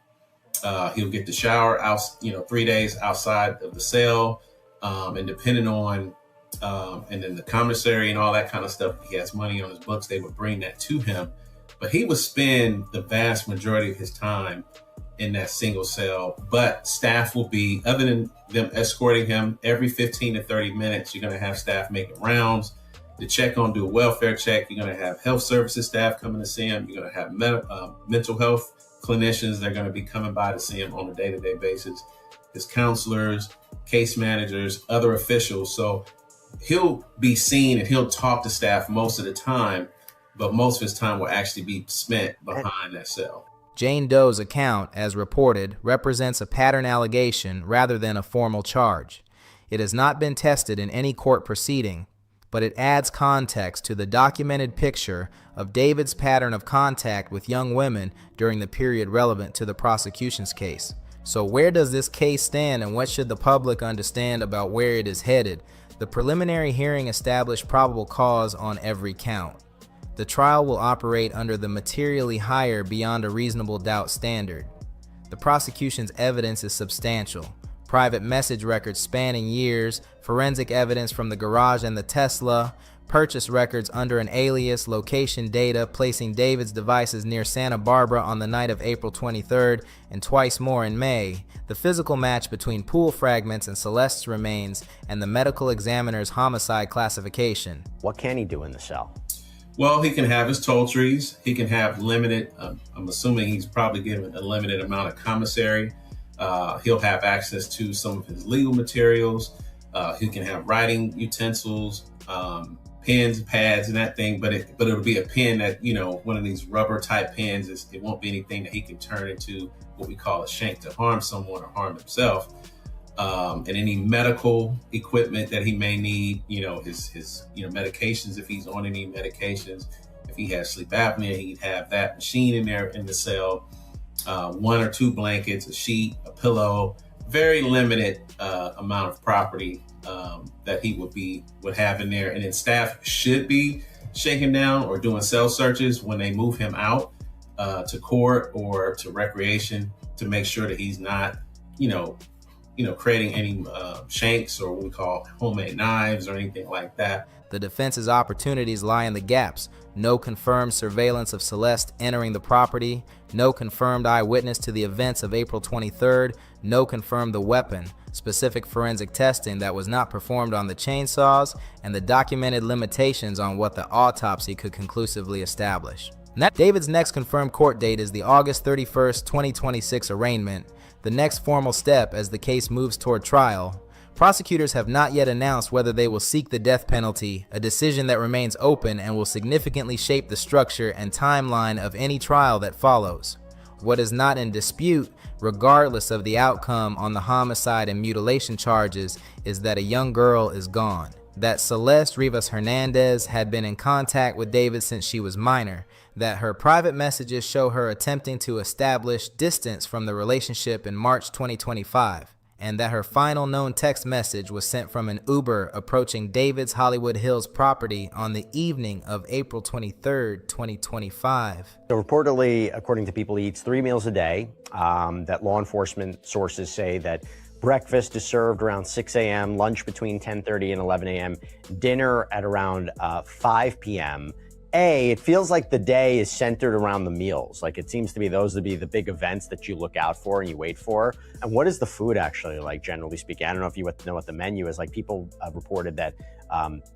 He'll get the shower out, 3 days outside of the cell, and depending on, and then the commissary and all that kind of stuff. He has money on his books. They would bring that to him, but he would spend the vast majority of his time in that single cell. But staff will be, other than them escorting him every 15 to 30 minutes, you're going to have staff making rounds to check on, do a welfare check. You're going to have health services staff coming to see him. You're going to have mental health clinicians. They're going to be coming by to see him on a day-to-day basis. His counselors, case managers, other officials. So he'll be seen and he'll talk to staff most of the time, but most of his time will actually be spent behind that cell. Jane Doe's account, as reported, represents a pattern allegation rather than a formal charge. It has not been tested in any court proceeding, but it adds context to the documented picture of David's pattern of contact with young women during the period relevant to the prosecution's case. So where does this case stand, and what should the public understand about where it is headed? The preliminary hearing established probable cause on every count. The trial will operate under the materially higher beyond a reasonable doubt standard. The prosecution's evidence is substantial. Private message records spanning years, forensic evidence from the garage and the Tesla, purchase records under an alias, location data placing David's devices near Santa Barbara on the night of April 23rd and twice more in May, the physical match between pool fragments and Celeste's remains, and the medical examiner's homicide classification. What can he do in the cell? Well, he can have his toiletries. He can have limited, I'm assuming he's probably given a limited amount of commissary. He'll have access to some of his legal materials. He can have writing utensils, pens, pads, and that thing, but it'll be a pen that, one of these rubber type pens. It won't be anything that he can turn into what we call a shank to harm someone or harm himself. And any medical equipment that he may need, his medications, if he's on any medications. If he has sleep apnea, he'd have that machine in there in the cell. 1 or 2 blankets, a sheet, a pillow, very limited amount of property that he would have in there. And then staff should be shaking down or doing cell searches when they move him out to court or to recreation to make sure that he's not, creating any shanks or what we call homemade knives or anything like that. The defense's opportunities lie in the gaps. No confirmed surveillance of Celeste entering the property, no confirmed eyewitness to the events of April 23rd, no confirmed the weapon, specific forensic testing that was not performed on the chainsaws, and the documented limitations on what the autopsy could conclusively establish. David's next confirmed court date is the August 31st, 2026 arraignment, the next formal step as the case moves toward trial. Prosecutors have not yet announced whether they will seek the death penalty, a decision that remains open and will significantly shape the structure and timeline of any trial that follows. What is not in dispute, regardless of the outcome on the homicide and mutilation charges, is that a young girl is gone. That Celeste Rivas Hernandez had been in contact with David since she was minor, that her private messages show her attempting to establish distance from the relationship in March 2025, and that her final known text message was sent from an Uber approaching David's Hollywood Hills property on the evening of April 23rd, 2025. So reportedly, according to people, he eats 3 meals a day. That law enforcement sources say that breakfast is served around 6 a.m., lunch between 10:30 and 11 a.m., dinner at around 5 p.m. It feels like the day is centered around the meals. Like it seems to be those would be the big events that you look out for and you wait for. And what is the food actually like, generally speaking? I don't know if you know what the menu is. Like people reported that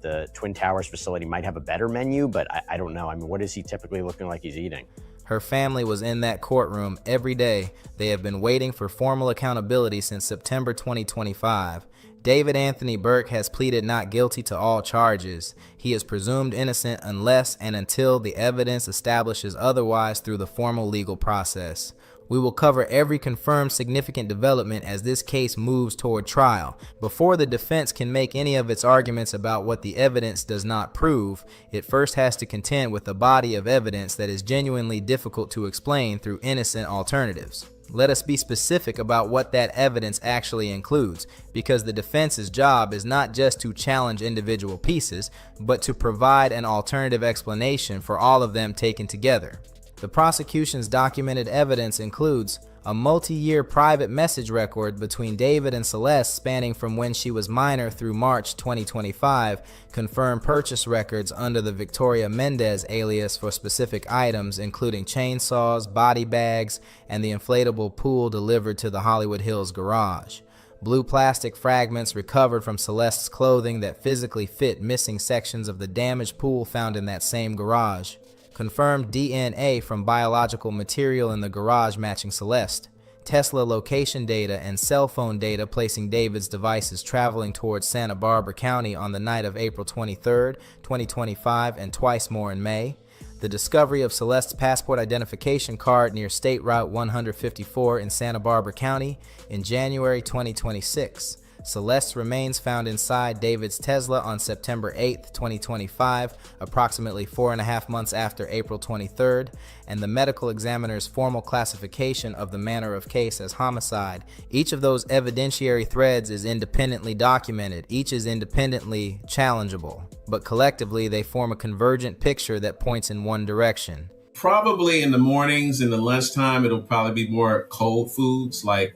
the Twin Towers facility might have a better menu, but I don't know. I mean, what is he typically looking like he's eating? Her family was in that courtroom every day. They have been waiting for formal accountability since September 2025. David Anthony Burke has pleaded not guilty to all charges. He is presumed innocent unless and until the evidence establishes otherwise through the formal legal process. We will cover every confirmed significant development as this case moves toward trial. Before the defense can make any of its arguments about what the evidence does not prove, it first has to contend with a body of evidence that is genuinely difficult to explain through innocent alternatives. Let us be specific about what that evidence actually includes, because the defense's job is not just to challenge individual pieces, but to provide an alternative explanation for all of them taken together. The prosecution's documented evidence includes a multi-year private message record between David and Celeste spanning from when she was minor through March 2025, confirmed purchase records under the Victoria Mendez alias for specific items including chainsaws, body bags, and the inflatable pool delivered to the Hollywood Hills garage. Blue plastic fragments recovered from Celeste's clothing that physically fit missing sections of the damaged pool found in that same garage. Confirmed DNA from biological material in the garage matching Celeste. Tesla location data and cell phone data placing David's devices traveling towards Santa Barbara County on the night of April 23, 2025 and twice more in May. The discovery of Celeste's passport identification card near State Route 154 in Santa Barbara County in January 2026. Celeste's remains found inside David's Tesla on September 8, 2025, approximately 4.5 months after April 23rd, and the medical examiner's formal classification of the manner of case as homicide. Each of those evidentiary threads is independently documented. Each is independently challengeable, but collectively they form a convergent picture that points in one direction. Probably in the mornings, in the lunchtime, it'll probably be more cold foods like,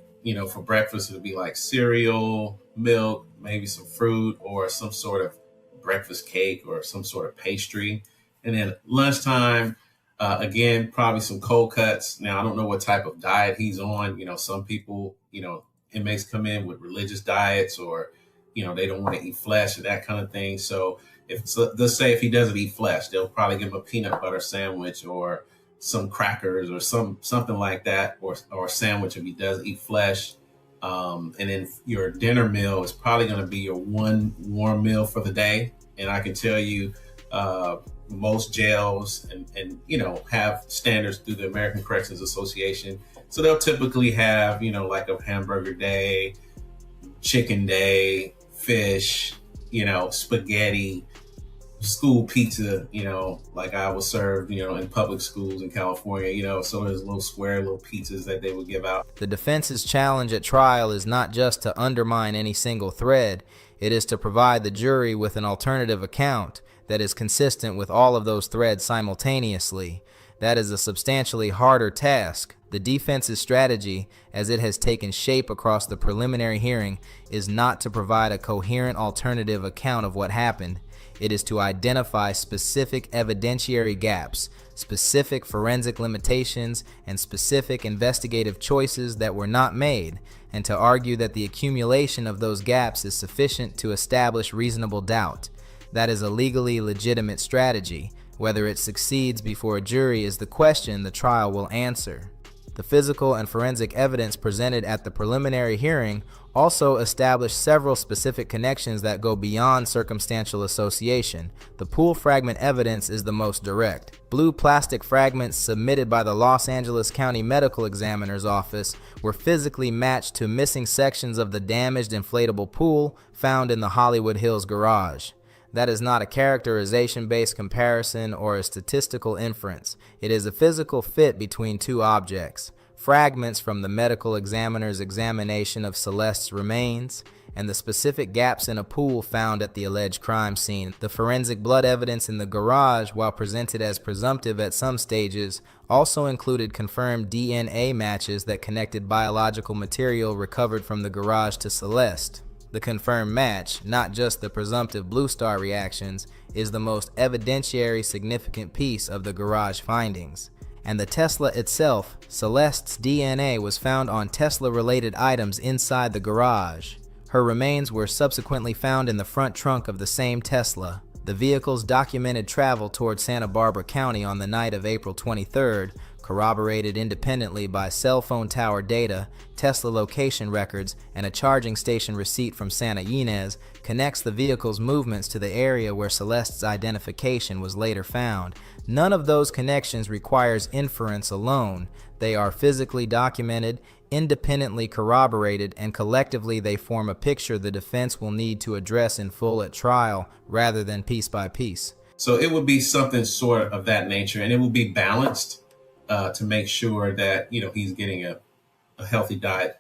for breakfast, it'll be like cereal, milk, maybe some fruit or some sort of breakfast cake or some sort of pastry. And then lunchtime, again, probably some cold cuts. Now, I don't know what type of diet he's on. Some people, inmates come in with religious diets or, they don't want to eat flesh and that kind of thing. So let's say if he doesn't eat flesh, they'll probably give him a peanut butter sandwich or some crackers or something like that, or a sandwich if he does eat flesh. And then your dinner meal is probably going to be your one warm meal for the day. And I can tell you, most jails and have standards through the American Corrections Association. So they'll typically have, like a hamburger day, chicken day, fish, spaghetti, school pizza, like I was served, in public schools in California, so there's little square little pizzas that they would give out. The defense's challenge at trial is not just to undermine any single thread, it is to provide the jury with an alternative account that is consistent with all of those threads simultaneously. That is a substantially harder task. The defense's strategy, as it has taken shape across the preliminary hearing, is not to provide a coherent alternative account of what happened. It is to identify specific evidentiary gaps, specific forensic limitations, and specific investigative choices that were not made, and to argue that the accumulation of those gaps is sufficient to establish reasonable doubt. That is a legally legitimate strategy. Whether it succeeds before a jury is the question the trial will answer. The physical and forensic evidence presented at the preliminary hearing also established several specific connections that go beyond circumstantial association. The pool fragment evidence is the most direct. Blue plastic fragments submitted by the Los Angeles County Medical Examiner's Office were physically matched to missing sections of the damaged inflatable pool found in the Hollywood Hills garage. That is not a characterization-based comparison or a statistical inference. It is a physical fit between two objects. fragments from the medical examiner's examination of Celeste's remains, and the specific gaps in a pool found at the alleged crime scene. The forensic blood evidence in the garage, while presented as presumptive at some stages, also included confirmed DNA matches that connected biological material recovered from the garage to Celeste. The confirmed match, not just the presumptive Blue Star reactions, is the most evidentiary significant piece of the garage findings. And the Tesla itself, Celeste's DNA was found on Tesla-related items inside the garage. Her remains were subsequently found in the front trunk of the same Tesla. The vehicle's documented travel toward Santa Barbara County on the night of April 23rd, corroborated independently by cell phone tower data, Tesla location records, and a charging station receipt from Santa Ynez, connects the vehicle's movements to the area where Celeste's identification was later found. None of those connections requires inference alone. They are physically documented, independently corroborated, and collectively they form a picture the defense will need to address in full at trial rather than piece by piece. So it would be something sort of that nature, and it will be balanced to make sure that, you know, he's getting a healthy diet.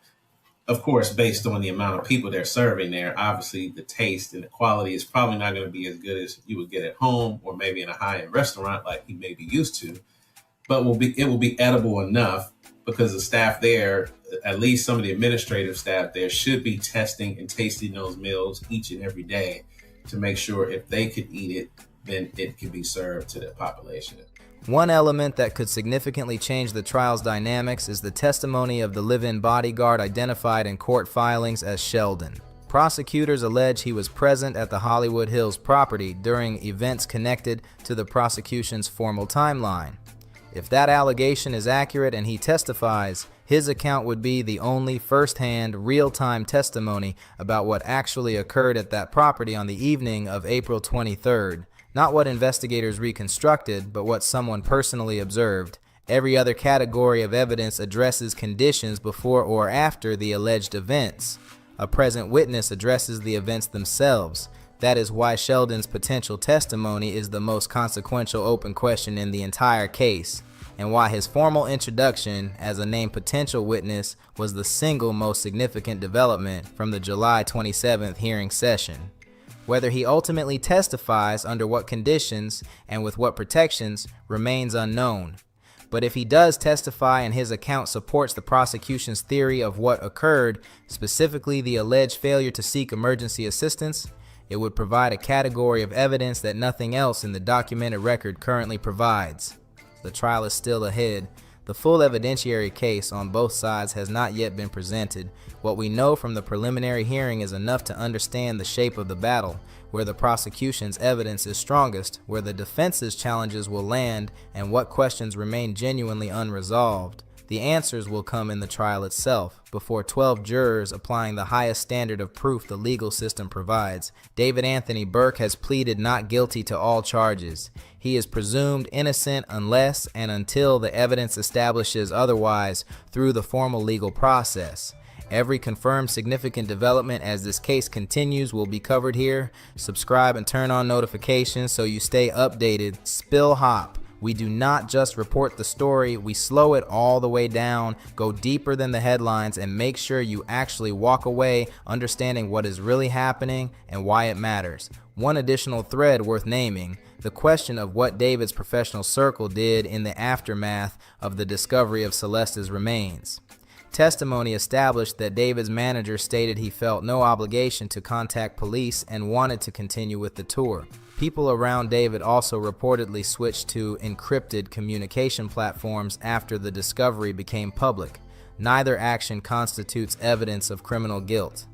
Of course, based on the amount of people they're serving there, obviously the taste and the quality is probably not going to be as good as you would get at home or maybe in a high-end restaurant like he may be used to. But it will be edible enough because the staff there, at least some of the administrative staff there, should be testing and tasting those meals each and every day to make sure if they could eat it, then it could be served to the population. One element that could significantly change the trial's dynamics is the testimony of the live-in bodyguard identified in court filings as Sheldon. Prosecutors allege he was present at the Hollywood Hills property during events connected to the prosecution's formal timeline. If that allegation is accurate and he testifies, his account would be the only first-hand, real-time testimony about what actually occurred at that property on the evening of April 23rd. Not what investigators reconstructed, but what someone personally observed. Every other category of evidence addresses conditions before or after the alleged events. A present witness addresses the events themselves. That is why Sheldon's potential testimony is the most consequential open question in the entire case, and why his formal introduction as a named potential witness was the single most significant development from the July 27th hearing session. Whether he ultimately testifies under what conditions and with what protections remains unknown. But if he does testify and his account supports the prosecution's theory of what occurred, specifically the alleged failure to seek emergency assistance, it would provide a category of evidence that nothing else in the documented record currently provides. The trial is still ahead. The full evidentiary case on both sides has not yet been presented. What we know from the preliminary hearing is enough to understand the shape of the battle, where the prosecution's evidence is strongest, where the defense's challenges will land, and what questions remain genuinely unresolved. The answers will come in the trial itself, before 12 jurors applying the highest standard of proof the legal system provides. David Anthony Burke has pleaded not guilty to all charges. He is presumed innocent unless and until the evidence establishes otherwise through the formal legal process. Every confirmed significant development as this case continues will be covered here. Subscribe and turn on notifications so you stay updated. SpillHop. We do not just report the story, we slow it all the way down, go deeper than the headlines, and make sure you actually walk away understanding what is really happening and why it matters. One additional thread worth naming, the question of what David's professional circle did in the aftermath of the discovery of Celeste's remains. Testimony established that David's manager stated he felt no obligation to contact police and wanted to continue with the tour. People around David also reportedly switched to encrypted communication platforms after the discovery became public. Neither action constitutes evidence of criminal guilt,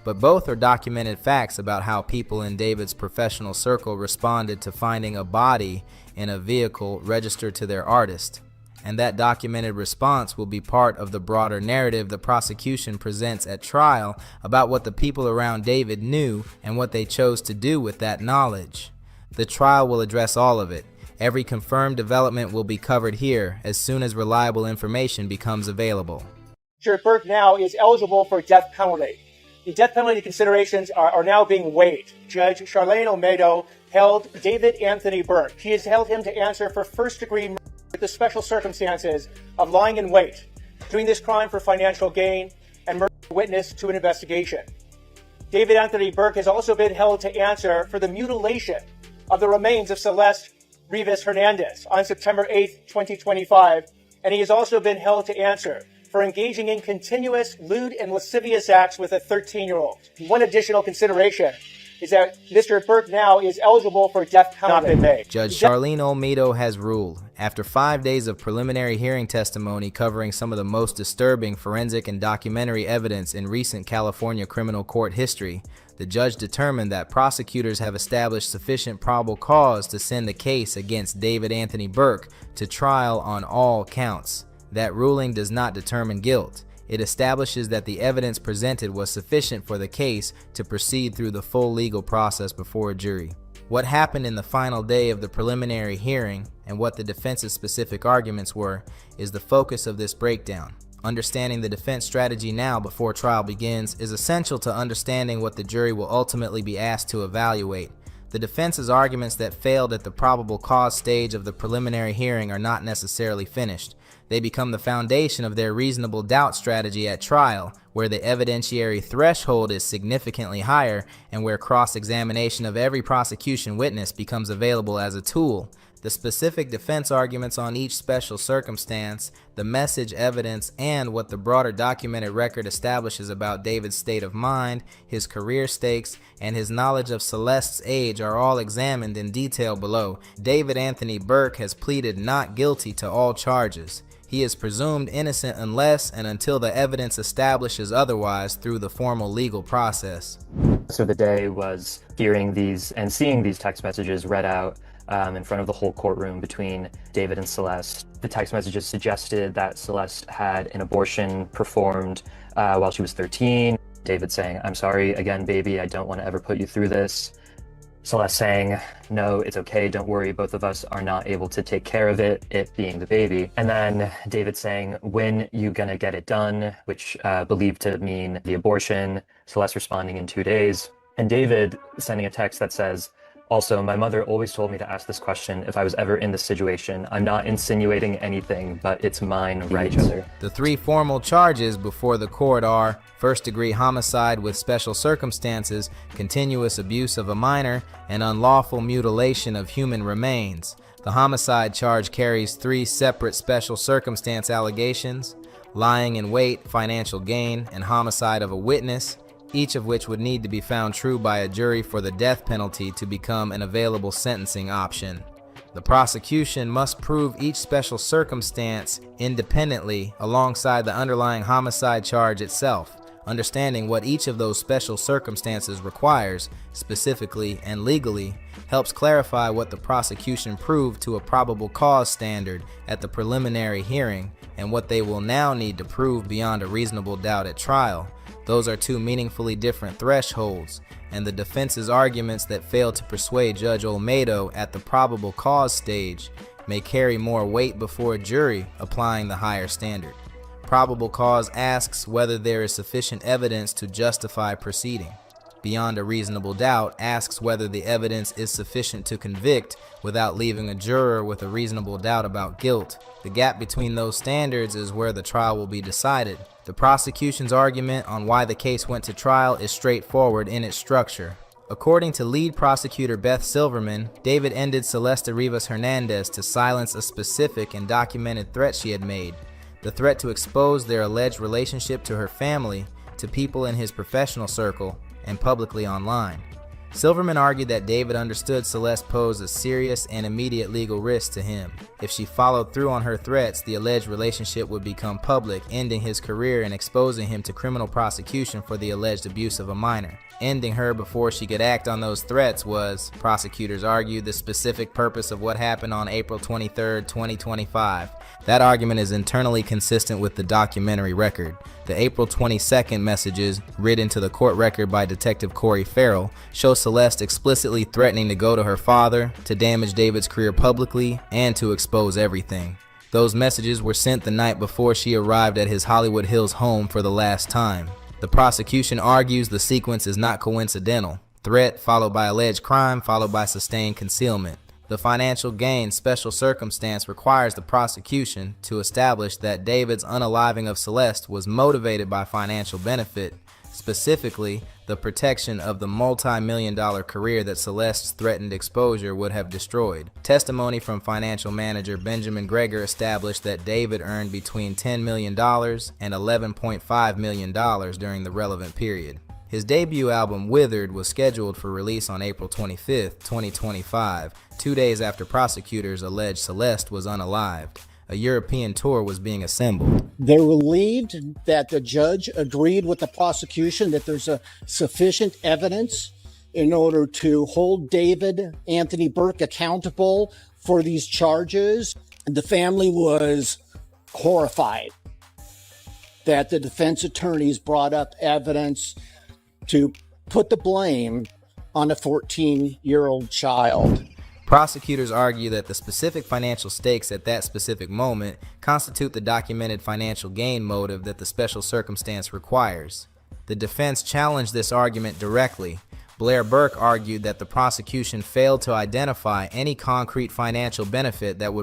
but both are documented facts about how people in David's professional circle responded to finding a body in a vehicle registered to their artist. And that documented response will be part of the broader narrative the prosecution presents at trial about what the people around David knew and what they chose to do with that knowledge. The trial will address all of it. Every confirmed development will be covered here as soon as reliable information becomes available. Sheriff Burke now is eligible for death penalty. The death penalty considerations are now being weighed. Judge Charlene Olmedo held David Anthony Burke. She has held him to answer for first-degree murder with the special circumstances of lying in wait. doing this crime for financial gain, and murder a witness to an investigation. David Anthony Burke has also been held to answer for the mutilation of the remains of Celeste Rivas Hernandez on September 8, 2025, and he has also been held to answer for engaging in continuous lewd and lascivious acts with a 13-year-old. One additional consideration is that Mr. Burke now is eligible for death penalty. Judge Charlene Olmedo has ruled. After 5 days of preliminary hearing testimony covering some of the most disturbing forensic and documentary evidence in recent California criminal court history, the judge determined that prosecutors have established sufficient probable cause to send the case against David Anthony Burke to trial on all counts. That ruling does not determine guilt. It establishes that the evidence presented was sufficient for the case to proceed through the full legal process before a jury. What happened in the final day of the preliminary hearing and what the defense's specific arguments were is the focus of this breakdown. Understanding the defense strategy now before trial begins is essential to understanding what the jury will ultimately be asked to evaluate. The defense's arguments that failed at the probable cause stage of the preliminary hearing are not necessarily finished. They become the foundation of their reasonable doubt strategy at trial, where the evidentiary threshold is significantly higher and where cross-examination of every prosecution witness becomes available as a tool. The specific defense arguments on each special circumstance, the message evidence, and what the broader documented record establishes about David's state of mind, his career stakes, and his knowledge of Celeste's age are all examined in detail below. David Anthony Burke has pleaded not guilty to all charges. He is presumed innocent unless and until the evidence establishes otherwise through the formal legal process. So the day was hearing these and seeing these text messages read out in front of the whole courtroom between David and Celeste. The text messages suggested that Celeste had an abortion performed while she was 13. David saying, "I'm sorry again, baby, I don't want to ever put you through this." Celeste saying, "No, it's okay, don't worry, both of us are not able to take care of it," it being the baby. And then David saying, "When you gonna get it done?" which believed to mean the abortion. Celeste responding in 2 days. And David sending a text that says, "Also, my mother always told me to ask this question if I was ever in this situation. I'm not insinuating anything, but it's mine, right?" The three formal charges before the court are first-degree homicide with special circumstances, continuous abuse of a minor, and unlawful mutilation of human remains. The homicide charge carries 3 separate special circumstance allegations: lying in wait, financial gain, and homicide of a witness, each of which would need to be found true by a jury for the death penalty to become an available sentencing option. The prosecution must prove each special circumstance independently alongside the underlying homicide charge itself. Understanding what each of those special circumstances requires, specifically and legally, helps clarify what the prosecution proved to a probable cause standard at the preliminary hearing and what they will now need to prove beyond a reasonable doubt at trial. Those are 2 meaningfully different thresholds, and the defense's arguments that fail to persuade Judge Olmedo at the probable cause stage may carry more weight before a jury applying the higher standard. Probable cause asks whether there is sufficient evidence to justify proceeding. Beyond a reasonable doubt asks whether the evidence is sufficient to convict without leaving a juror with a reasonable doubt about guilt. The gap between those standards is where the trial will be decided. The prosecution's argument on why the case went to trial is straightforward in its structure. According to lead prosecutor Beth Silverman, David ended Celeste Rivas Hernandez to silence a specific and documented threat she had made. The threat to expose their alleged relationship to her family, to people in his professional circle, and publicly online. Silverman argued that David understood Celeste posed a serious and immediate legal risk to him. If she followed through on her threats, the alleged relationship would become public, ending his career and exposing him to criminal prosecution for the alleged abuse of a minor. Ending her before she could act on those threats was, prosecutors argued, the specific purpose of what happened on April 23, 2025. That argument is internally consistent with the documentary record. The April 22nd messages, written to the court record by Detective Corey Farrell, show Celeste explicitly threatening to go to her father, to damage David's career publicly, and to expose everything. Those messages were sent the night before she arrived at his Hollywood Hills home for the last time. The prosecution argues the sequence is not coincidental. Threat followed by alleged crime followed by sustained concealment. The financial gain special circumstance requires the prosecution to establish that David's unaliving of Celeste was motivated by financial benefit, specifically the protection of the multi-million-dollar career that Celeste's threatened exposure would have destroyed. Testimony from financial manager Benjamin Greger established that David earned between $10 million and $11.5 million during the relevant period. His debut album, Withered, was scheduled for release on April 25, 2025, 2 days after prosecutors alleged Celeste was unalived. A European tour was being assembled. They're relieved that the judge agreed with the prosecution that there's a sufficient evidence in order to hold David Anthony Burke accountable for these charges. The family was horrified that the defense attorneys brought up evidence to put the blame on a 14-year-old child. Prosecutors argue that the specific financial stakes at that specific moment constitute the documented financial gain motive that the special circumstance requires. The defense challenged this argument directly. Blair Burke argued that the prosecution failed to identify any concrete financial benefit that would